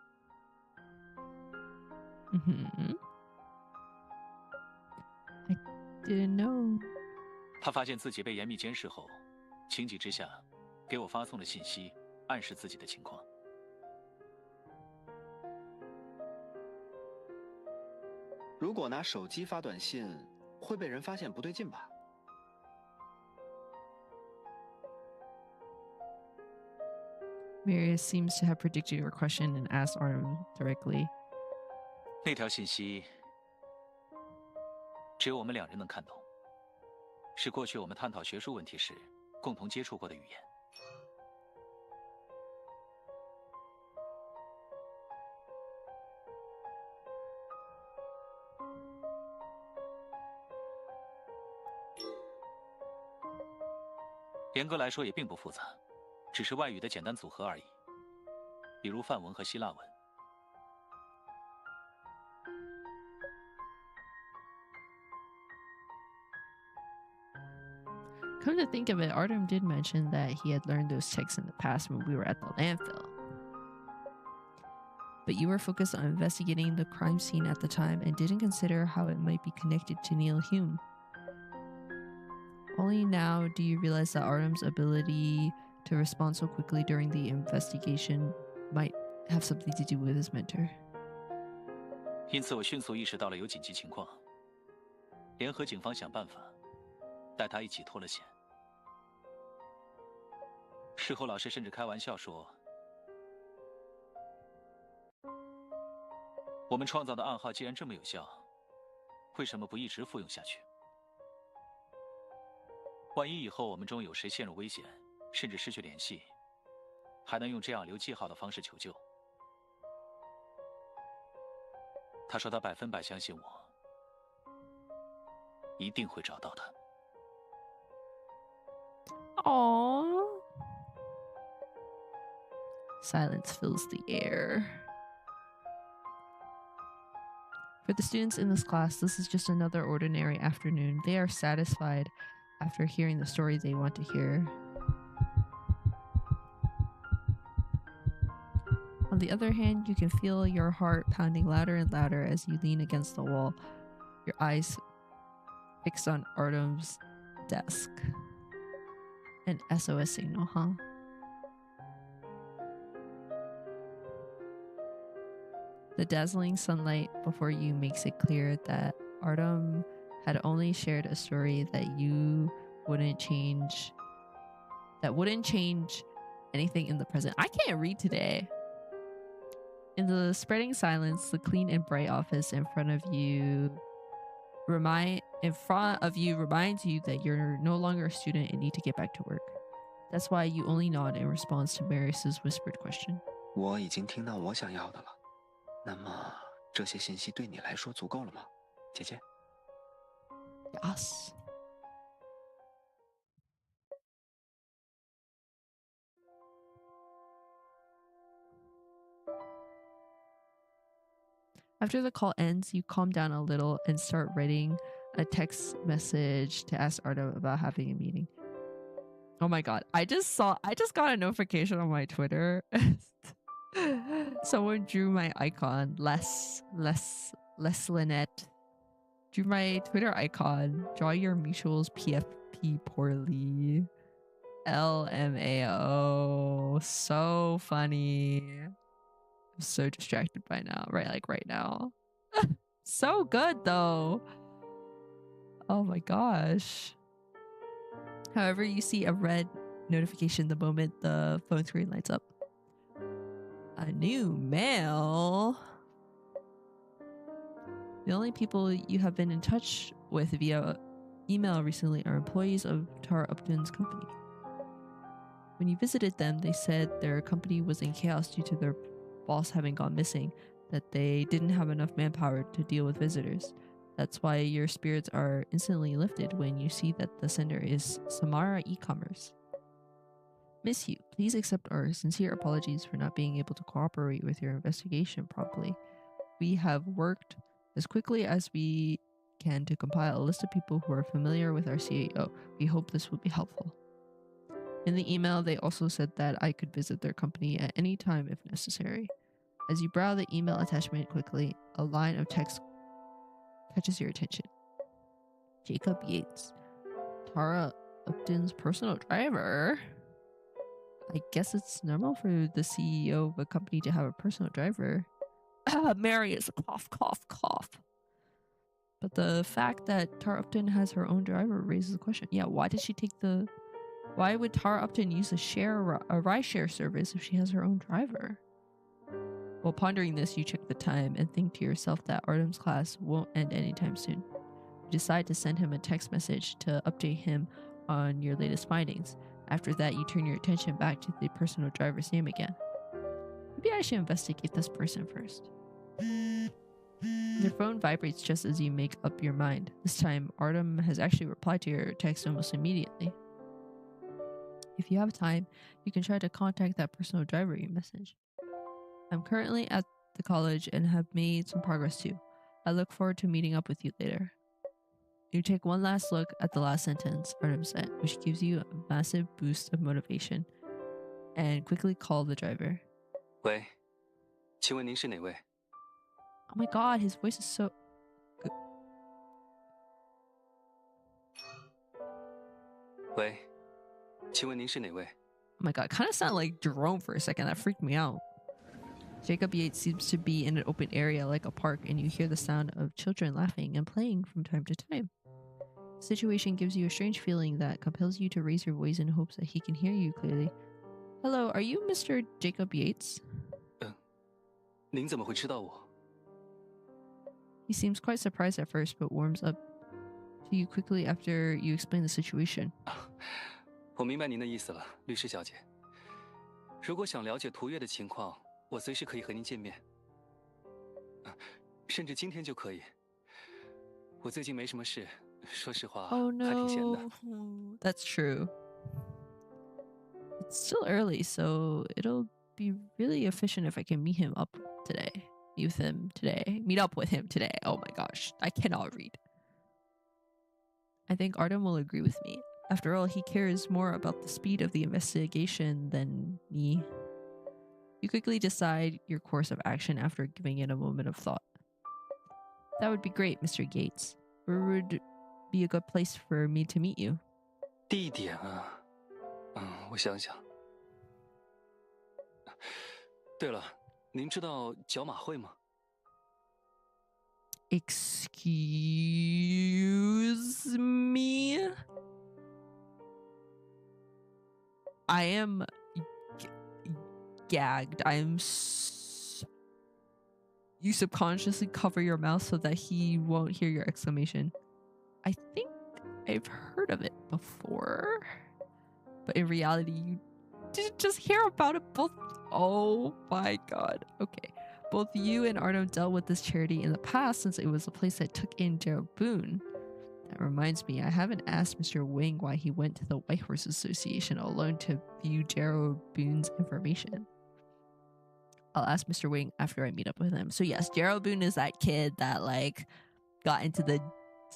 I didn't know. 他发现自己被严密监视后，情急之下，给我发送了信息，暗示自己的情况。如果拿手机发短信，会被人发现不对劲吧？ Marius seems to have predicted your question and asked Artem directly. 那条信息只有我们2人能看懂，是过去我们探讨学术问题时共同接触过的语言。严格来说也并不复杂，只是外语的简单组合而已，比如梵文和希腊文。Come to think of it, Artem did mention that he had learned those texts in the past when we were at the landfill. But you were focused on investigating the crime scene at the time and didn't consider how it might be connected to Neil Hume. Only now do you realize that Artem's ability to respond so quickly during the investigation might have something to do with his mentor. 因此我迅速意识到了有紧急情况，联合警方想办法带他一起脱了险。事后老师甚至开玩笑说，我们创造的暗号既然这么有效，为什么不一直复用下去？万一以后我们中有谁陷入危险，甚至失去联系，还能用这样留记号的方式求救。他说他100%相信我，一定会找到他。Aww. Silence fills the air. For the students in this class, this is just another ordinary afternoon. They are satisfied after hearing the story they want to hear. On the other hand, you can feel your heart pounding louder and louder as you lean against the wall, your eyes fixed on Artem's desk. An SOS signal, huh? The dazzling sunlight before you makes it clear that Artem had only shared a story that wouldn't change anything in the present. I can't read today. In the spreading silence, the clean and bright office in front of you reminds you that you're no longer a student and need to get back to work. That's why you only nod in response to Marius's whispered question. 我已经听到我想要的了，那么这些信息对你来说足够了吗，姐姐？ Yes. After the call ends, you calm down a little and start writing a text message to ask Artem about having a meeting. Oh my god, I just got a notification on my Twitter. Someone drew my icon, Lynette. Drew my Twitter icon. Draw your mutuals PFP poorly. LMAO. So funny. I'm so distracted by now. Right now. So good though. Oh my gosh. However, you see a red notification the moment the phone screen lights up. A new mail. The only people you have been in touch with via email recently are employees of Tara Upton's company. When you visited them, they said their company was in chaos due to their boss having gone missing, that they didn't have enough manpower to deal with visitors. That's why your spirits are instantly lifted when you see that the sender is Samara e-commerce. Miss you, please accept our sincere apologies for not being able to cooperate with your investigation promptly. We have worked as quickly as we can to compile a list of people who are familiar with our CEO. We hope this will be helpful. In the email, they also said that I could visit their company at any time if necessary. As you browse the email attachment quickly, a line of text catches your attention. Jacob Yates, Tara Upton's personal driver. I guess it's normal for the CEO of a company to have a personal driver. Marius, cough, cough, cough. But the fact that Tara Upton has her own driver raises the question. Yeah, why did she take the... Why would Tara Upton use a ride-share service if she has her own driver? While pondering this, you check the time and think to yourself that Artem's class won't end anytime soon. You decide to send him a text message to update him on your latest findings. After that, you turn your attention back to the personal driver's name again. Maybe I should investigate this person first. Your phone vibrates just as you make up your mind. This time, Artem has actually replied to your text almost immediately. If you have time, you can try to contact that personal driver you messaged. I'm currently at the college and have made some progress too. I look forward to meeting up with you later. You take one last look at the last sentence Artem said, which gives you a massive boost of motivation, and quickly call the driver. 喂，请问您是哪位？ Oh my god, his voice is so good. 喂，请问您是哪位？ Oh my god, kind of sounded like Jerome for a second. That freaked me out. Jacob Yates seems to be in an open area like a park, and you hear the sound of children laughing and playing from time to time. The situation gives you a strange feeling that compels you to raise your voice in hopes that he can hear you clearly. Hello, are you Mr. Jacob Yates? 您怎么会知道我？ He seems quite surprised at first, but warms up to you quickly after you explain the situation. 我明白您的意思了，律师小姐。如果想了解涂月的情况，我随时可以和您见面，甚至今天就可以。我最近没什么事，说实话， Oh 还挺闲的。 no, that's true. It's still early, so it'll be really efficient if I can meet up with him today. Oh my gosh, I cannot read. I think Artem will agree with me. After all, he cares more about the speed of the investigation than me. You quickly decide your course of action after giving it a moment of thought. That would be great, Mr. Yates. Where would be a good place for me to meet you? 地点啊，我想想。对了，您知道角马会吗？ Excuse me? I am gagged. You subconsciously cover your mouth so that he won't hear your exclamation. I think I've heard of it before, but in reality, you didn't just hear about it both. Oh my god. Okay. Both you and Artem dealt with this charity in the past since it was a place that took in Gerald Boone. That reminds me, I haven't asked Mr. Wing why he went to the White Horse Association alone to view Gerald Boone's information. I'll ask Mr. Wing after I meet up with him. So yes, Gerald Boone is that kid that like got into the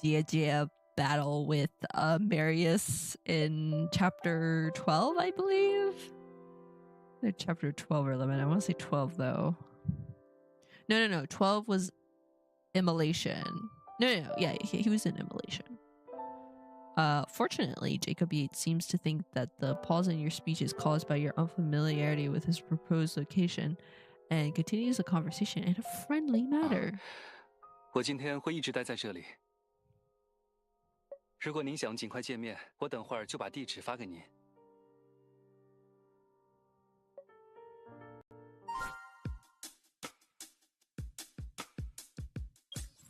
Jia battle with Marius in chapter 12, I believe. Chapter 12 or 11. I want to say 12 though. No. 12 was immolation. No. Yeah, he was in immolation. Fortunately, Jacob Yates seems to think that the pause in your speech is caused by your unfamiliarity with his proposed location, and continues the conversation in a friendly manner. 我今天会一直待在这里。如果您想尽快见面，我等会儿就把地址发给您。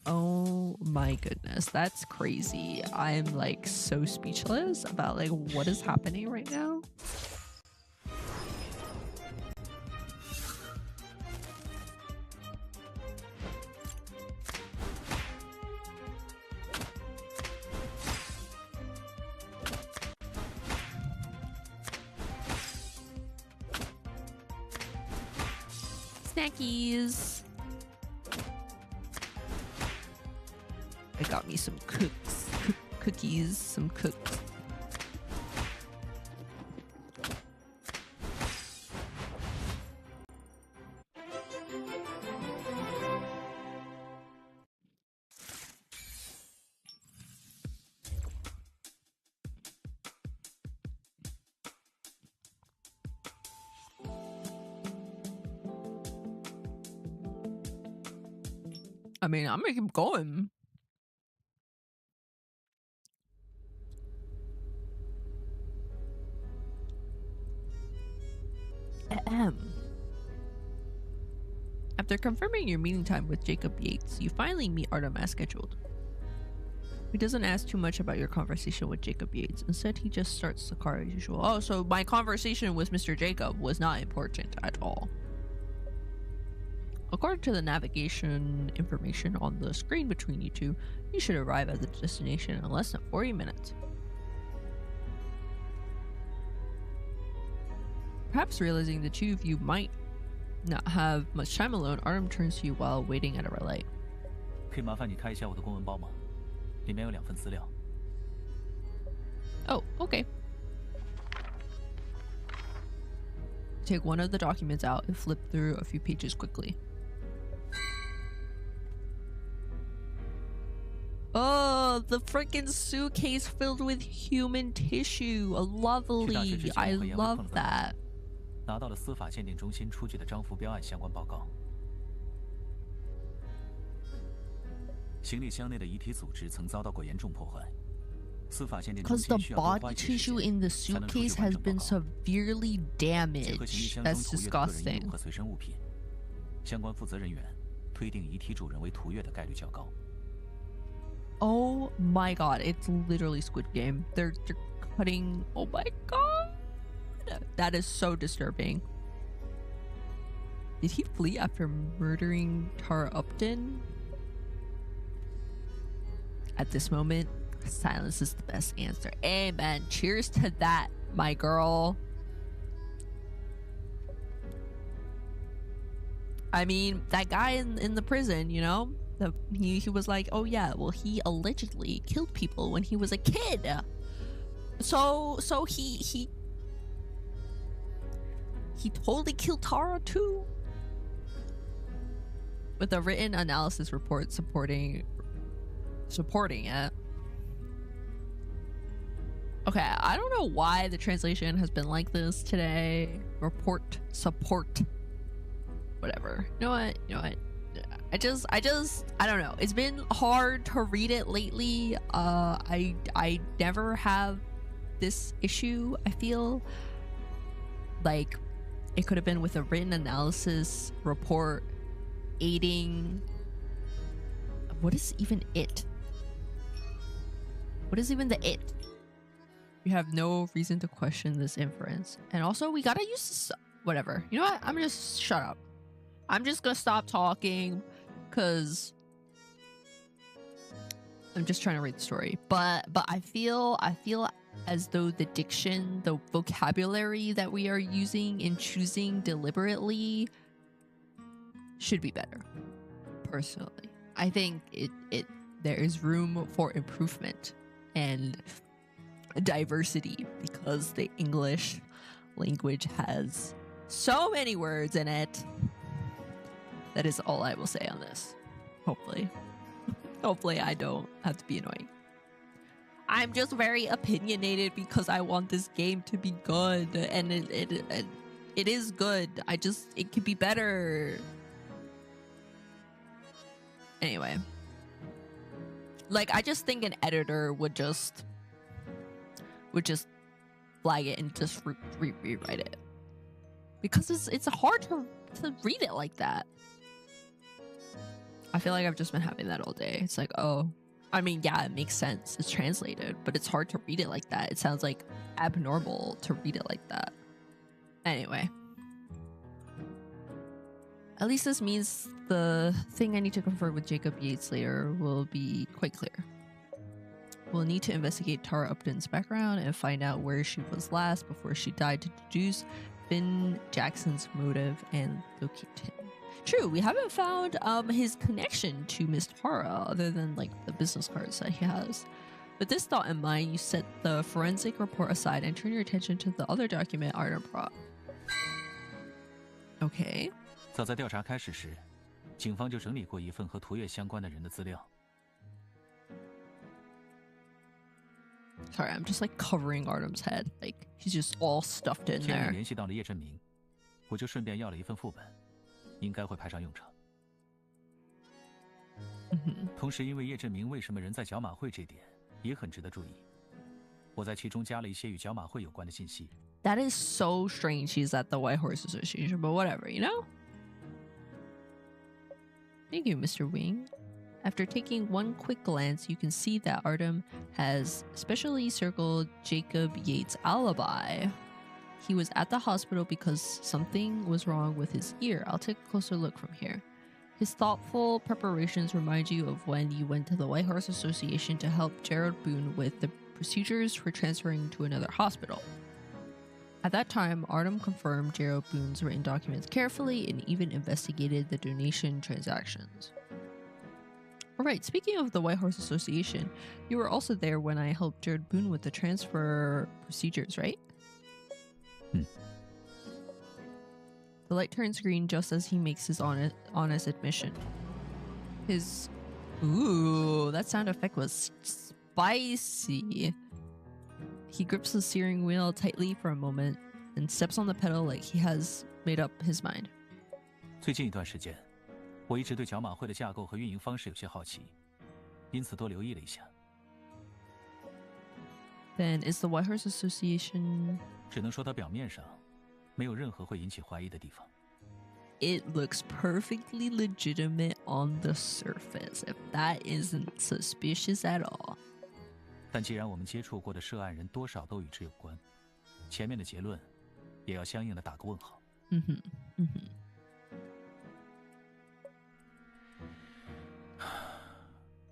Oh my goodness, that's crazy. I'm like so speechless about like what is happening right now. Snackies. I got me some cookies, some cooks. I mean, I'm gonna keep going. Ahem. After confirming your meeting time with Jacob Yates, you finally meet Artem as scheduled. He doesn't ask too much about your conversation with Jacob Yates. Instead, he just starts the car as usual. Oh, so my conversation with Mr. Jacob was not important at all. According to the navigation information on the screen between you two, you should arrive at the destination in less than 40 minutes. Perhaps realizing the two of you might not have much time alone, Artem turns to you while waiting at a red light. 可以麻烦你开一下我的公文包吗？里面有2份资料。Oh, okay. Take one of the documents out and flip through a few pages quickly. Oh, the freaking suitcase filled with human tissue. Lovely. I love that. 拿到了司法鉴定中心出具的张福标案相关报告。行李箱内的遗体组织曾遭到过严重破坏，司法鉴定中 Because 心 the 需要多花 body 一些时 tissue 间 in the 才能出具 suitcase 完 has 整报 been 告。 severely 结合行李 damaged. 箱中 That's 涂月的个人衣 disgusting. 物和随身物品，相关负责人员推定遗体主人为涂月的概率较高。Oh my god, it's literally Squid Game. They're cutting. Oh my god. That is so disturbing. Did he flee after murdering Tara Upton? At this moment, silence is the best answer. Amen. Cheers to that, my girl. I mean, that guy in the prison, you know? He was like, oh yeah, well, he allegedly killed people when he was a kid. So he totally killed Tara too. With a written analysis report supporting it. Okay, I don't know why the translation has been like this today. Report, support, whatever. You know what? I don't know. It's been hard to read it lately. I never have this issue. I feel like it could have been with a written analysis report aiding. What is even it? What is even the it? You have no reason to question this inference. And also, we gotta use this. Whatever. You know what? I'm just shut up. I'm just gonna stop talking because I'm just trying to read the story. But I feel as though the diction, the vocabulary that we are using and choosing deliberately should be better. Personally, I think there is room for improvement and diversity because the English language has so many words in it. That is all I will say on this. Hopefully I don't have to be annoying. I'm just very opinionated because I want this game to be good, and it is good. It could be better. Anyway, like, I just think an editor would just flag it and just rewrite it, because it's hard to read it like that. I feel like I've just been having that all day. It's like, oh, I mean, yeah, it makes sense. It's translated, but it's hard to read it like that. It sounds like abnormal to read it like that. Anyway. At least this means the thing I need to confirm with Jacob Yates later will be quite clear. We'll need to investigate Tara Upton's background and find out where she was last before she died to deduce Finn Jackson's motive and locate him. True, we haven't found his connection to Miss Tara other than like the business cards that he has. With this thought in mind, you set the forensic report aside and turn your attention to the other document Artem brought. Okay. 早在调查开始时，警方就整理过一份和涂月相关的人的资料。Sorry, I'm just like covering Artem's head. Like he's just all stuffed in 天 there. 宇联系到了叶振明，我就顺便要了一份副本，应该会派上用场。同时，因为叶振明为什么人在角马会这点也很值得注意，我在其中加了一些与角马会有关的信息。That is so strange he's at the White Horse Association, but whatever, you know? Thank you, Mr. Wing. After taking one quick glance, you can see that Artem has specially circled Jacob Yates' alibi. He was at the hospital because something was wrong with his ear. I'll take a closer look from here. His thoughtful preparations remind you of when you went to the White Horse Association to help Gerald Boone with the procedures for transferring to another hospital. At that time, Artem confirmed Gerald Boone's written documents carefully and even investigated the donation transactions. Alright, speaking of the White Horse Association, you were also there when I helped Gerald Boone with the transfer procedures, right? The light turns green just as he makes his honest admission. Ooh, that sound effect was spicy. He grips the steering wheel tightly for a moment and steps on the pedal like he has made up his mind. 最近一段时间，我一直对角马会的架构和运营方式有些好奇，因此多留意了一下。Then is the White Horse Association... 只能说它表面上没有任何会引起怀疑的地方。It looks perfectly legitimate on the surface, if that isn't suspicious at all. 但既然我们接触过的涉案人多少都与之有关，前面的结论也要相应的打个问号。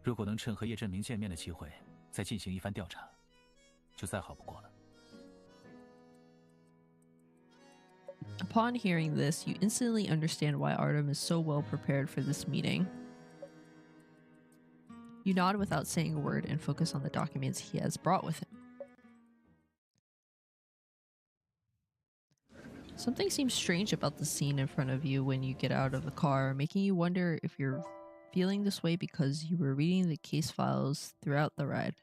如果能趁和叶振明见面的机会再进行一番调查，就再好不过了。Upon hearing this, you instantly understand why Artem is so well prepared for this meeting. You nod without saying a word and focus on the documents he has brought with him. Something seems strange about the scene in front of you when you get out of the car, making you wonder if you're feeling this way because you were reading the case files throughout the ride.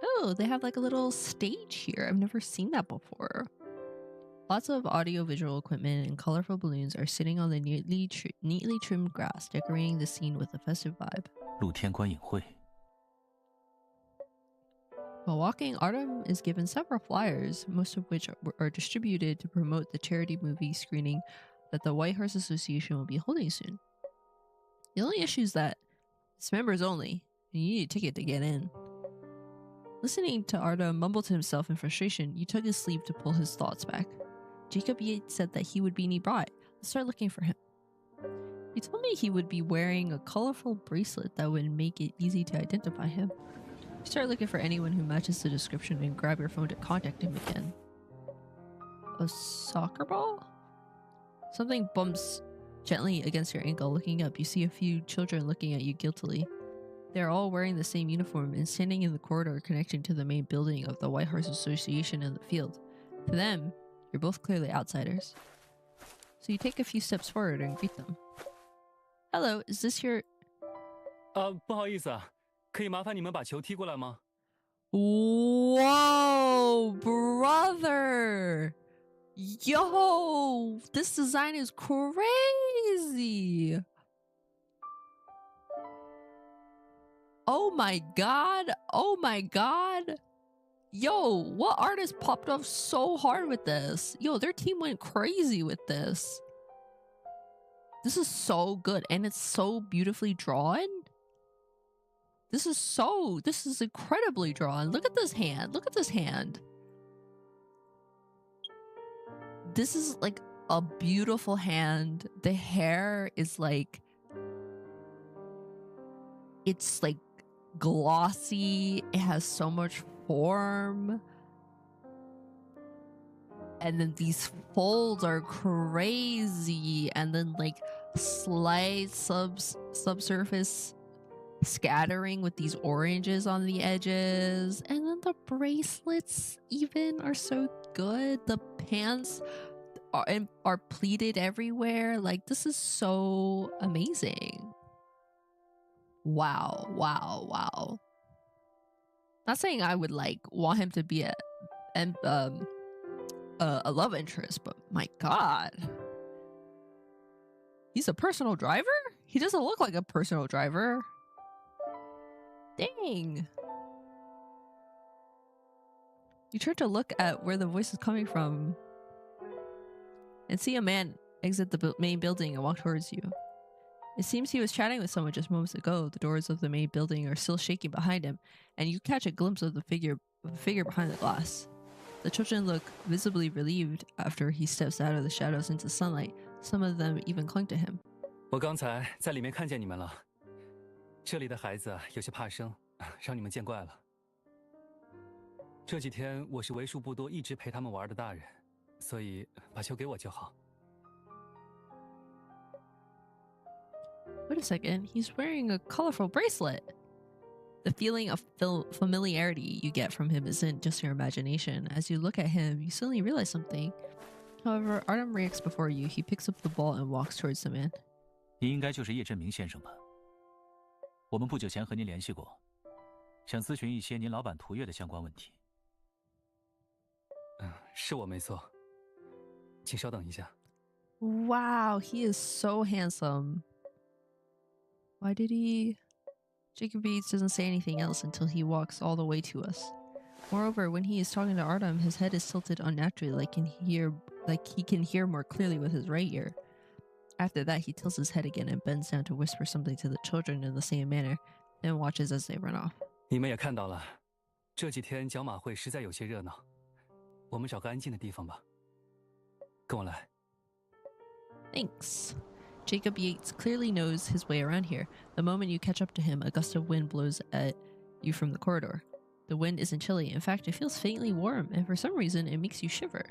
Oh, they have like a little stage here. I've never seen that before. Lots of audio-visual equipment and colorful balloons are sitting on the neatly trimmed grass, decorating the scene with a festive vibe. 露天观影会。 While walking, Artem is given several flyers, most of which are distributed to promote the charity movie screening that the White Horse Association will be holding soon. The only issue is that it's members only, and you need a ticket to get in. Listening to Artem mumble to himself in frustration, you tug his sleeve to pull his thoughts back. Jacob Yates said that he would be nearby. Let's start looking for him. He told me he would be wearing a colorful bracelet that would make it easy to identify him. You start looking for anyone who matches the description and grab your phone to contact him again. A soccer ball? Something bumps gently against your ankle. Looking up, you see a few children looking at you guiltily. They're all wearing the same uniform and standing in the corridor connecting to the main building of the White Horse Association in the field. To them, you're both clearly outsiders. So you take a few steps forward and greet them. Hello, is this your... 不好意思啊，可以麻烦你们把球踢过来吗？ Whoa, brother! Yo, this design is crazy! Oh my god! Oh my god! Yo, what artist popped off so hard with this? Yo, their team went crazy with this. This is so good, and it's so beautifully drawn. This is incredibly drawn. Look at this hand. Look at this hand. This is like a beautiful hand. The hair is like... It's like glossy. It has so much form. And then these folds are crazy. And then like slight subsurface scattering with these oranges on the edges. And then the bracelets even are so good. The pants are pleated everywhere. Like, this is so amazing. Wow, wow, wow. Not saying I would like want him to be a love interest, but my god. He's a personal driver? He doesn't look like a personal driver. Dang. You turn to look at where the voice is coming from and see a man exit the main building and walk towards you. It seems he was chatting with someone just moments ago. The doors of the main building are still shaking behind him, and you catch a glimpse of the figure behind the glass. The children look visibly relieved after he steps out of the shadows into sunlight. Some of them even cling to him. 我刚才在里面看见你们了，这里的孩子有些怕生，让你们见怪了。这几天我是为数不多一直陪他们玩的大人，所以把球给我就好。 Wait a second, he's wearing a colorful bracelet. The feeling of familiarity you get from him isn't just your imagination. As you look at him, you suddenly realize something. However, Artem reacts before you. He picks up the ball and walks towards the man. 您应该就是叶振明先生吧？我们不久前和您联系过，想咨询一些您老板涂月的相关问题。是我没错，请稍等一下。 Wow, he is so handsome. Why did he... Jacob Yates doesn't say anything else until he walks all the way to us. Moreover, when he is talking to Artem, his head is tilted unnaturally, like he can hear more clearly with his right ear. After that, he tilts his head again and bends down to whisper something to the children in the same manner, then watches as they run off. 你们也看到了，这几天角马会实在有些热闹，我们找个安静的地方吧。跟我来。 Thanks. Jacob Yates clearly knows his way around here. The moment you catch up to him, a gust of wind blows at you from the corridor. The wind isn't chilly. In fact, it feels faintly warm, and for some reason, it makes you shiver.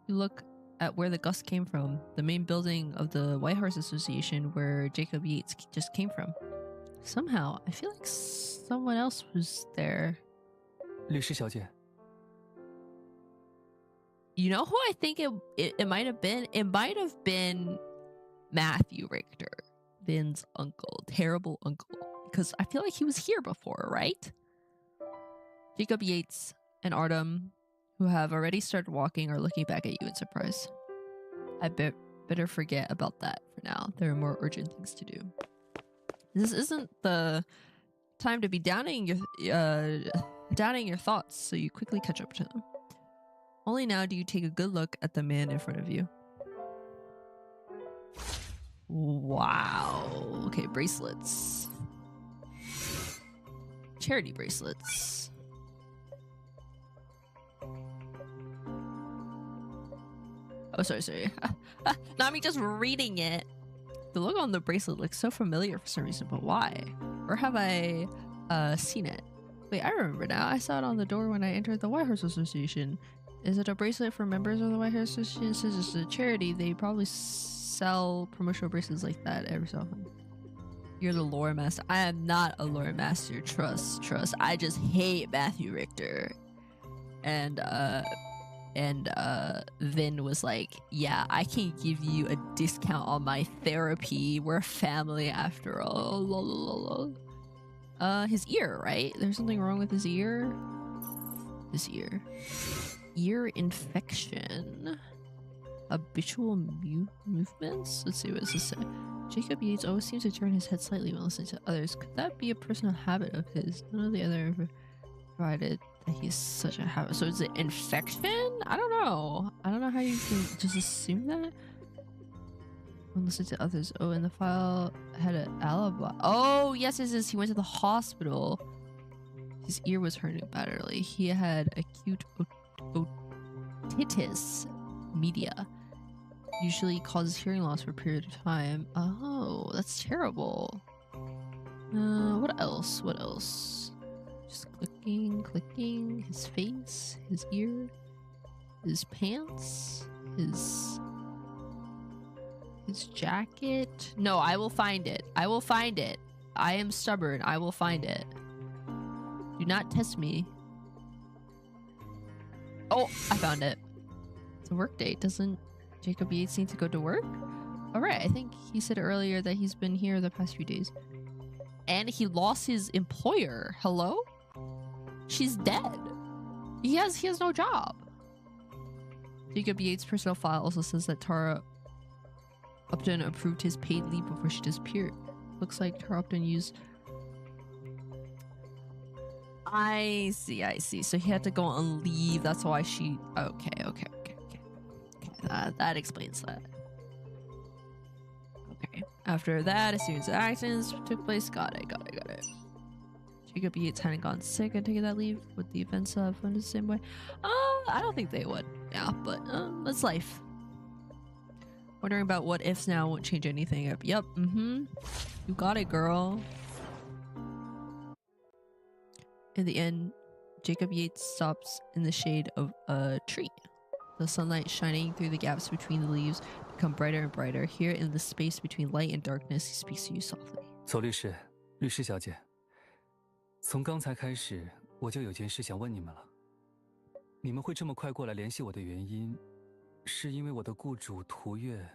You look at where the gust came from, the main building of the White Horse Association where Jacob Yates just came from. Somehow, I feel like someone else was there. 律师小姐。 You know who I think it might have been? It might have been Matthew Richter, Vin's uncle, terrible uncle, because I feel like he was here before, right? Jacob Yates and Artem, who have already started walking, are looking back at you in surprise. I better forget about that for now. There are more urgent things to do. This isn't the time to be downing your thoughts, so you quickly catch up to them. Only now do you take a good look at the man in front of you. Wow. Okay, bracelets. Charity bracelets. Oh, sorry. Not me just reading it. The logo on the bracelet looks so familiar for some reason, but why? Or have I seen it? Wait, I remember now. I saw it on the door when I entered the White Horse Association. Is it a bracelet for members of the White Horse Association? Since it's a charity, they probably sell promotional bracelets like that every so often. You're the lore master. I am not a lore master. Trust. I just hate Matthew Richter. And Vin was like, yeah, I can give you a discount on my therapy. We're family after all. His ear, right? There's something wrong with his ear. His ear. Ear infection. Habitual movements? Let's see what this says. Jacob Yates always seems to turn his head slightly when listening to others. Could that be a personal habit of his? None of the other provided that he's such a habit. So is it infection? I don't know. I don't know how you can just assume that. When listening to others. Oh, and the file had an alibi. Oh, yes. He went to the hospital. His ear was hurting badly. He had acute otitis media. Usually causes hearing loss for a period of time. Oh, that's terrible. What else? Just clicking. His face, his ear, his pants, his jacket. No, I will find it. I am stubborn. I will find it. Do not test me. Oh, I found it. It's a work day. Doesn't Jacob Yates need to go to work? All right, I think he said earlier that he's been here the past few days. And he lost his employer. Hello? She's dead. He has no job. Jacob Yates' personnel file also says that Tara Upton approved his paid leave before she disappeared. looks like her often used. I see. So he had to go on leave. That's why she. Okay. That explains that. Okay. After that, a series of accidents took place. Got it. Jacob Yates hadn't gone sick and taken that leave. Would the events have went the same way? I don't think they would. Yeah, but that's life. Wondering about what ifs now won't change anything up. Yep. You got it, girl. In the end, Jacob Yates stops in the shade of a tree. The sunlight shining through the gaps between the leaves become brighter and brighter. Here in the space between light and darkness, he speaks to you softly. 左律师，律师小姐，从刚才开始我就有件事想问你们了。你们会这么快过来联系我的原因，是因为我的雇主涂月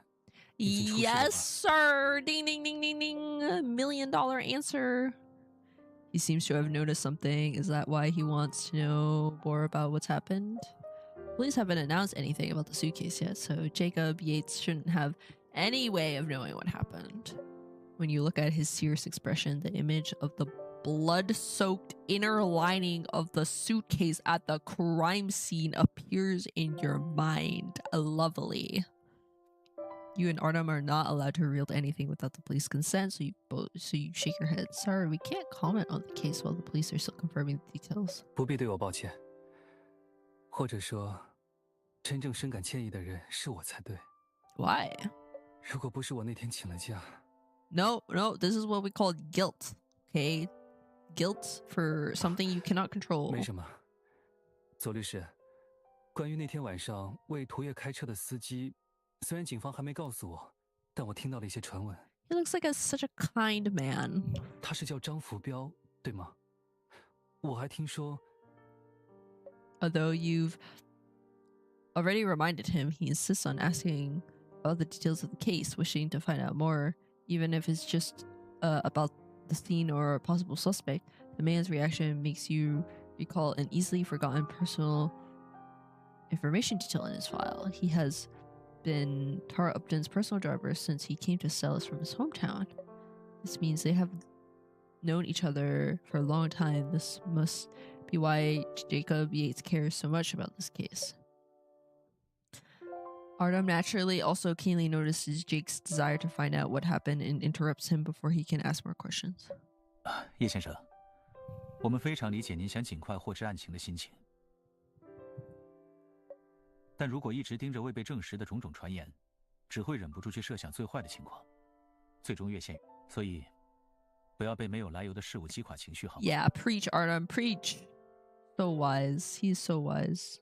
已经出事了吧 Yes, sir. Ding, ding, ding, ding, ding. $1 million answer. He seems to have noticed something. Is that why he wants to know more about what's happened? Police haven't announced anything about the suitcase yet, so Jacob Yates shouldn't have any way of knowing what happened. When you look at his serious expression, the image of the blood-soaked inner lining of the suitcase at the crime scene appears in your mind. Lovely. You and Artem are not allowed to reveal anything without the police consent, so you shake your head. Sorry, we can't comment on the case while the police are still confirming the details. 不必对我抱歉，或者说，真正深感歉意的人是我才对。Why? 如果不是我那天请了假。No, this is what we call guilt. Okay, guilt for something you cannot control. 没什么，左律师，关于那天晚上为涂月开车的司机。虽然警方还没告诉我，但我听到了一些传闻。He looks like such a kind man. 他是叫张福彪，对吗？我还听说。Although you've already reminded him, he insists on asking about the details of the case, wishing to find out more, even if it's just about the scene or a possible suspect. The man's reaction makes you recall an easily forgotten personal information detail in his file. He has been Tara Upton's personal driver since he came to Celis from his hometown. This means they have known each other for a long time. This must be why Jacob Yates cares so much about this case. Artem naturally also keenly notices Jake's desire to find out what happened and interrupts him before he can ask more questions. 叶先生，我们非常理解您想尽快获知案情的心情。但如果一直盯着未被证实的种种传言，只会忍不住去设想最坏的情况，最终越陷。所以，不要被没有来由的事物击垮情绪，好吗？ Yeah, preach, Artem, preach. So wise. He's so wise.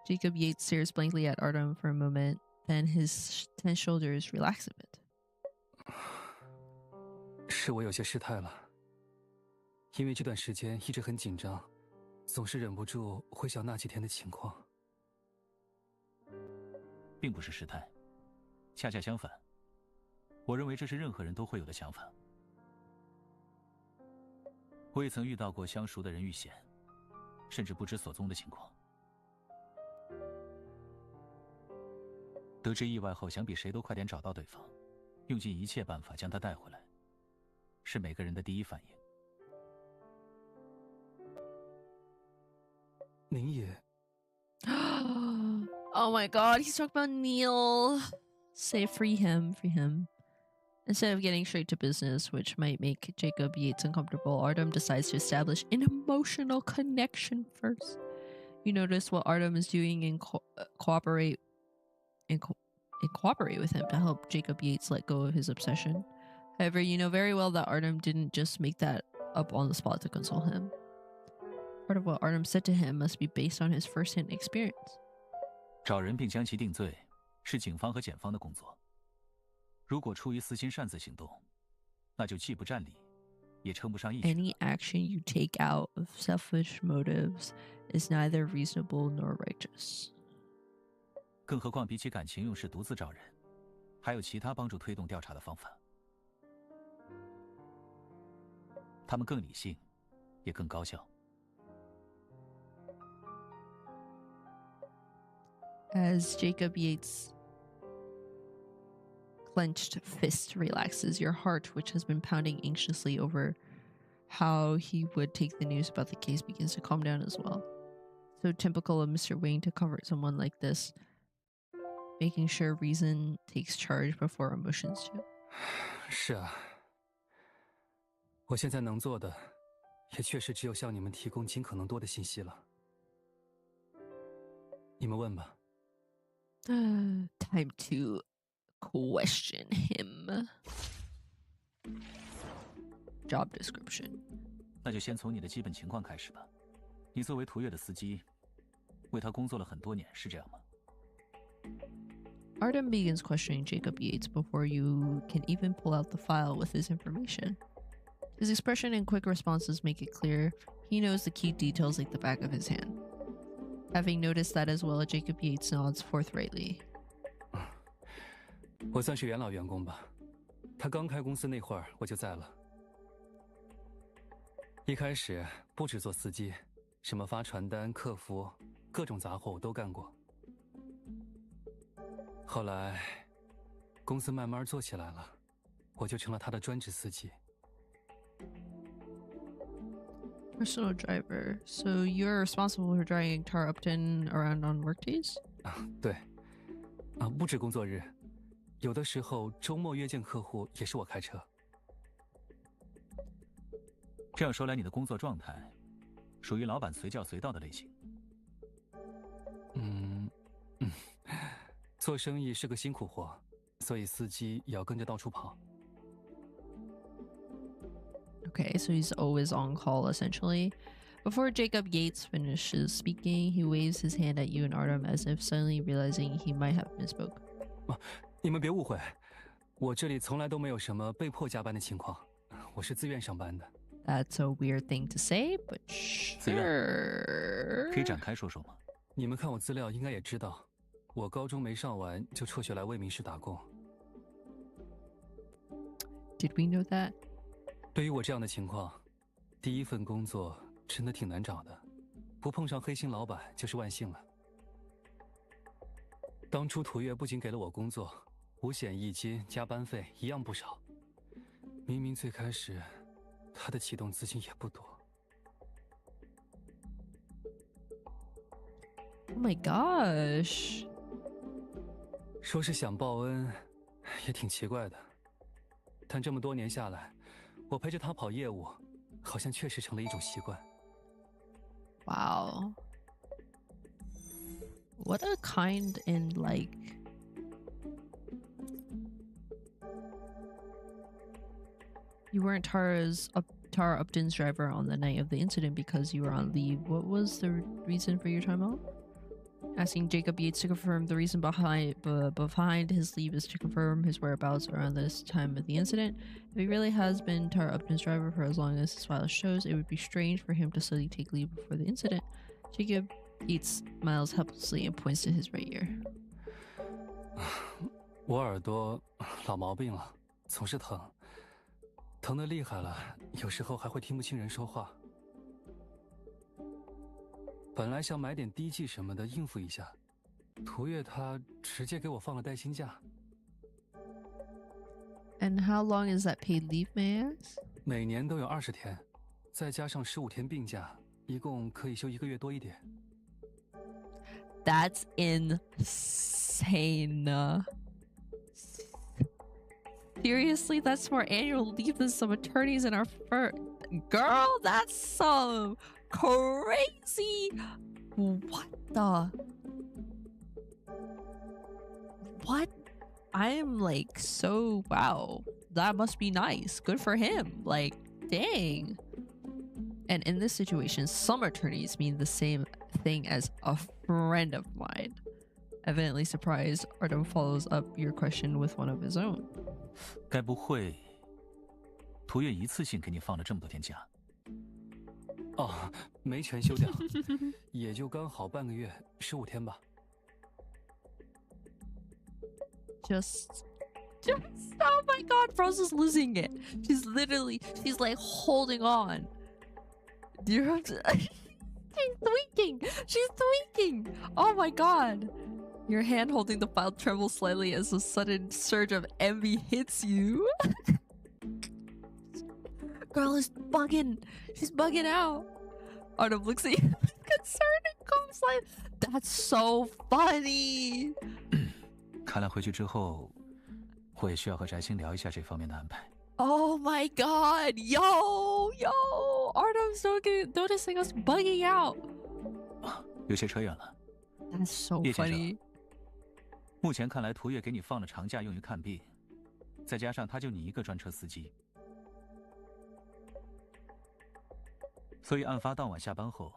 Jacob Yates stares blankly at Artem for a moment, then his tense shoulders relax a bit. 是我有些失态了，因为这段时间一直很紧张。总是忍不住会想那几天的情况，并不是失态，恰恰相反，我认为这是任何人都会有的想法。我也曾遇到过相熟的人遇险，甚至不知所踪的情况。得知意外后，想比谁都快点找到对方，用尽一切办法将他带回来，是每个人的第一反应。您也 Oh my god, he's talking about Neil. Say free him. Instead of getting straight to business, which might make Jacob Yates uncomfortable, Artem decides to establish an emotional connection first. You notice what Artem is doing and cooperate with him to help Jacob Yates let go of his obsession. However, you know very well that Artem didn't just make that up on the spot to console him. Part of what Artem said to him must be based on his first-hand experience. 找人并将其定罪，是警方和检方的工作。如果出于私心擅自行动，那就既不占理，也称不上义。Any action you take out of selfish motives is neither reasonable nor righteous. 更何况比起感情用事独自找人，还有其他帮助推动调查的方法。他们更理性，也更高效。As Jacob Yates clenched fist relaxes. Your heart, which has been pounding anxiously over how he would take the news about the case, begins to calm down as well. So typical of Mr. Wayne to comfort someone like this, making sure reason takes charge before emotions do. 是啊，我现在能做的，也确实只有向你们提供尽可能多的信息了。你们问吧。Time to question him. Job description. 那就先从你的基本情况开始吧。你作为途岳的司机，为他工作了很多年，是这样吗？ Artem begins questioning Jacob Yates before you can even pull out the file with his information. His expression and quick responses make it clear he knows the key details like the back of his hand. Having noticed that as well, Jacob Yates nods forthrightly. 我算是元老员工吧，他刚开公司那会儿我就在了。一开始不只做司机，什么发传单、客服，各种杂活我都干过。后来，公司慢慢做起来了，我就成了他的专职司机。Personal driver. So you're responsible for driving Tara Upton around on workdays? 对，不止工作日，有的时候周末约见客户也是我开车。这样说来，你的工作状态属于老板随叫随到的类型。做生意是个辛苦活，所以司机也要跟着到处跑。Okay, so he's always on call essentially. Before Jacob Yates finishes speaking, he waves his hand at you and Artem as if suddenly realizing he might have misspoke. 你们别误会，我这里从来都没有什么被迫加班的情况，我是自愿上班的。That's a weird thing to say, but sure. 可以展开说说吗？你们看我资料应该也知道，我高中没上完就辍学来为民事打工。Did we know that? 对于我这样的情况，第一份工作真的挺难找的，不碰上黑心老板就是万幸了。当初途岳不仅给了我工作，五险一金加班费一样不少。明明最开始他的启动资金也不多。Oh my gosh. 说是想报恩，也挺奇怪的。但这么多年下来，我陪着他跑业务，好像确实成了一种习惯。Wow. What a kind and like... You weren't Tara Upton's driver on the night of the incident because you were on leave. What was the reason for your time off? Asking Jacob Yates to confirm the reason behind his leave is to confirm his whereabouts around this time of the incident. If he really has been Tara Upton's driver for as long as his file shows, it would be strange for him to suddenly take leave before the incident. Jacob Yates smiles helplessly and points to his right ear. 我耳朵老毛病了，总是疼，疼得厉害了，有时候还会听不清人说话。本来想买点滴剂什么的应付一下，途岳他直接给我放了带薪假。And how long is that paid leave, may I ask? 每年都有20天，再加上15天病假，一共可以休1个月多一点。That's insane. Seriously, that's more annual leave than some attorneys in our firm. Girl, that's so crazy. What the? What? I am like so wow. That must be nice. Good for him. Like, dang. And in this situation, some attorneys mean the same thing as a friend of mine. Evidently surprised, Artem follows up your question with one of his own. 该不会途岳一次性给你放了这么多天假？哦，没全休掉，也就刚好半个月，15天吧。Just, oh my god, Rose is losing it. She's like holding on. She's tweaking. Oh my god. Your hand holding the file trembles slightly as a sudden surge of envy hits you. Girl is bugging. She's bugging out. Artem looks at you with concern and comes like, that's so funny. 看来回去之后，我也需要和翟星聊一下这方面的安排。Oh my god, yo, Artem's noticing us bugging out. 有些扯远了。That's so 叶先生 funny. 目前看来，涂月给你放了长假用于看病，再加上他就你一个专车司机，所以案发当晚下班后，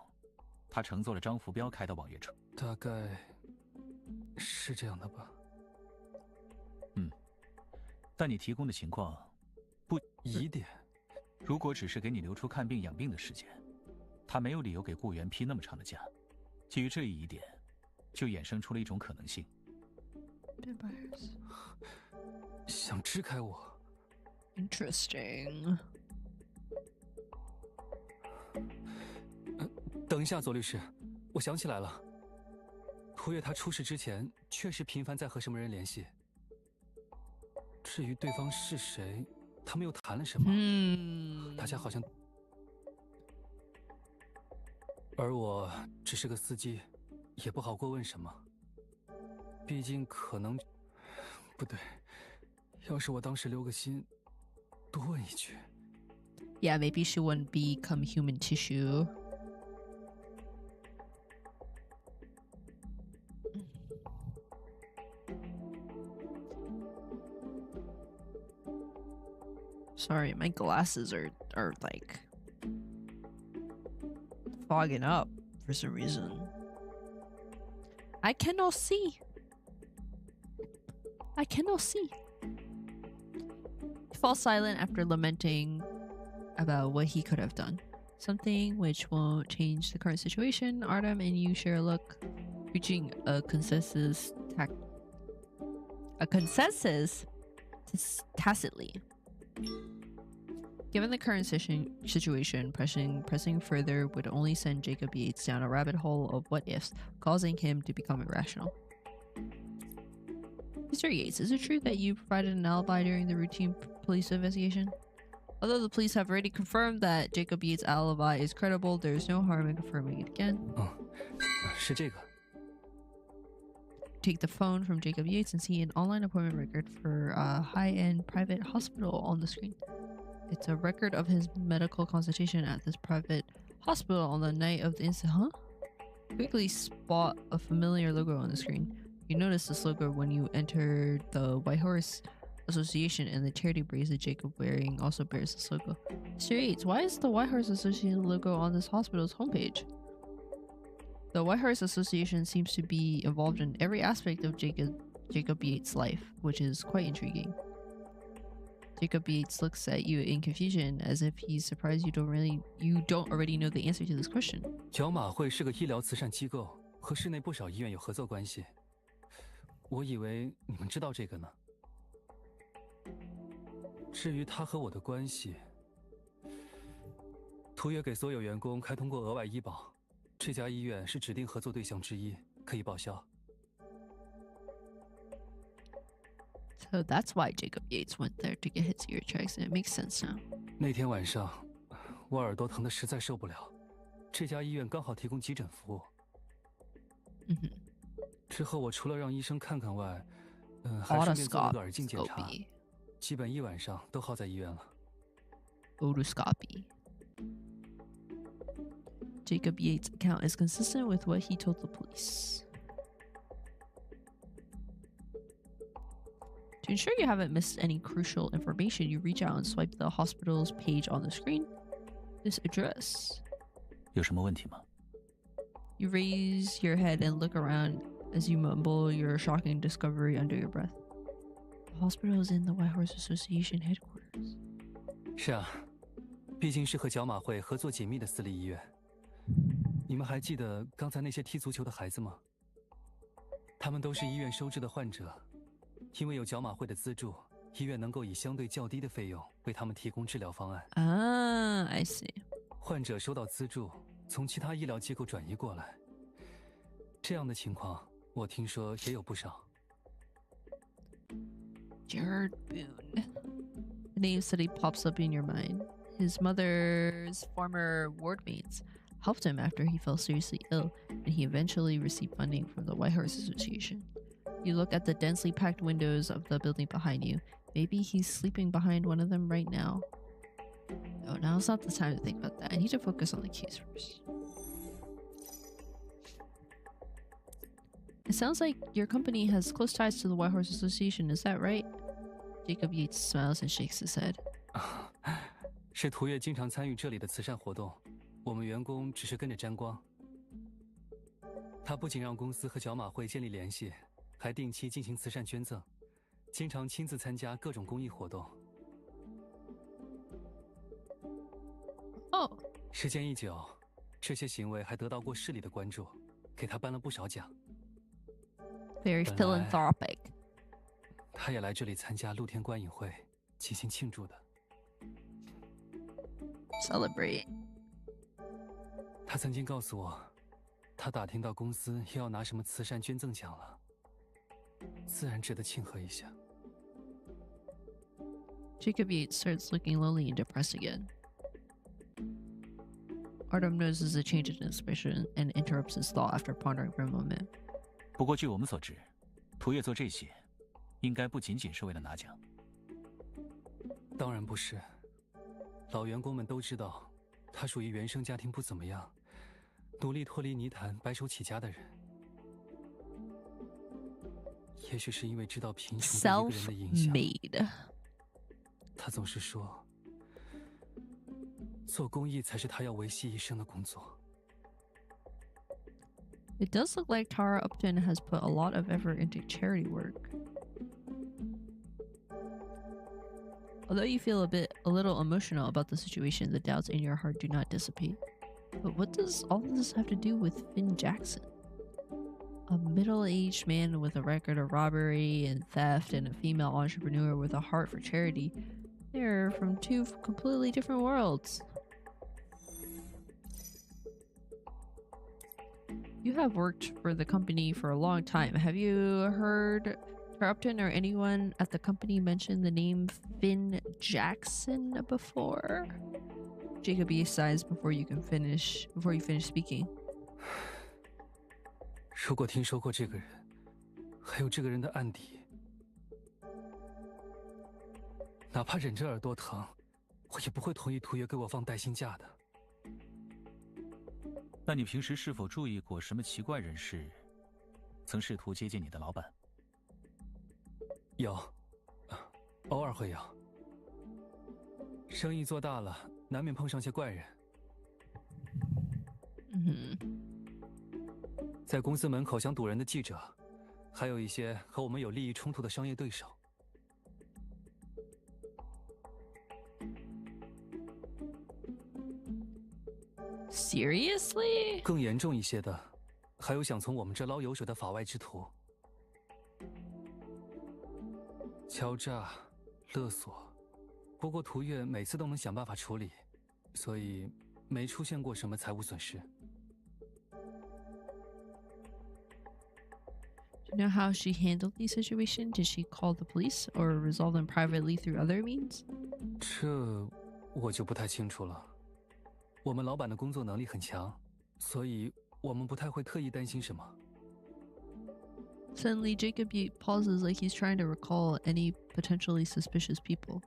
他乘坐了张福彪开的网约车。大概是这样的吧。但你提供的情况不疑点。如果只是给你留出看病养病的时间，他没有理由给雇员批那么长的假。基于这一疑点，就衍生出了一种可能性。想支开我。Interesting. 等一下，左律师，我想起来了，涂月他出事之前确实频繁在和什么人联系。至于对方是谁，他们又谈了什么？大家好像……而我只是个司机，也不好过问什么。毕竟可能……不对，要是我当时留个心，多问一句。Yeah, maybe she wouldn't become human tissue. Sorry, my glasses are like fogging up for some reason. I cannot see. He falls silent after lamenting about what he could have done. Something which won't change the current situation. Artem and you share a look, reaching a consensus tacitly. Given the current situation, pressing further would only send Jacob Yates down a rabbit hole of what ifs, causing him to become irrational. Mr. Yates, is it true that you provided an alibi during the routine police investigation? Although the police have already confirmed that Jacob Yates' alibi is credible, there is no harm in confirming it again. 是这个。Take the phone from Jacob Yates and see an online appointment record for a high-end private hospital on the screen. It's a record of his medical consultation at this private hospital on the night of the incident. Quickly spot a familiar logo on the screen. You notice this logo when you enter the White Horse Association, and the charity bracelet Jacob wearing also bears this logo. Mr. Yates, why is the White Horse Association logo on this hospital's homepage? The White Horse Association seems to be involved in every aspect of Jacob Yates' life, which is quite intriguing. Jacob Yates looks at you in confusion, as if he's surprised you don't already know the answer to this question. 角马会是个医疗慈善机构，和市内不少医院有合作关系。我以为你们知道这个呢。至于他和我的关系，涂月给所有员工开通过额外医保，这家医院是指定合作对象之一，可以报销。So that's why Jacob Yates went there to get his ear checks, and it makes sense now. 那天晚上，我耳朵疼得实在受不了，这家医院刚好提供急诊服务。之后我除了让医生看看外，还顺便做了个耳镜检查，基本一晚上都耗在医院了。Otoscopy. Jacob Yates' account is consistent with what he told the police. To ensure you haven't missed any crucial information, you reach out and swipe the hospital's page on the screen. This address. 有什么问题吗？ You raise your head and look around as you mumble your shocking discovery under your breath. The hospital is in the White Horse Association headquarters. 是啊，毕竟是和角马会合作紧密的私立医院。你们还记得刚才那些踢足球的孩子吗？他们都是医院收治的患者，因为有角马会的资助，医院能够以相对较低的费用为他们提供治疗方案。I see. 患者收到资助，从其他医疗机构转移过来，这样的情况我听说也有不少。Jared Boone. The name suddenly pops up in your mind. His mother's former ward mates helped him after he fell seriously ill, and he eventually received funding from the White Horse Association. You look at the densely packed windows of the building behind you. Maybe he's sleeping behind one of them right now. No, now's not the time to think about that. I need to focus on the case first. It sounds like your company has close ties to the White Horse Association, is that right? Jacob Yates smiles and shakes his head. 是涂月经常参与这里的慈善活动，我们员工只是跟着沾光。他不仅让公司和角马会建立联系，还定期进行慈善捐赠，经常亲自参加各种公益活动。哦，时间一久，这些行为还得到过市里的关注，给他颁了不少奖。Very philanthropic. 他也来这里参加露天观影会，进行庆祝的。Celebrate. 他曾经告诉我，他打听到公司又要拿什么慈善捐赠奖了，自然值得庆贺一下。Jacob Yates starts looking lonely and depressed again. Artem notices a change in expression and interrupts his thought after pondering for a moment. 不过据我们所知，涂月做这些，应该不仅仅是为了拿奖。当然不是，老员工们都知道，他属于原生家庭不怎么样，努力脱离泥潭、白手起家的人。也许是因为知道贫穷对一个人的影响， Self-made. 他总是说，做公益才是他要维系一生的工作。It does look like Tara Upton has put a lot of effort into charity work. Although you feel a little emotional about the situation, the doubts in your heart do not dissipate. But what does all this have to do with Finn Jackson? A middle-aged man with a record of robbery and theft and a female entrepreneur with a heart for charity. They're from two completely different worlds. You have worked for the company for a long time. Have you heard Upton or anyone at the company mention the name Finn Jackson before? Jacob E sighs before you finish speaking. 如果听说过这个人，还有这个人的案底，哪怕忍着耳朵疼，我也不会同意涂月给我放带薪假的。那你平时是否注意过什么奇怪人士曾试图接近你的老板？有，偶尔会有。生意做大了，难免碰上些怪人。在公司门口想堵人的记者，还有一些和我们有利益冲突的商业对手。Seriously? 更严重一些的，还有想从我们这捞油水的法外之徒。敲诈、勒索，不过涂月每次都能想办法处理，所以没出现过什么财务损失。Do you know how she handled the situation? Did she call the police or resolve them privately through other means? 这我就不太清楚了。我们老板的工作能力很强，所以我们不太会特意担心什么。Suddenly, Jacob pauses like he's trying to recall any potentially suspicious people.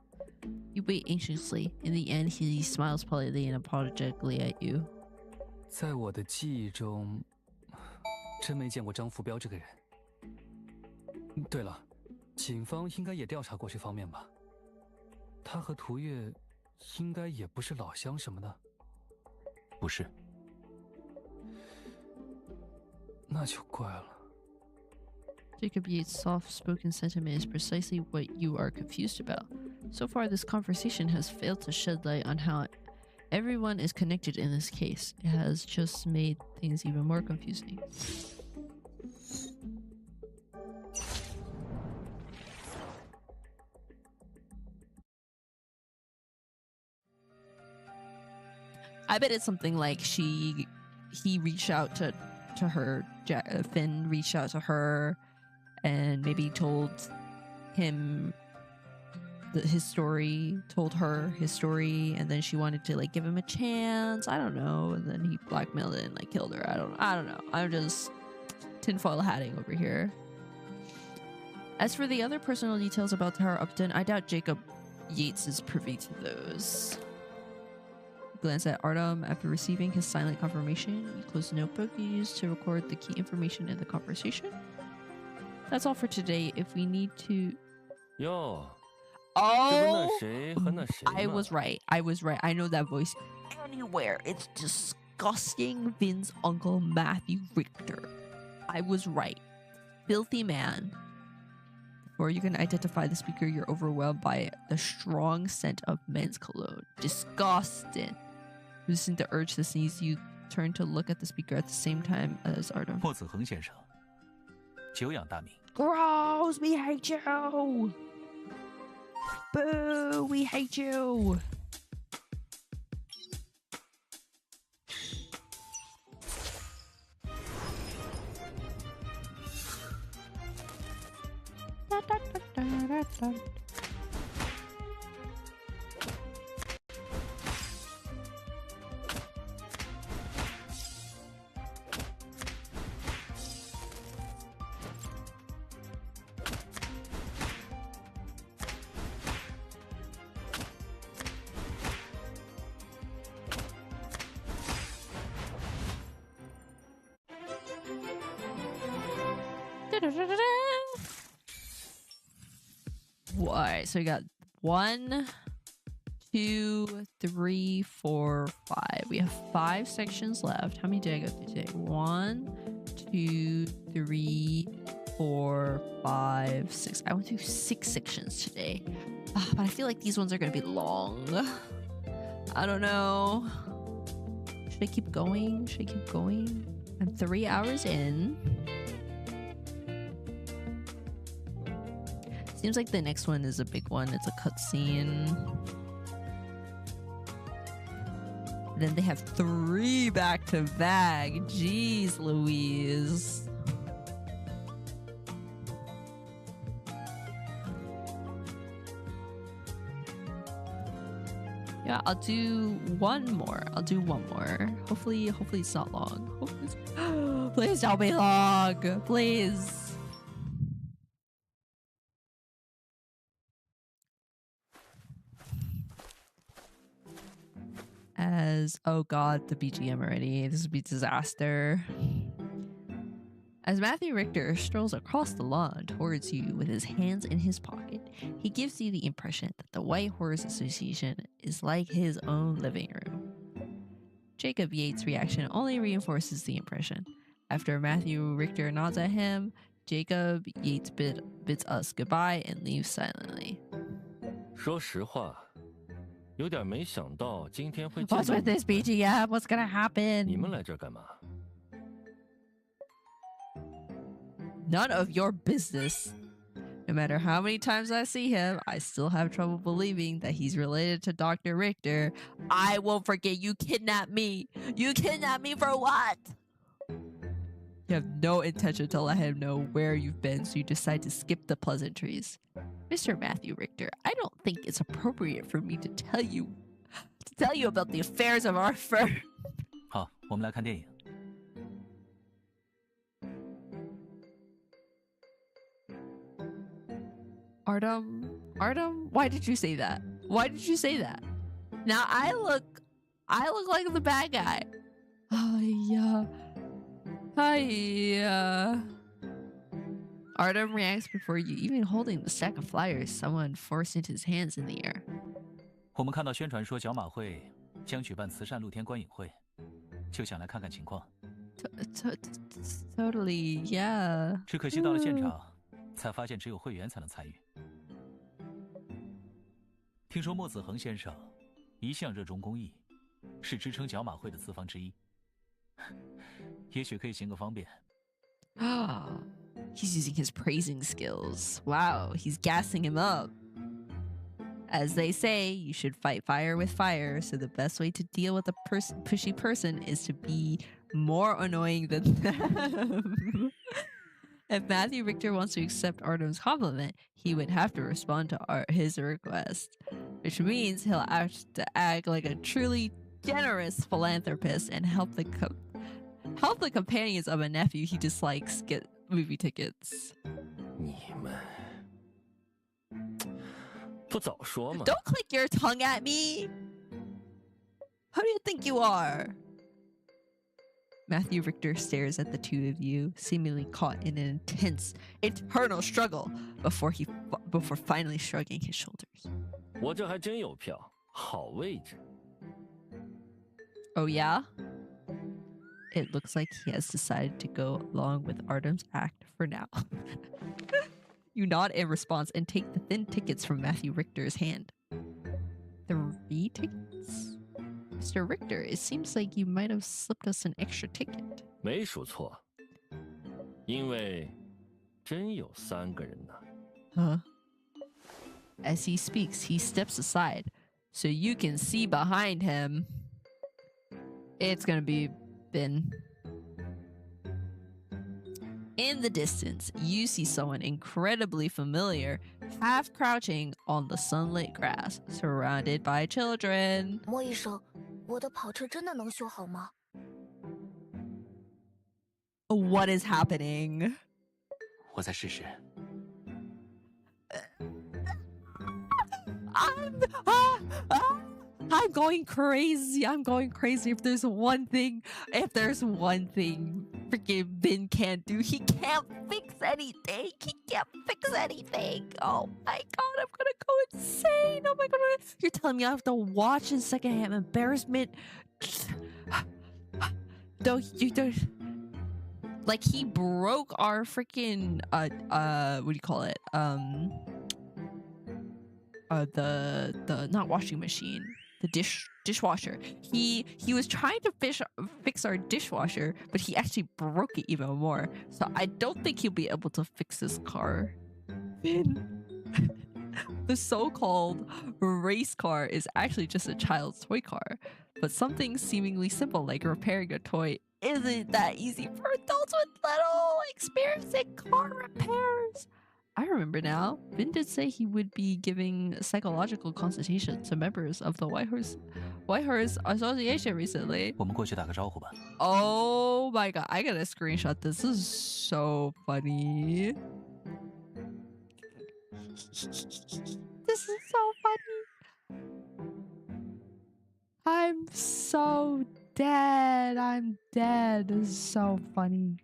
You wait anxiously. In the end, he smiles politely and apologetically at you. 在我的记忆中，真没见过张福彪这个人。对了，警方应该也调查过这方面吧？他和涂月应该也不是老乡什么的。不是。那就怪了。Jacob Yates' soft-spoken sentiment is precisely what you are confused about. So far, this conversation has failed to shed light on how everyone is connected in this case. It has just made things even more confusing. I bet it's something like he reached out to to her. Finn reached out to her and maybe told him his story, told her his story, and then she wanted to like give him a chance. I don't know. And then he blackmailed it and like killed her. I don't know. I'm just tinfoil hatting over here. As for the other personal details about Tara Upton, I doubt Jacob Yates is privy to those. Glance at Artem after receiving his silent confirmation. You close the notebook you used to record the key information in the conversation. That's all for today. If we need to... Yo. Oh! I was right. I know that voice anywhere. It's disgusting. Vin's uncle, Matthew Richter. I was right. Filthy man. Before you can identify the speaker, you're overwhelmed by the strong scent of men's cologne. Disgusting. Resisting the urge to sneeze, you turn to look at the speaker at the same time as Artem. 莫子恒先生，久仰大名。 Gross! We hate you! Boo! We hate you! Alright, so we got 1, 2, 3, 4, 5. We have 5 sections left. How many did I go through today? 1, 2, 3, 4, 5, 6. I went through 6 sections today. But I feel like these ones are going to be long. I don't know. Should I keep going? I'm 3 hours in. Seems like the next one is a big one. It's a cutscene. Then they have 3 back to back. Jeez Louise. Yeah, I'll do one more. Hopefully it's not long. Please don't be long. Please. Oh god, the BGM already. This would be disaster. As Matthew Richter strolls across the lawn towards you with his hands in his pocket, he gives you the impression that the White Horse Association is like his own living room. Jacob Yates' reaction only reinforces the impression. After Matthew Richter nods at him, Jacob Yates bids us goodbye and leaves silently. 说实话。 有点没想到今天会。 What's with this BGM? What's gonna happen? 你们来这儿干嘛？ None of your business. No matter how many times I see him, I still have trouble believing that he's related to Dr. Richter. I won't forget you kidnapped me. You kidnapped me for what? You have no intention to let him know where you've been, so you decide to skip the pleasantries. Mr. Matthew Richter, I don't think it's appropriate for me to tell you about the affairs of our firm. 好，我们来看电影。 Artem, why did you say that? Now I look like the bad guy. Hiya. Artem reacts before you even holding the stack of flyers someone forced into his hands in the air. 我们看到宣传说角马会将举办慈善露天观影会，就想来看看情况。Totally, yeah. 只可惜到了现场，才发现只有会员才能参与。听说莫子恒先生一向热衷公益，是支撑角马会的资方之一。也许可以行个方便。He's using his praising skills. Wow, he's gassing him up. As they say, you should fight fire with fire, so the best way to deal with a pushy person is to be more annoying than them. If Matthew Richter wants to accept Artem's compliment, he would have to respond to his request, which means he'll have to act like a truly generous philanthropist and help the companions of a nephew he dislikes get movie tickets. 你们不早说吗？ Don't click your tongue at me! Who do you think you are? Matthew Richter stares at the two of you, seemingly caught in an intense, eternal struggle before finally shrugging his shoulders. 我这还真有票，好位置。 Oh yeah? It looks like he has decided to go along with Artem's act for now. You nod in response and take the thin tickets from Matthew Richter's hand. 3 tickets? Mr. Richter, it seems like you might have slipped us an extra ticket. 没数错，因为真有3个人呢。 Huh? As he speaks, he steps aside, so you can see behind him. It's gonna be Ben. In the distance, you see someone incredibly familiar, half crouching on the sunlit grass, surrounded by children. 莫医生，我的跑车真的能修好吗？ What is happening? 我再试试。 I'm going crazy. I'm going crazy. If there's one thing freaking Ben can't do, he can't fix anything. He can't fix anything. Oh my god, I'm gonna go insane. Oh my god, you're telling me I have to watch in secondhand embarrassment? Don't. Like, he broke our freaking what do you call it? The not washing machine, the dishwasher. He was trying to fix our dishwasher, but he actually broke it even more. So I don't think he'll be able to fix this car. The so-called race car is actually just a child's toy car, but something seemingly simple like repairing a toy isn't that easy for adults with little experience in car repairs. I remember now. Vin did say he would be giving psychological consultation to members of the White Horse Association recently. 我们过去打个招呼吧。 Oh my god, I gotta screenshot this. This is so funny. This is so funny. I'm so dead. I'm dead. This is so funny.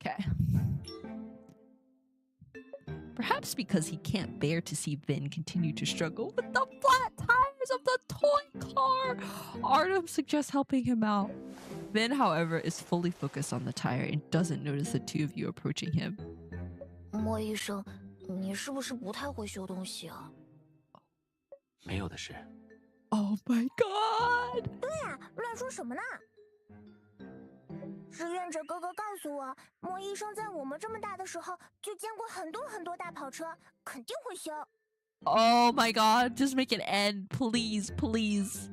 Okay. Perhaps because he can't bear to see Vin continue to struggle with the flat tires of the toy car, Artem suggests helping him out. Vin, however, is fully focused on the tire and doesn't notice the two of you approaching him. 莫医生，你是不是不太会修东西啊？没有的事。 Oh my god! 对呀，乱说什么呢？志愿者哥哥告诉我，莫医生在我们这么大的时候就见过很多很多大跑车，肯定会修。Oh my god, just make it end, please, please.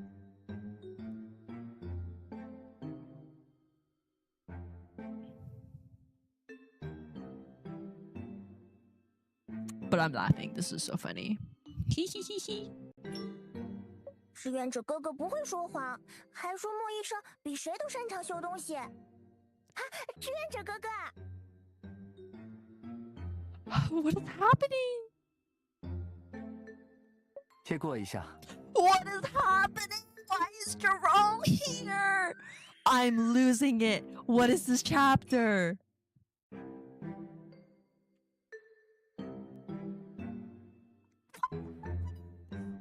But I'm laughing. This is so funny. Hee hee hee hee. 志愿者哥哥不会说谎，还说莫医生比谁都擅长修东西。啊，志愿者哥哥 What is happening? 借过一下。 What is happening? Why is Jerome here? I'm losing it. What is this chapter?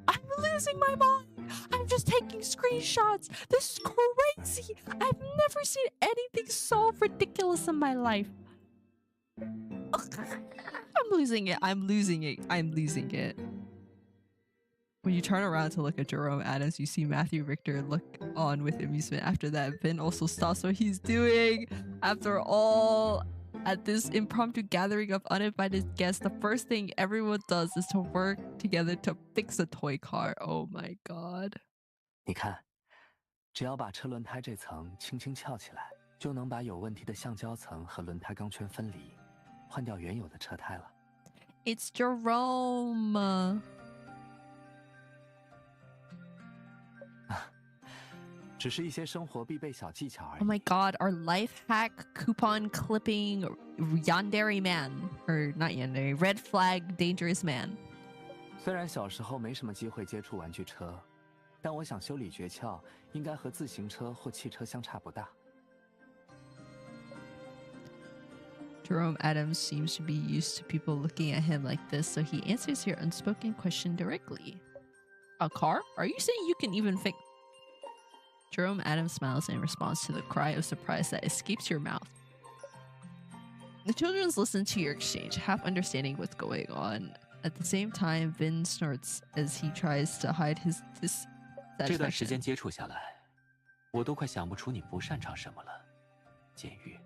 I'm losing my mind. I'm just taking screenshots. This is crazy. I've never seen anything so ridiculous in my life. I'm losing it. I'm losing it. I'm losing it. When you turn around to look at Jerome Adams, you see Matthew Richter look on with amusement. After that, Vin also stops what he's doing. After all, At this impromptu gathering of uninvited guests, the first thing everyone does is to work together to fix a toy car. Oh my god. 你看，只要把车轮胎这层轻轻翘起来，就能把有问题的橡胶层和轮胎钢圈分离，换掉原有的车胎了。It's Jerome. 只是一些生活必备小技巧而已。 Oh my god, our life hack coupon clipping yandere man. Or not yandere, red flag dangerous man. 虽然小时候没什么机会接触玩具车，但我想修理诀窍应该和自行车或汽车相差不大。 Jerome Adams seems to be used to people looking at him like this, so he answers your unspoken question directly. A car? Are you saying you can even fix... Jerome Adams smiles in response to the cry of surprise that escapes your mouth. The children listen to your exchange, half understanding what's going on. At the same time, Vin snorts as he tries to hide his 这段时 dissatisfaction. 间接触下来，我都快想不出你不擅长什么了，简玉。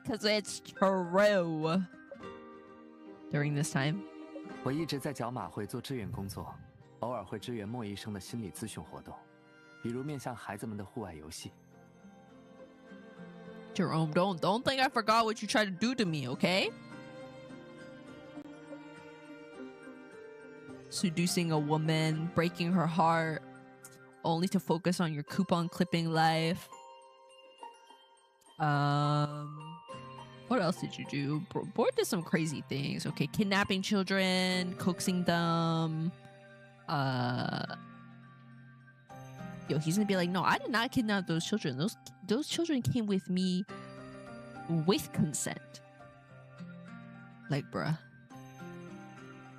Because it's true. During this time, 我一直在角马会做志愿工作，偶尔会支援莫医生的心理咨询活动，比如面向孩子们的户外游戏。 Jerome, don't think I forgot what you tried to do to me, okay? Seducing a woman, breaking her heart, only to focus on your coupon clipping life. What else did you do? Board did some crazy things. Okay, kidnapping children, coaxing them. Yo, he's gonna be like, no, I did not kidnap those children. Those children came with me with consent. Like, bruh.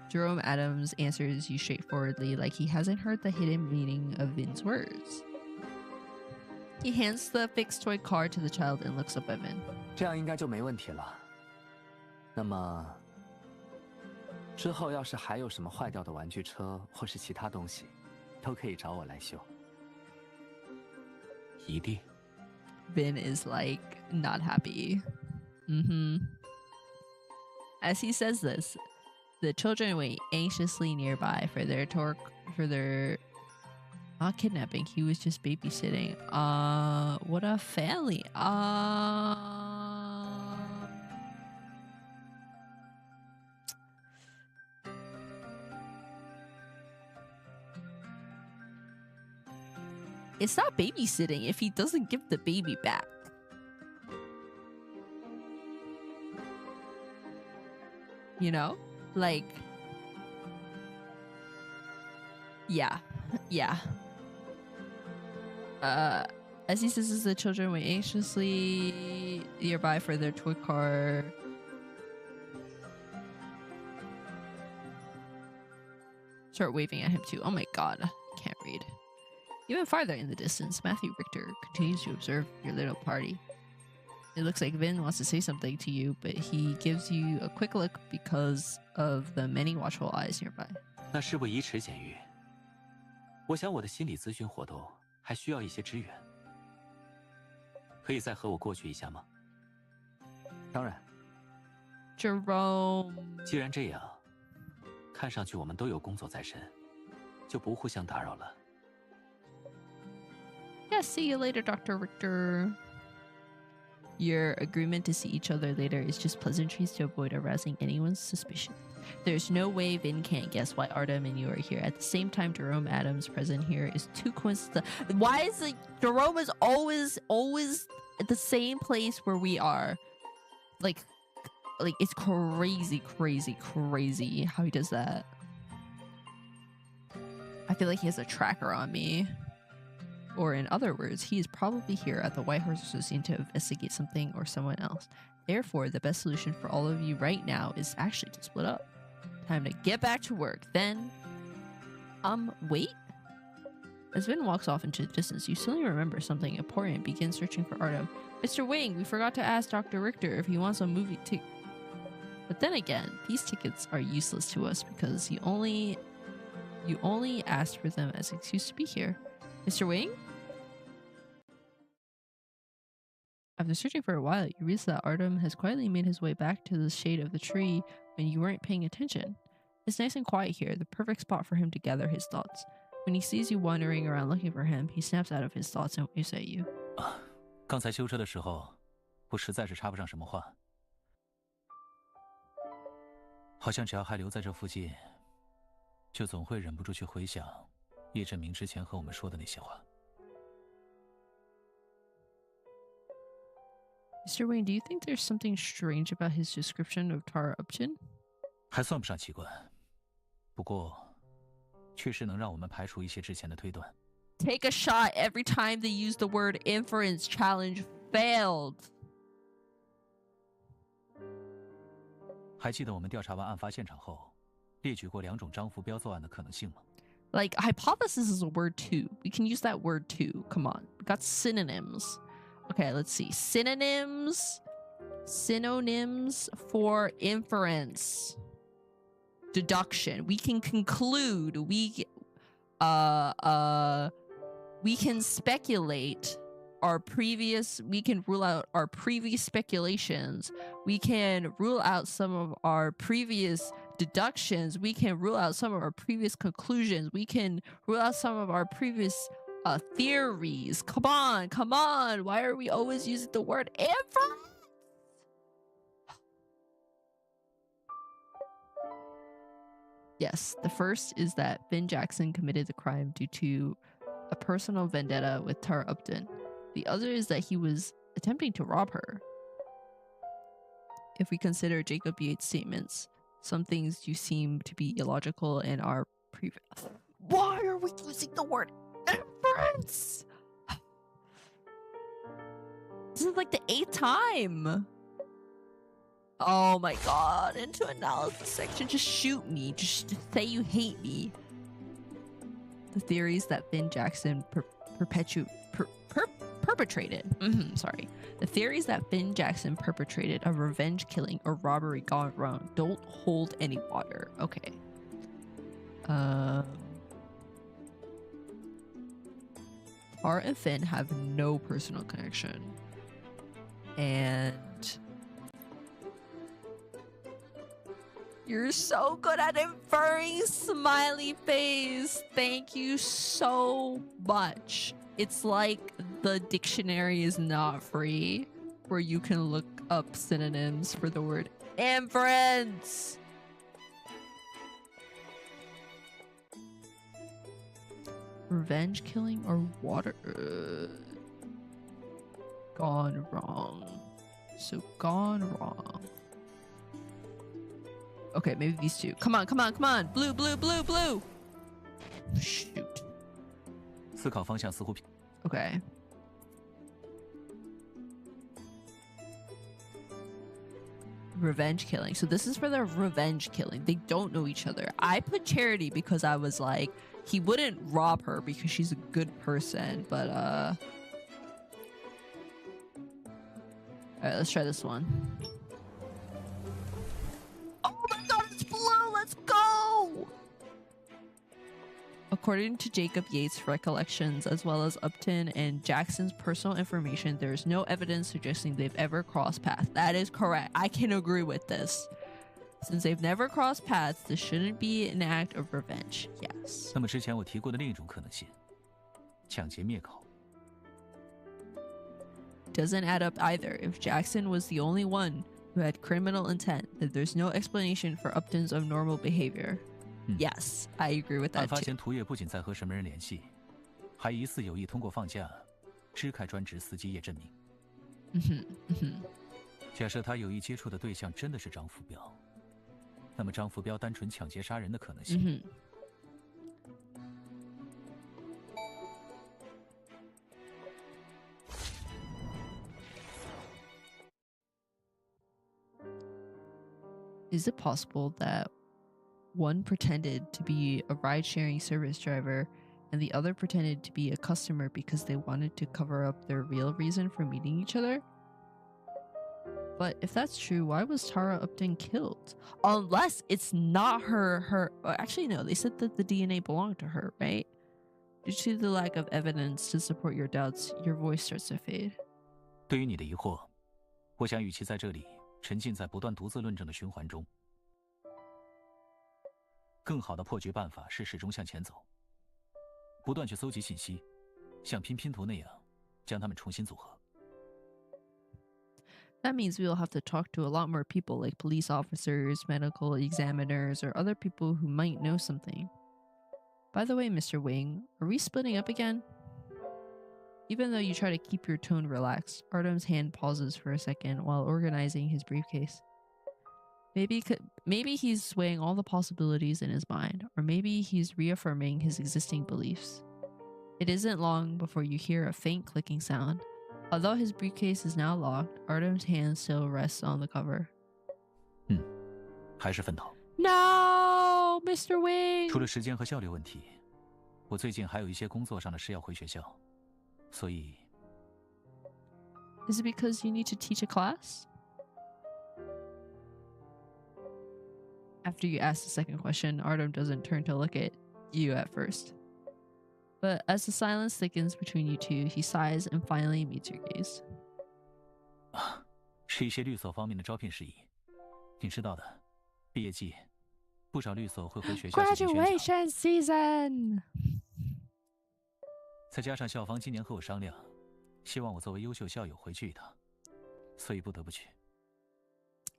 Jerome Adams answers you straightforwardly, like he hasn't heard the hidden meaning of Vin's words. He hands the fixed toy car to the child and looks up at Vin. 这样应该就没问题了。那么，之后要是还有什么坏掉的玩具车或是其他东西，都可以找我来修。一定。 Vin is like not happy. As he says this, the children wait anxiously nearby for their not kidnapping. He was just babysitting. What a family. It's not babysitting if he doesn't give the baby back. You know? Like... Yeah. As he says, the children wait anxiously nearby for their toy car. Start waving at him too. Oh my god. Can't read. Even farther in the distance, Matthew Richter continues to observe your little party. It looks like Vin wants to say something to you, but he gives you a quick look because of the many watchful eyes nearby. 那事不宜迟，简玉。我想我的心理咨询活动还需要一些支援，可以再和我过去一下吗？当然。Jerome. 既然这样，看上去我们都有工作在身，就不互相打扰了。 Yeah, see you later, Dr. Richter. Your agreement to see each other later is just pleasantries to avoid arousing anyone's suspicion. There's no way Vin can't guess why Artem and you are here. At the same time, Jerome Adams present here is too coincidental. Why is it Jerome is always at the same place where we are? Like it's crazy how he does that. I feel like he has a tracker on me. Or in other words, he is probably here at the White Horse Association to investigate something or someone else. Therefore, the best solution for all of you right now is actually to split up. Time to get back to work. Then, wait? As Vin walks off into the distance, you suddenly remember something important and begin searching for Artem. Mr. Wing, we forgot to ask Dr. Richter if he wants a movie ticket. But then again, these tickets are useless to us because you only asked for them as an excuse to be here. Mr. Wing? After searching for a while, you realize that Artem has quietly made his way back to the shade of the tree when you weren't paying attention. It's nice and quiet here, the perfect spot for him to gather his thoughts. When he sees you wandering around looking for him, he snaps out of his thoughts and waves at you. 刚才修车的时候，我实在是插不上什么话。好像只要还留在这附近，就总会忍不住去回想叶振明之前和我们说的那些话。Mr. Wayne, do you think there's something strange about his description of Tara Upton? 还算不上奇怪，不过确实能让我们排除一些之前的推断。Take a shot every time they use the word inference. Challenge failed. 还记得我们调查完案发现场后，列举过2种张浮标作案的可能性吗？ Like, hypothesis is a word too. We can use that word too. Come on. We got synonyms. Okay, let's see. Synonyms for inference. Deduction. We can conclude. We can speculate we can rule out our previous speculations. We can rule out some of our previous deductions. We can rule out some of our previous conclusions. We can rule out some of our previous theories. Come on. Why are we always using the word inference? Yes, the first is that Finn Jackson committed the crime due to a personal vendetta with Tara Upton. The other is that he was attempting to rob her. If we consider Jacob Yates' statements, some things do seem to be illogical and are Why are we using the word inference? This is like the 8th time. Oh my god, into analysis section, just shoot me. Just say you hate me. The theories that Finn Jackson perpetrated. The theories that Finn Jackson perpetrated a revenge killing or robbery gone wrong don't hold any water. Okay. Tara and Finn have no personal connection. And you're so good at inferring, smiley face. Thank you so much. It's like the dictionary is not free, where you can look up synonyms for the word inference. Revenge killing or water gone wrong. So gone wrong. Okay, maybe these two. Come on. Blue. Shoot. 思考方向似乎 Okay. Revenge killing. So this is for the revenge killing. They don't know each other. I put Charity because I was like, he wouldn't rob her because she's a good person, but all right, let's try this one. Oh my god, it's blue! Let's go! According to Jacob Yates' recollections, as well as Upton and Jackson's personal information, there is no evidence suggesting they've ever crossed paths. That is correct. I can agree with this. Since they've never crossed paths, this shouldn't be an act of revenge. Yes. 那么之前我提过的另一种可能性，抢劫灭口。 Doesn't add up either. If Jackson was the only one who had criminal intent, then there's no explanation for Upton's abnormal behavior. Yes, I agree with that 案发 too. 前，涂叶不仅在和什么人联系，还疑似有意通过放假支开专职司机叶振明。假设他有意接触的对象真的是张福彪，那么张福彪单纯抢劫杀人的可能性。Is it possible that one pretended to be a ride-sharing service driver and the other pretended to be a customer because they wanted to cover up their real reason for meeting each other? But if that's true, why was Tara Upton killed? Unless it's not her actually no, they said that the DNA belonged to her, right? Due to the lack of evidence to support your doubts, your voice starts to fade. 对于你的疑惑，我想与其在这里沉浸在不断独自论证的循环中，更好的破局办法是始终向前走，不断去搜集信息，像拼拼图那样将它们重新组合。That means we will have to talk to a lot more people like police officers, medical examiners, or other people who might know something. By the way, Mr. Wing, are we splitting up again? Even though you try to keep your tone relaxed, Artem's hand pauses for a second while organizing his briefcase. Maybe he's weighing all the possibilities in his mind, or maybe he's reaffirming his existing beliefs. It isn't long before you hear a faint clicking sound. Although his briefcase is now locked, Artem's hand still rests on the cover. 还是分头。No, Mr. Wing! 除了时间和效率问题，我最近还有一些工作上的事要回学校，所以。Is it because you need to teach a class? After you ask the second question, Artem doesn't turn to look at you at first. But as the silence thickens between you two, he sighs and finally meets your gaze. 是一些律所方面的招聘事宜，你知道的，毕业季，不少律所会回学校进行宣讲。Graduation season! 再加上校方今年和我商量，希望我作为优秀校友回去一趟，所以不得不去。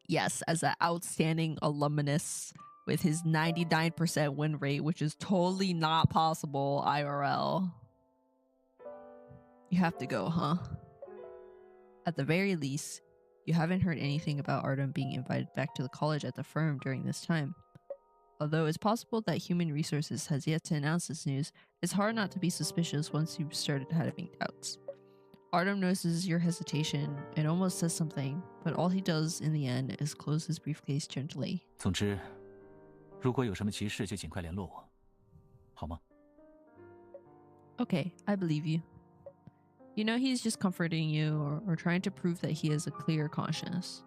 Yes, as an outstanding alumnus with his 99% win rate, which is totally not possible IRL. You have to go, huh? At the very least, you haven't heard anything about Artem being invited back to the college at the firm during this time. Although it's possible that Human Resources has yet to announce this news, it's hard not to be suspicious once you've started having doubts. Artem notices your hesitation and almost says something, but all he does in the end is close his briefcase gently. 总之，如果有什么急事就尽快联络我，好吗？ Okay, I believe you. You know he's just comforting you or trying to prove that he has a clear conscience.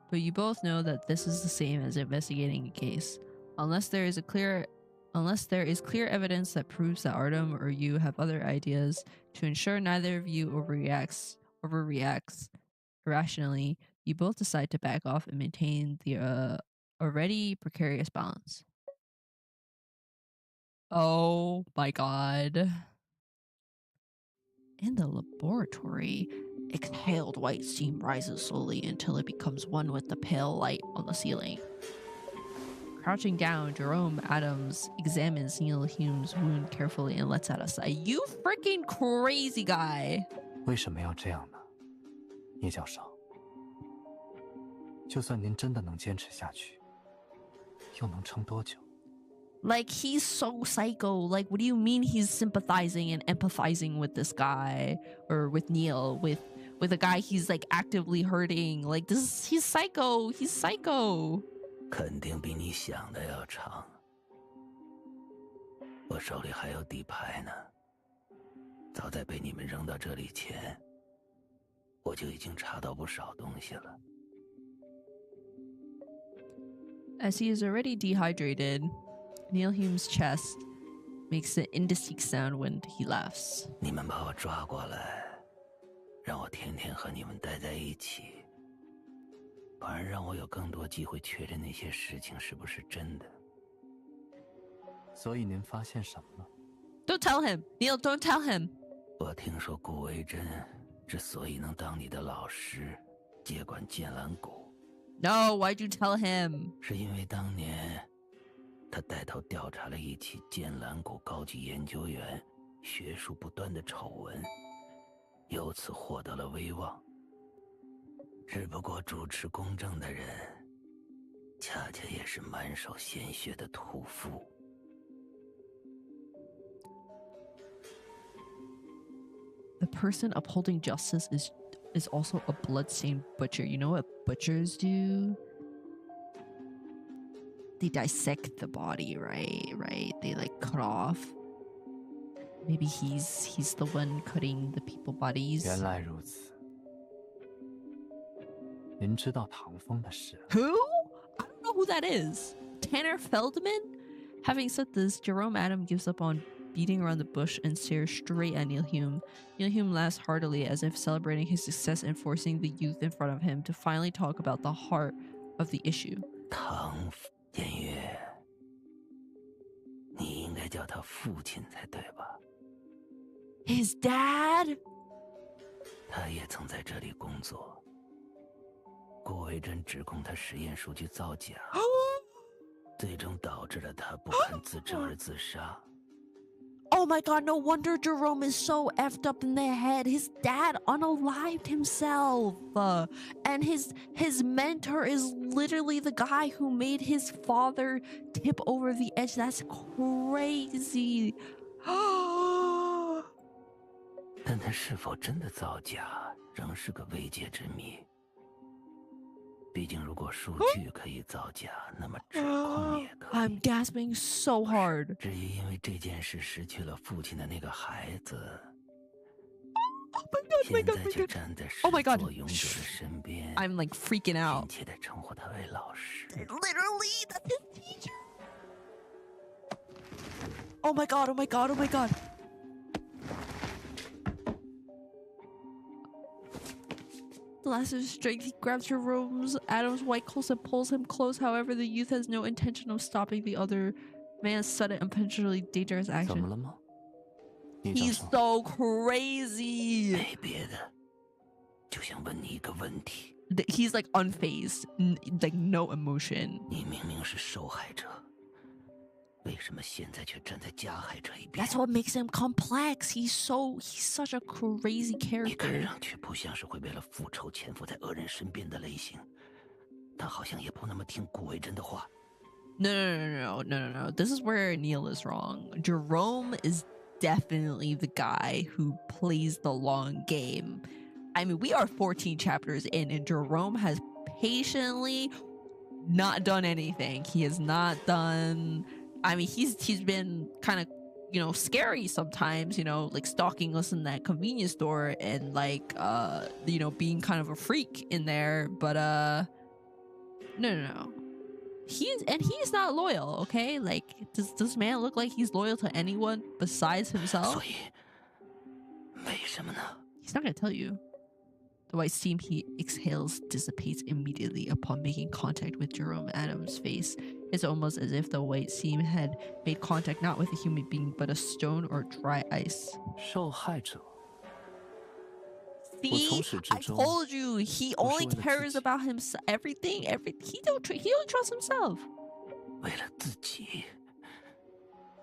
But you both know that this is the same as investigating a case. Unless there is clear evidence that proves that Artem or you have other ideas, to ensure neither of you overreacts irrationally, you both decide to back off and maintain the already precarious balance. Oh my god. In the laboratory, exhaled white steam rises slowly until it becomes one with the pale light on the ceiling. Crouching down, Jerome Adams examines Neil Hume's wound carefully and lets out a sigh. You freaking crazy guy! 为什么要这样呢，聂教授？就算您真的能坚持下去，又能撑多久？ Like, he's so psycho. Like, what do you mean he's sympathizing and empathizing with this guy? Or with Neil, with a guy he's like actively hurting? Like, he's psycho. He's psycho. 肯定比你想的要长。我手里还有底牌呢，早在被你们扔到这里前，我就已经查到不少东西了。As he is already dehydrated, Neil Hume's chest makes an indistinct sound when he laughs. 你们把我抓过来，让我天天和你们待在一起。反而让我有更多机会确认那些事情是不是真的。所以您发现什么了？ Don't tell him, Neil. Don't tell him. 我听说顾维真之所以能当你的老师，接管剑兰谷。No, why'd you tell him? 是因为当年他带头调查了一起剑兰谷高级研究员学术不端的丑闻，由此获得了威望。只不过主持公正的人，恰恰也是满手鲜血的屠夫。The person upholding justice is also a bloodstained butcher. You know what butchers do? They dissect the body, right? They like cut off. Maybe he's the one cutting the people bodies. 原来如此。您知道唐风的事？ Who? I don't know who that is. Tanner Feldman? Having said this, Jerome Adam gives up on beating around the bush and stares straight at Neil Hume. Neil Hume laughs heartily as if celebrating his success in forcing the youth in front of him to finally talk about the heart of the issue. 唐建岳，你应该叫他父亲才对吧？ His dad? 他也曾在这里工作。顾维珍指控他实验数据造假，最终导致了他不堪自证而自杀。Oh my god, no wonder Jerome is so effed up in the head. His dad unalived himself. And his mentor is literally the guy who made his father tip over the edge. That's crazy. 但他是否真的造假，仍是个未解之谜。毕竟，如果数据可以造假，那么指控也可以。I'm gasping so hard. 至于因为这件事失去了父亲的那个孩子， Oh my god, 现在却站在始作俑者的身边。I'm like freaking out. 亲切地称呼他为老师。Literally, that's his teacher. Oh my god, oh my god, oh my god. The last of his strength, he grabs Adam's white clothes and pulls him close. However, the youth has no intention of stopping the other man's sudden and potentially dangerous action. He's so crazy. 没别的，就想问你一个问题。He's like unfazed, like no emotion. 你明明是受害者。 为什么现在却站在加害者一边？ That's what makes him complex. He's such a crazy character. 你看上去不像是会为了复仇潜伏在恶人身边的类型，他好像也不那么听顾维珍的话。No. This is where Neil is wrong. Jerome is definitely the guy who plays the long game. I mean, we are 14 chapters in, and Jerome has patiently not done anything. He has not done. I mean, he's been kind of, scary sometimes, like stalking us in that convenience store and like, being kind of a freak in there. But no. He's not loyal, okay? Like, does this man look like he's loyal to anyone besides himself? 所以，为什么呢？ He's not gonna tell you. The white steam he exhales dissipates immediately upon making contact with Jerome Adams' face. It's almost as if the white steam had made contact not with a human being, but a stone or dry ice. 受害者。 See, I told you, he only cares about himself. Everything. He don't trust himself. 为了自己。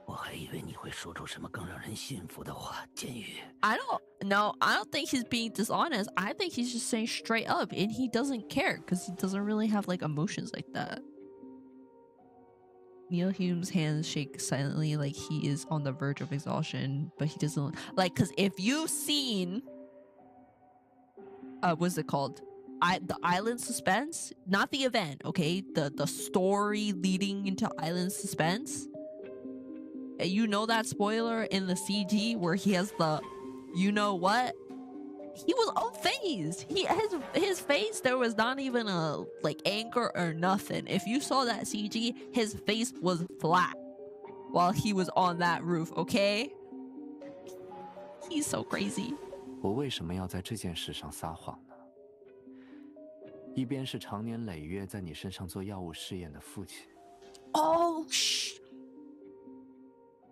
我还以为你会说出什么更让人信服的话，监狱。I don't think he's being dishonest. I think he's just saying straight up, and he doesn't care because he doesn't really have like emotions like that. Neil Hume's hands shake silently like he is on the verge of exhaustion, but he doesn't like, because if you've seen what's it called? The Island Suspense, not the event, okay? The story leading into Island Suspense. You know that spoiler in the CG where he has the, you know what? He was unfazed. His face, there was not even a like anger or nothing. If you saw that CG, his face was flat while he was on that roof. Okay, he's so crazy. 我为什么要在这件事上撒谎呢？一边是长年累月在你身上做药物试验的父亲。Oh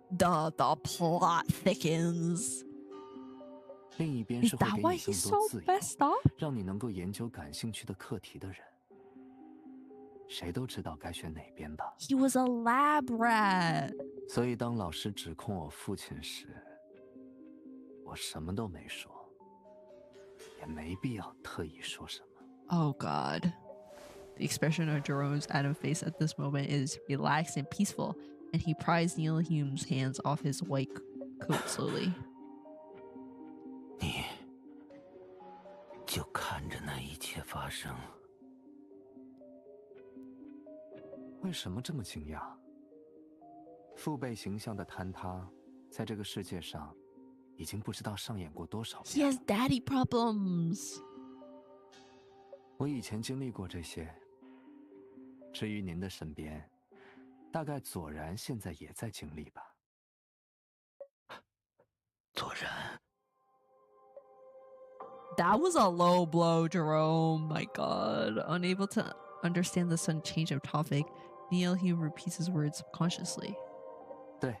The plot thickens. 另一边是会给你更多自由，让你能够研究感兴趣的课题的人。谁都知道该选哪边吧。He was a lab rat. 所以当老师指控我父亲时，我什么都没说，也没必要特意说什么。Oh God. The expression of Jerome's Adam face at this moment is relaxed and peaceful. And he pries Neil Hume's hands off his white coat slowly. 你就看着那一切发生。为什么这么惊讶？父辈形象的坍塌，在这个世界上，已经不知道上演过多少遍。He has daddy problems. 我以前经历过这些。至于您的身边。大概左然现在也在经历吧。That was a low blow, Jerome. My God. Unable to understand the sudden change of topic, Neil Hume repeats his words subconsciously. 对，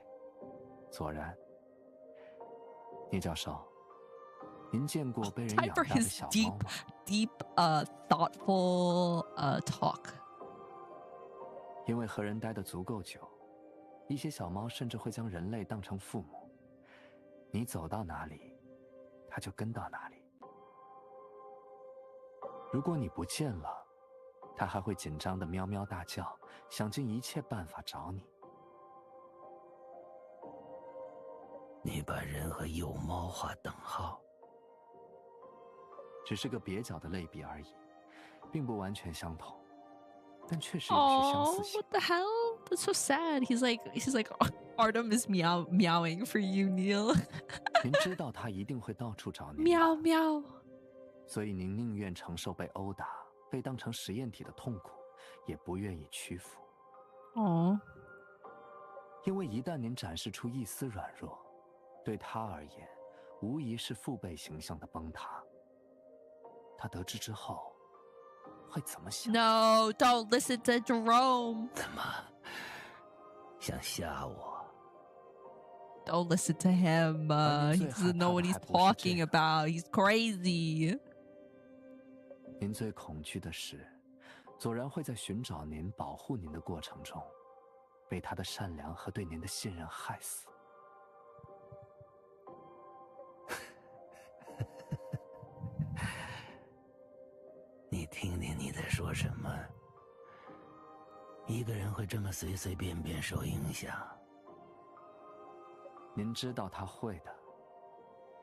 左然，聂教授，您见过被人 Time 养 for 大的 his 小猫 deep, 吗？ deep, thoughtful talk. 因为和人待得足够久，一些小猫甚至会将人类当成父母。你走到哪里，它就跟到哪里。如果你不见了，它还会紧张地喵喵大叫，想尽一切办法找你。你把人和幼猫划等号，只是个蹩脚的类比而已，并不完全相同，但确实有些相似 Oh, 性。 what the hell? That's so sad. He's like, Artem is meowing for you, Neil. 您知道它一定会到处找您吧， Meow meow. 所以您宁愿承受被殴打、被当成实验体的痛苦，也不愿意屈服。 Oh. 因为一旦您展示出一丝软弱，对他而言，无疑是父辈形象的崩塌。他得知之后，会怎么想？ No, don't listen to Jerome. 怎么想吓我？ Don't listen to him. He doesn't know what he's talking about. He's crazy. 您最恐惧的是，左然会在寻找您、保护您的过程中，被他的善良和对您的信任害死。你听听你在说什么？一个人会这么随随便便受影响？您知道他会的，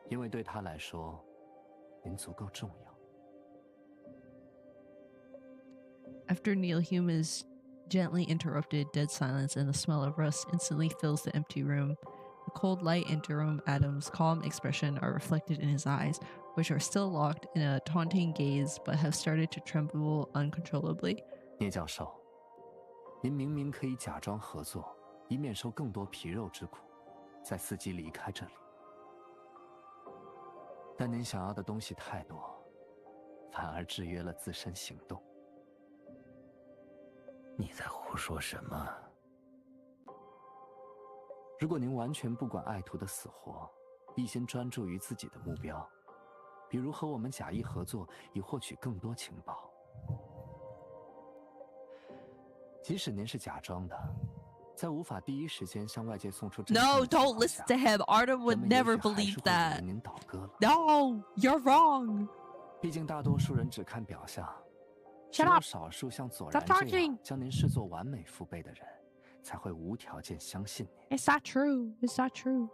因为对他来说，您足够重要。 After Neil Hume is gently interrupted, dead silence and the smell of rust instantly fills the empty room. The cold light and Jerome Adams' calm expression are reflected in his eyes, which are still locked in a taunting gaze but have started to tremble uncontrollably. 聂教授，您明明可以假装合作，以免受更多皮肉之苦，再伺机离开这里。但您想要的东西太多，反而制约了自身行动。 你在胡说什么？如果您完全不管爱徒的死活，一心专注于自己的目标，比如和我们假意合作以获取更多情报，即使您是假装的，在无法第一时间向外界送出真相 No, 的情 don't 况 listen 下， to him. Artem 人 would 们 never 也许还 believe 是会以为 that. 您倒戈了。 No, you're wrong. 毕竟大多数人只看表象， Shut 只有 up. 少数像左 Stop 然这样 talking. 将您视作完美父辈的人，才会无条件相信您。 It's not true. It's not true.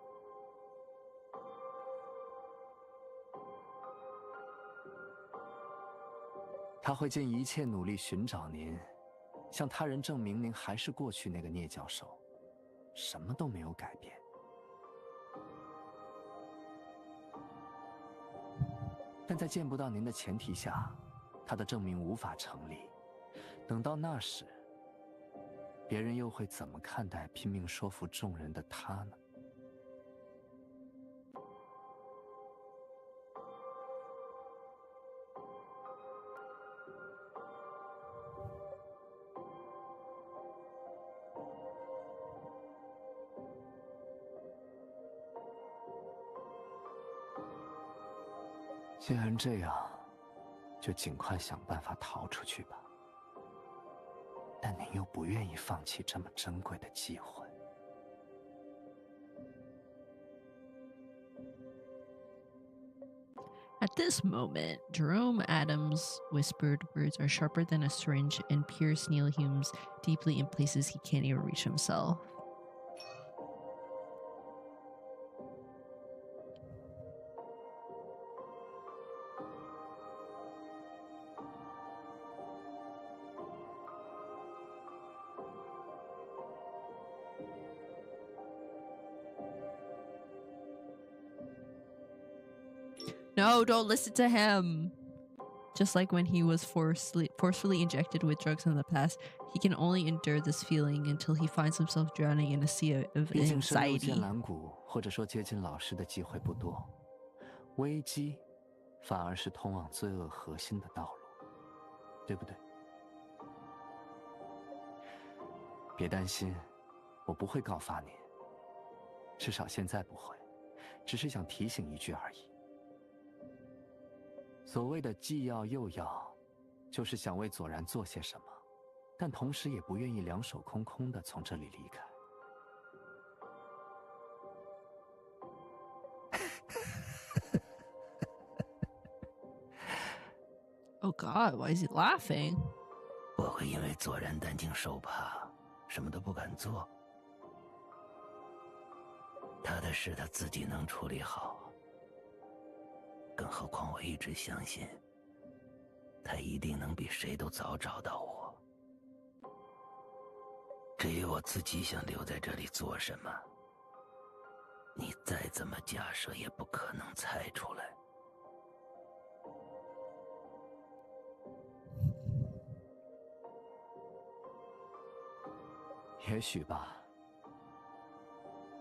他会尽一切努力寻找您，向他人证明您还是过去那个聂教授，什么都没有改变。但在见不到您的前提下，他的证明无法成立。等到那时，别人又会怎么看待拼命说服众人的他呢？ 既然这样，就尽快想办法逃出去吧。但您又不愿意放弃这么珍贵的机会。At this moment, Jerome Adams' whispered words are sharper than a syringe and pierce Neil Hume's deeply in places he can't even reach himself. No, don't listen to him. Just like when he was forcefully injected with drugs in the past, he can only endure this feeling until he finds himself drowning in a sea of 毕竟深入 anxiety. 剑兰谷，或者说接近老师的机会不多，危机反而是通往罪恶核心的道路，对不对？别担心，我不会告发你，至少现在不会，只是想提醒一句而已。所谓的既要又要，就是想为左然做些什么，但同时也不愿意两手空空的从这里离开。Oh God, why is he laughing? 我会因为左然担惊受怕，什么都不敢做。他的事他自己能处理好，更何况我一直相信，他一定能比谁都早找到我。至于我自己想留在这里做什么，你再怎么假设也不可能猜出来。也许吧，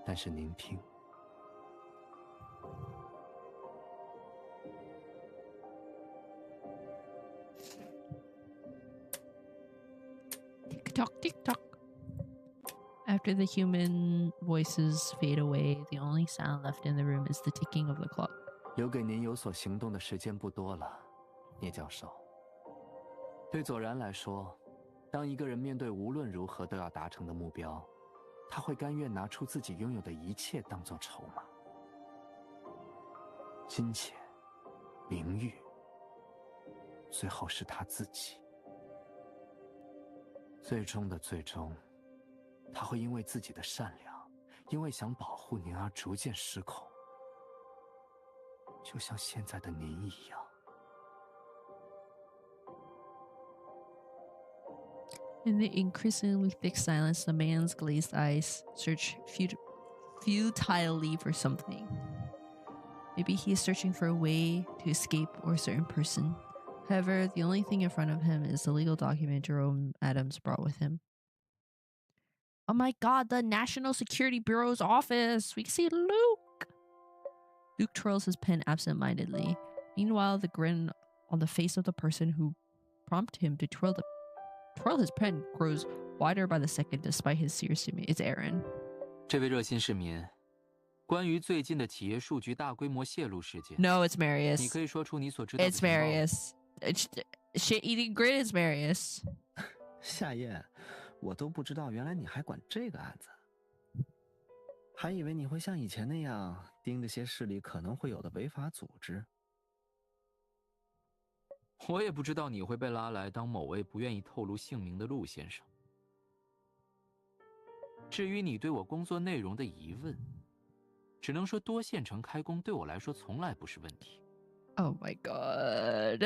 但是您听。Tick tock, tick tock. After the human voices fade away, the only sound left in the room is the ticking of the clock. 留给您有所行动的时间不多了，聂教授。对左然来说，当一个人面对无论如何都要达成的目标，他会甘愿拿出自己拥有的一切当作筹码。金钱、名誉，最后是他自己。最终的最终，他会因为自己的善良，因为想保护您而逐渐失控，就像现在的您一样。In the increasingly thick silence, the man's glazed eyes search futilely for something. Maybe he is searching for a way to escape or a certain person. However, the only thing in front of him is the legal document Jerome Adams brought with him. Oh my God, the National Security Bureau's office! We can see Luke! Luke twirls his pen absent-mindedly. Meanwhile, the grin on the face of the person who prompted him to twirl his pen grows wider by the second despite his serious demeanor. It's Aaron. 这位热心市民，关于最近的企业数据大规模泄露事件 No, it's Marius. 你可以说出你所知道的 It's 情报。 Marius. Shit-eating grin is Marius. 夏夜，我都不知道原来你还管这个案子，还以为你会像以前那样盯着些市里可能会有的违法组织。我也不知道你会被拉来当某位不愿意透露姓名的陆先生。至于你对我工作内容的疑问，只能说多线程开工对我来说从来不是问题。Oh my God.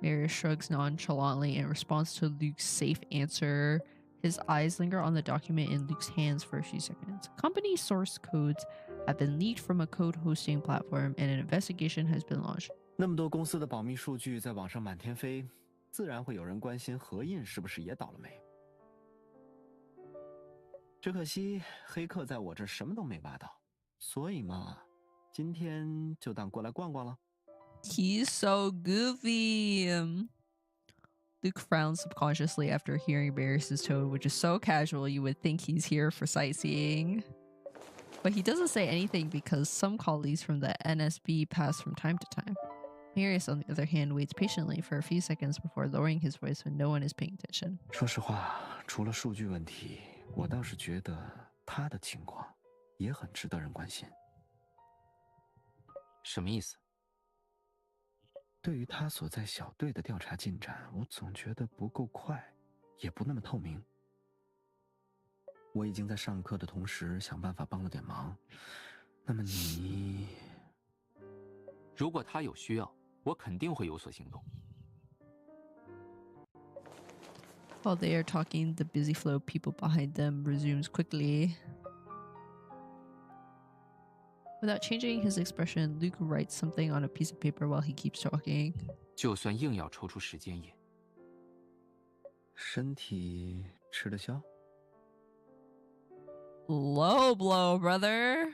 Marius shrugs nonchalantly in response to Luke's safe answer. His eyes linger on the document in Luke's hands for a few seconds. Company source codes have been leaked from a code hosting platform, and an investigation has been launched. 那么多公司的保密数据在网上满天飞，自然会有人关心何印是不是也倒了霉。只可惜黑客在我这什么都没挖到，所以嘛，今天就当过来逛逛了。He's so goofy. Luke frowns subconsciously after hearing Marius's tone, which is so casual you would think he's here for sightseeing. But he doesn't say anything because some colleagues from the NSB pass from time to time. Marius, on the other hand, waits patiently for a few seconds before lowering his voice when no one is paying attention. 说实话，除了数据问题，我倒是觉得他的情况也很值得人关心。什么意思？对于他所在小队的调查进展，我总觉得不够快，也不那么透明。我已经在上课的同时想办法帮了点忙，那么你……如果他有需要，我肯定会有所行动。While they are talking, the busy flow of people behind them resumes quickly. Without changing his expression, Luke writes something on a piece of paper while he keeps talking. 就算硬要抽出时间也。身体吃得消？ Low blow, brother.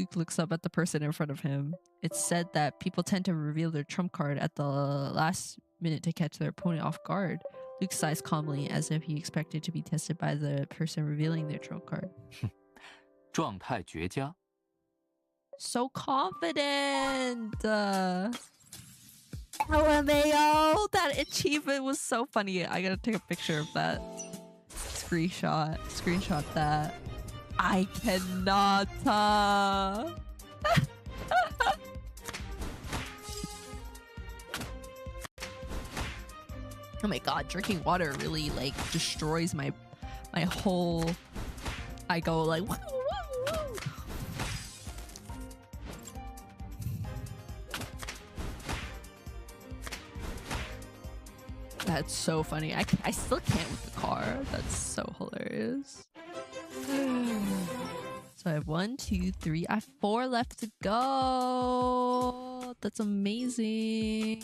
Luke looks up at the person in front of him. It's said that people tend to reveal their trump card at the last minute to catch their opponent off guard. Luke sighs calmly as if he expected to be tested by the person revealing their trump card. 状态绝佳。 So confident. LMAO. That achievement was so funny. I gotta take a picture of that. Screenshot that. I cannot. Oh my god, drinking water really like destroys my whole. I go like woo, woo, woo. That's so funny. I still can't with the car. That's so hilarious. So I have 1, 2, 3. I have 4 left to go. That's amazing.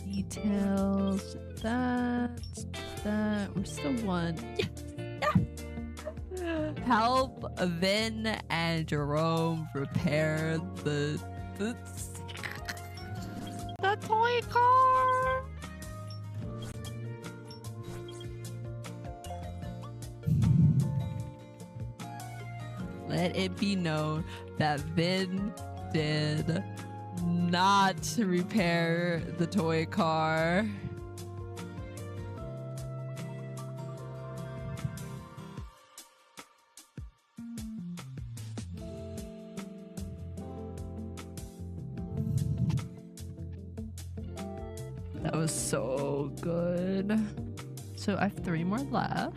Details. That. We're still 1. Yeah. Help Vin and Jerome repair the toy car. Let it be known that Vin did not repair the toy car. That was so good. So I have 3 more left.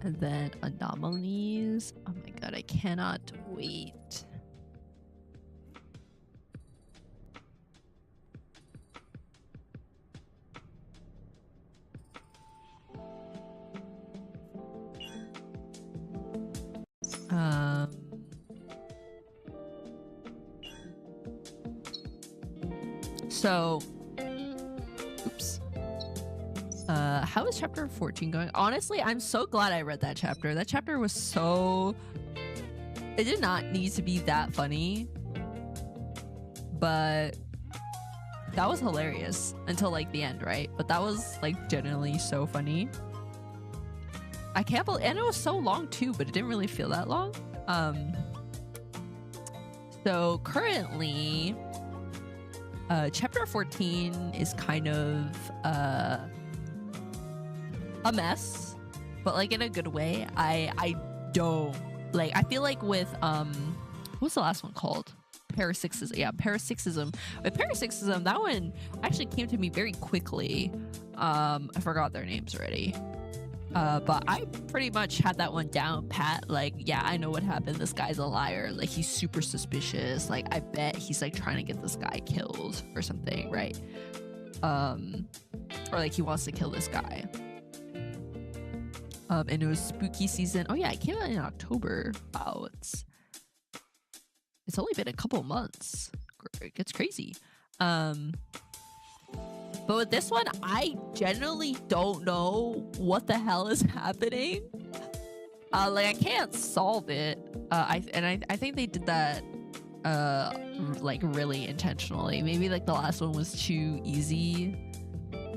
And then anomalies. Oh my god, I cannot wait. So, oops. How is chapter 14 going? Honestly, I'm so glad I read that chapter. That chapter was so... It did not need to be that funny. But that was hilarious until like the end, right? But that was like genuinely so funny. I can't believe... And it was so long too, but it didn't really feel that long. So currently... chapter 14 is kind of a mess, but like in a good way. I don't like. I feel like with what's the last one called? Parasixism. Yeah, parasixism. With parasixism, that one actually came to me very quickly. I forgot their names already. But I pretty much had that one down pat. Like, yeah, I know what happened. This guy's a liar. Like, he's super suspicious. Like, I bet he's like trying to get this guy killed or something, right? Or like he wants to kill this guy. And it was spooky season. Oh yeah, it came out in October. Wow, it's only been a couple months. It gets crazy. But with this one, I generally don't know what the hell is happening. Like I can't solve it. I think they did that like really intentionally. Maybe like the last one was too easy,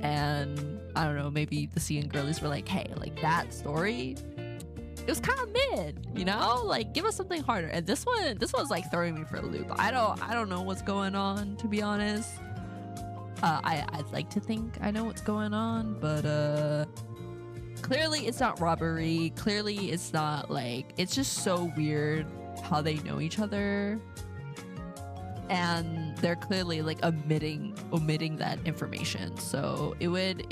and I don't know, maybe the CN girlies were like, hey, like that story, it was kind of mid, you know? Like give us something harder. And this one's like throwing me for a loop. I don't know what's going on, to be honest. I'd like to think I know what's going on, but clearly it's not robbery. Clearly it's not like, it's just so weird how they know each other, and they're clearly like omitting that information. So it would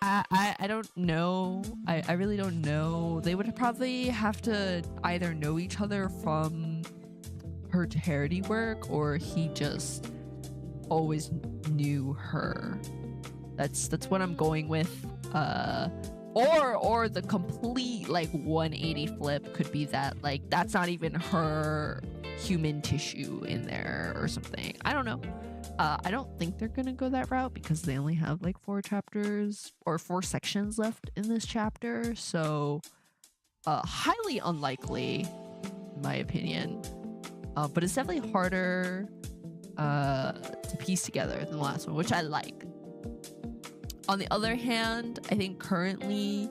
I don't know. I really don't know. They would probably have to either know each other from her charity work, or he just always knew her. That's what I'm going with. Or the complete like 180 flip could be that like that's not even her human tissue in there or something. I don't know. I don't think they're gonna go that route because they only have like 4 chapters or 4 sections left in this chapter. So highly unlikely, in my opinion. But it's definitely harder to piece together than the last one, which I like. On the other hand, I think currently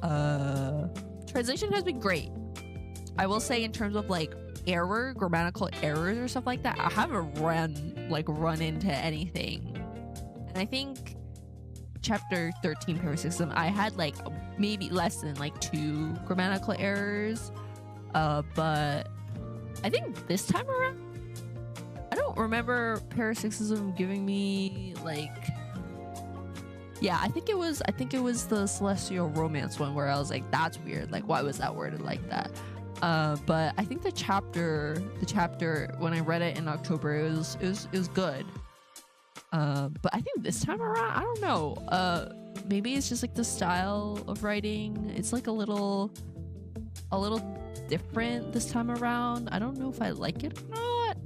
translation has been great. I will say in terms of like grammatical errors or stuff like that, I haven't run into anything. And I think chapter 13 paroxysm, I had like maybe less than like 2 grammatical errors. But I think this time around, I don't remember paroxysm giving me like, yeah, I think it was the celestial romance one where I was like, that's weird. Like, why was that worded like that? But I think the chapter when I read it in October, it was good. But I think this time around, I don't know. Maybe it's just like the style of writing. It's like a little different this time around. I don't know if I like it or not.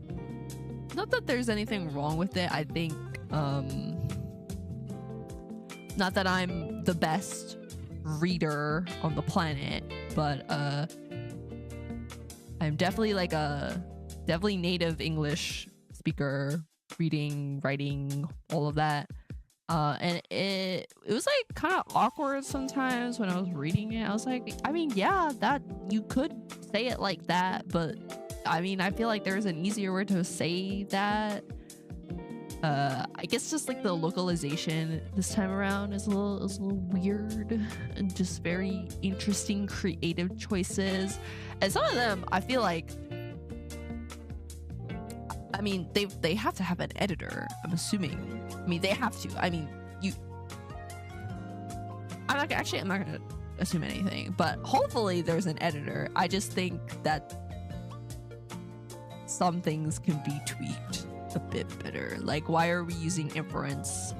Not that there's anything wrong with it. I think not that I'm the best reader on the planet, but I'm definitely like definitely native English speaker, reading, writing, all of that. And it was like kind of awkward sometimes when I was reading it. I was like, I mean, yeah, that you could say it like that, but I mean, I feel like there's an easier way to say that. I guess just like the localization this time around is a little weird and just very interesting creative choices. And some of them I feel like, I mean, they have to have an editor, I'm assuming. I mean, they have to. I mean, I'm not gonna assume anything, but hopefully there's an editor. I just think that some things can be tweaked a bit better. Like, why are we using inference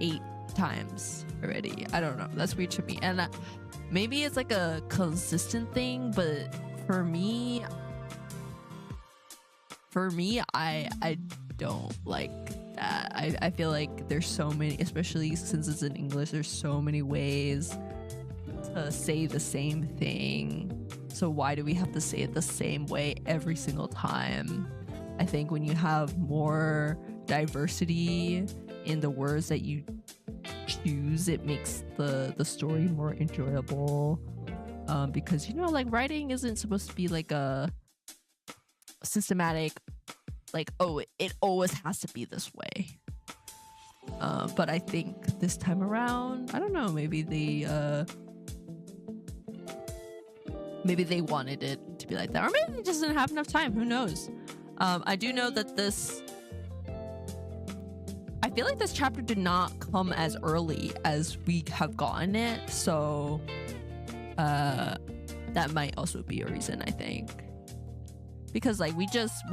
8 times already? I don't know. That's weird to me. And maybe it's like a consistent thing, but for me, I don't like that. I feel like there's so many, especially since it's in English, there's so many ways to say the same thing. So why do we have to say it the same way every single time? I think when you have more diversity in the words that you choose, it makes the story more enjoyable. Because, you know, like writing isn't supposed to be like a systematic, like, oh, it always has to be this way. But I think this time around, I don't know, maybe they wanted it to be like that, or maybe they just didn't have enough time. Who knows? I do know that I feel like this chapter did not come as early as we have gotten it, so that might also be a reason, I think. Because like we just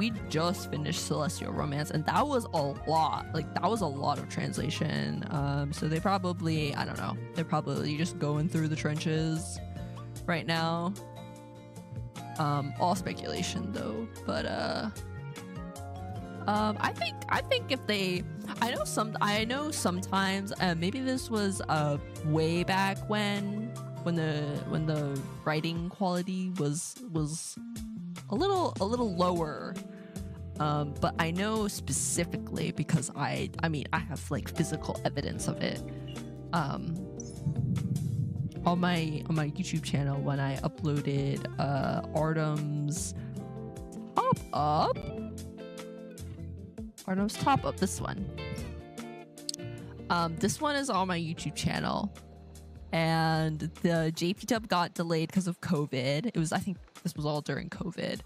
finished Celestial Romance, and that was a lot. Like, that was a lot of translation. So they probably, I don't know, they're probably just going through the trenches right now. All speculation though, but I think if they, I know sometimes maybe this was way back when the writing quality was a little lower, but I know specifically because I mean I have like physical evidence of it. On my YouTube channel, when I uploaded Artem's Top Up, this one. This one is on my YouTube channel, and the JP dub got delayed because of COVID. I think this was all during COVID,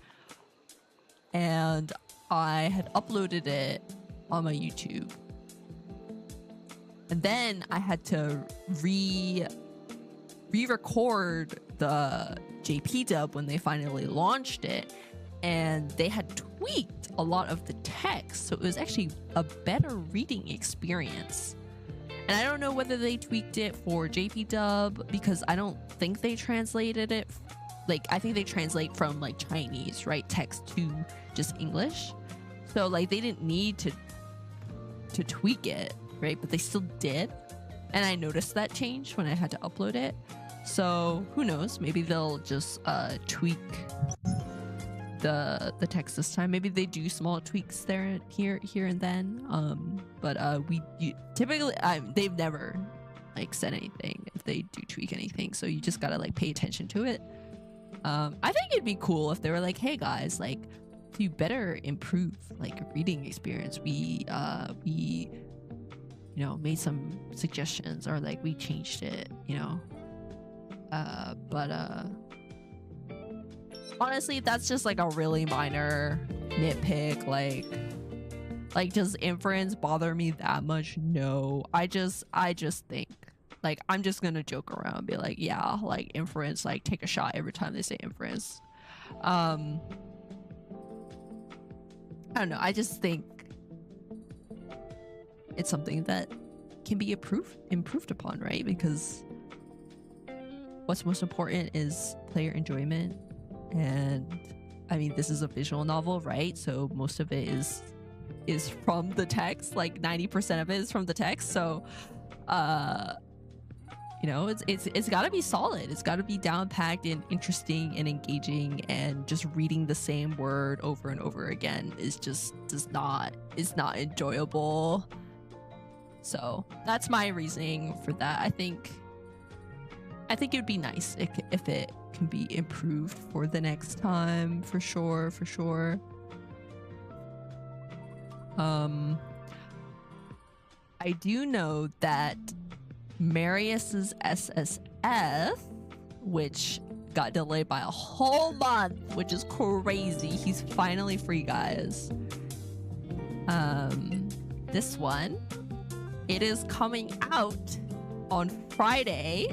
and I had uploaded it on my YouTube, and then I had to re-record the JP dub when they finally launched it, and they had tweaked a lot of the text, so it was actually a better reading experience. And I don't know whether they tweaked it for JP dub, because I don't think they translated it. Like, I think they translate from like Chinese, right, text to just English. So like they didn't need to tweak it, right? But they still did. And I noticed that change when I had to upload it. So who knows? Maybe they'll just tweak the text this time. Maybe they do small tweaks there, here and then. But typically they've never like said anything if they do tweak anything. So you just gotta like pay attention to it. I think it'd be cool if they were like, hey guys, like you better improve like reading experience. We you know, made some suggestions, or like we changed it, you know. But honestly, that's just like a really minor nitpick. Like does inference bother me that much? No. I just think like I'm just gonna joke around and be like, yeah, like inference, like take a shot every time they say inference. I don't know, I just think it's something that can be improved upon, right? Because what's most important is player enjoyment. And I mean, this is a visual novel, right? So most of it is from the text, like 90% of it is from the text. So you know, it's got to be solid. It's got to be down packed and interesting and engaging, and just reading the same word over and over again is just is not enjoyable. So that's my reasoning for that. I think it would be nice if it can be improved for the next time, for sure. I do know that Marius's SSF, which got delayed by a whole month, which is crazy. He's finally free, guys. This one, it is coming out on Friday.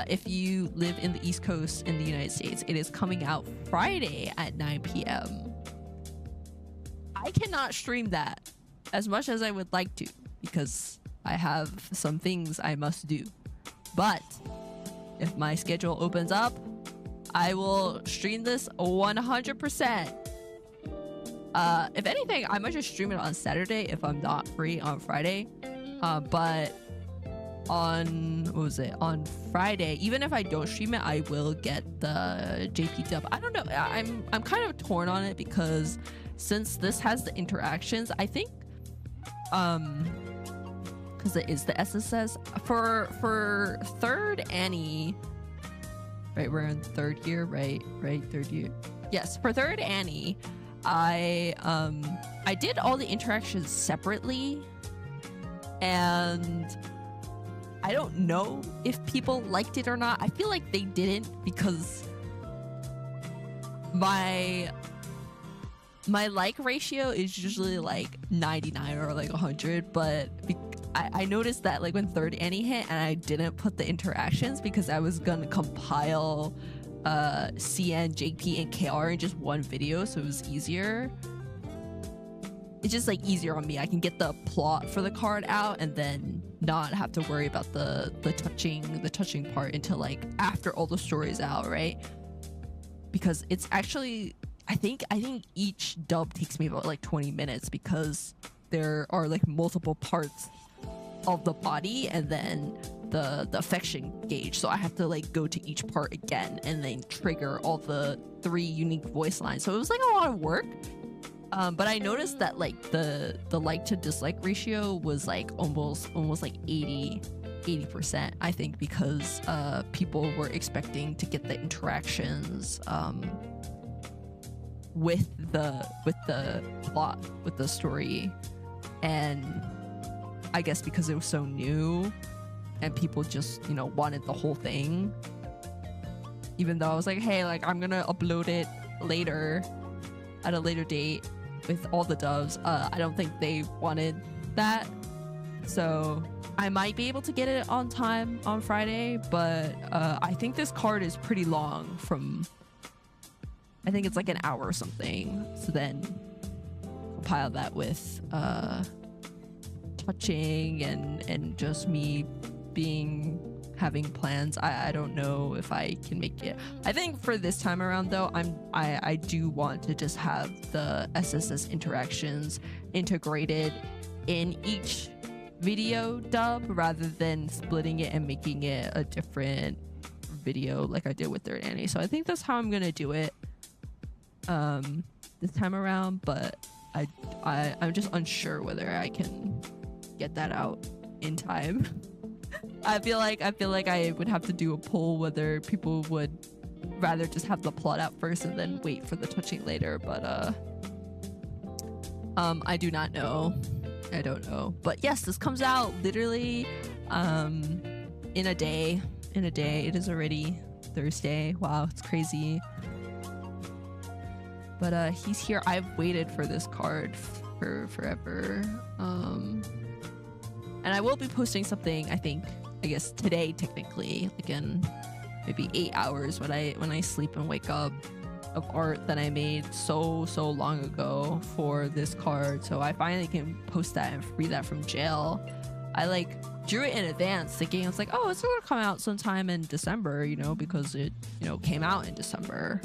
If you live in the East Coast in the United States, it is coming out Friday at 9 p.m. I cannot stream that as much as I would like to, because I have some things I must do. But if my schedule opens up, I will stream this 100%. If anything, I might just stream it on Saturday if I'm not free on Friday. But on Friday, even if I don't stream it, I will get the JP dub. I don't know, I'm kind of torn on it, because since this has the interactions, I think because it is the SSS for third Annie, right? We're in third year, right? Third year. Yes, for third Annie, I did all the interactions separately, and I don't know if people liked it or not. I feel like they didn't, because my like ratio is usually like 99 or like 100, but I noticed that like when third Annie hit and I didn't put the interactions, because I was gonna compile CN, JP, and KR in just one video, so it was easier. It's just like easier on me. I can get the plot for the card out and then not have to worry about the touching part until like after all the story's out, right? Because it's actually, I think each dub takes me about like 20 minutes, because there are like multiple parts of the body and then the affection gauge, so I have to like go to each part again and then trigger all the 3 unique voice lines. So it was like a lot of work. But I noticed that like the like to dislike ratio was like almost like 80%, I think, because people were expecting to get the interactions with the plot, with the story, and I guess because it was so new and people just, you know, wanted the whole thing, even though I was like, hey, like I'm gonna upload it later at a later date with all the dubs. I don't think they wanted that, so I might be able to get it on time on Friday, but I think this card is pretty long from I think it's like an hour or something. So then compile that with touching and just me having plans. I don't know if I can make it. I think for this time around though, I do want to just have the SSS interactions integrated in each video dub rather than splitting it and making it a different video like I did with Third Annie. So I think that's how I'm gonna do it this time around, but I'm just unsure whether I can get that out in time. I feel like I would have to do a poll whether people would rather just have the plot out first and then wait for the touching later, but I do not know. I don't know. But yes, this comes out literally in a day. It is already Thursday. Wow, it's crazy. But he's here. I've waited for this card for forever. And I will be posting something, I guess today technically, like in maybe 8 hours when I sleep and wake up, of art that I made so long ago for this card. So I finally can post that and free that from jail. I like drew it in advance thinking it's like, oh, it's gonna come out sometime in December, you know, because it, you know, came out in December.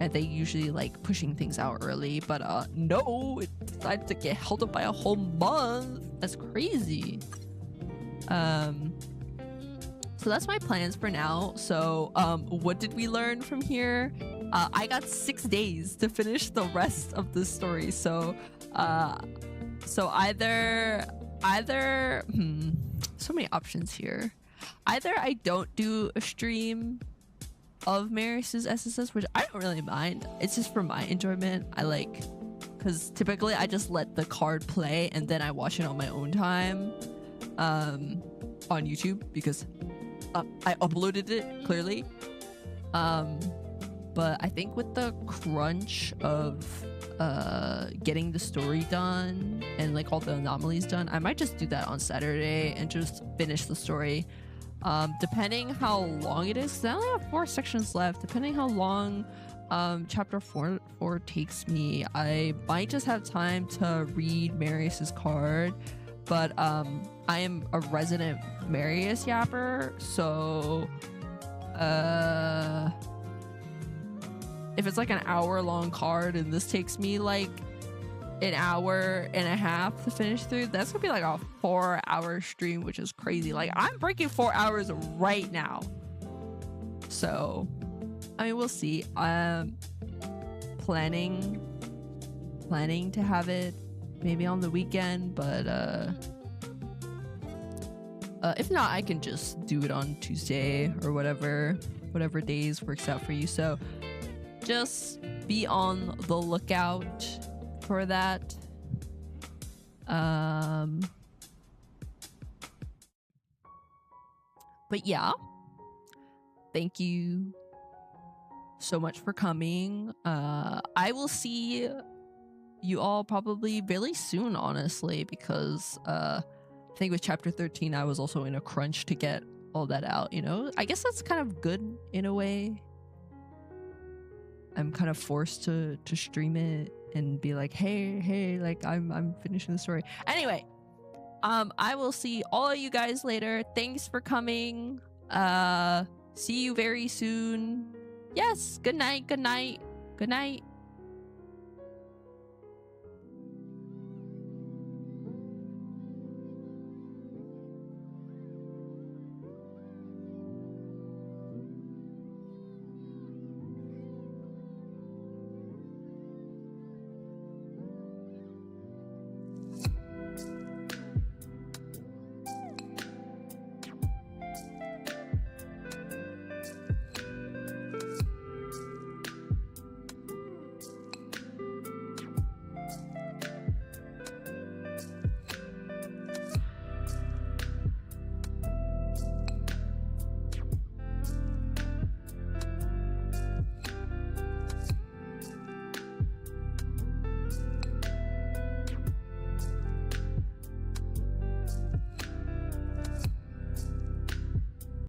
And they usually like pushing things out early, but no, it decided to get held up by a whole month. That's crazy. So that's my plans for now. So what did we learn from here? I got 6 days to finish the rest of the story. So either so many options here. Either I don't do a stream of Maris's SSS, which I don't really mind. It's just for my enjoyment. I like, because typically I just let the card play and then I watch it on my own time on YouTube because I uploaded it clearly. But I think with the crunch of getting the story done and like all the anomalies done, I might just do that on Saturday and just finish the story. Depending how long it is, 'cause I only have 4 sections left. Depending how long chapter 4 takes me, I might just have time to read Marius's card. But I am a resident Marius yapper, so if it's like an hour-long card and this takes me like an hour and a half to finish through, that's gonna be like a 4-hour stream, which is crazy. Like I'm breaking 4 hours right now, so I mean we'll see. Planning to have it maybe on the weekend, but if not, I can just do it on Tuesday or whatever days works out for you. So just be on the lookout for that. But yeah, thank you so much for coming. I will see you all probably really soon, honestly, because I think with chapter 13 I was also in a crunch to get all that out, you know. I guess that's kind of good in a way. I'm kind of forced to stream it and be like, hey, like I'm finishing the story. Anyway, I will see all of you guys later. Thanks for coming. See you very soon. Yes, good night.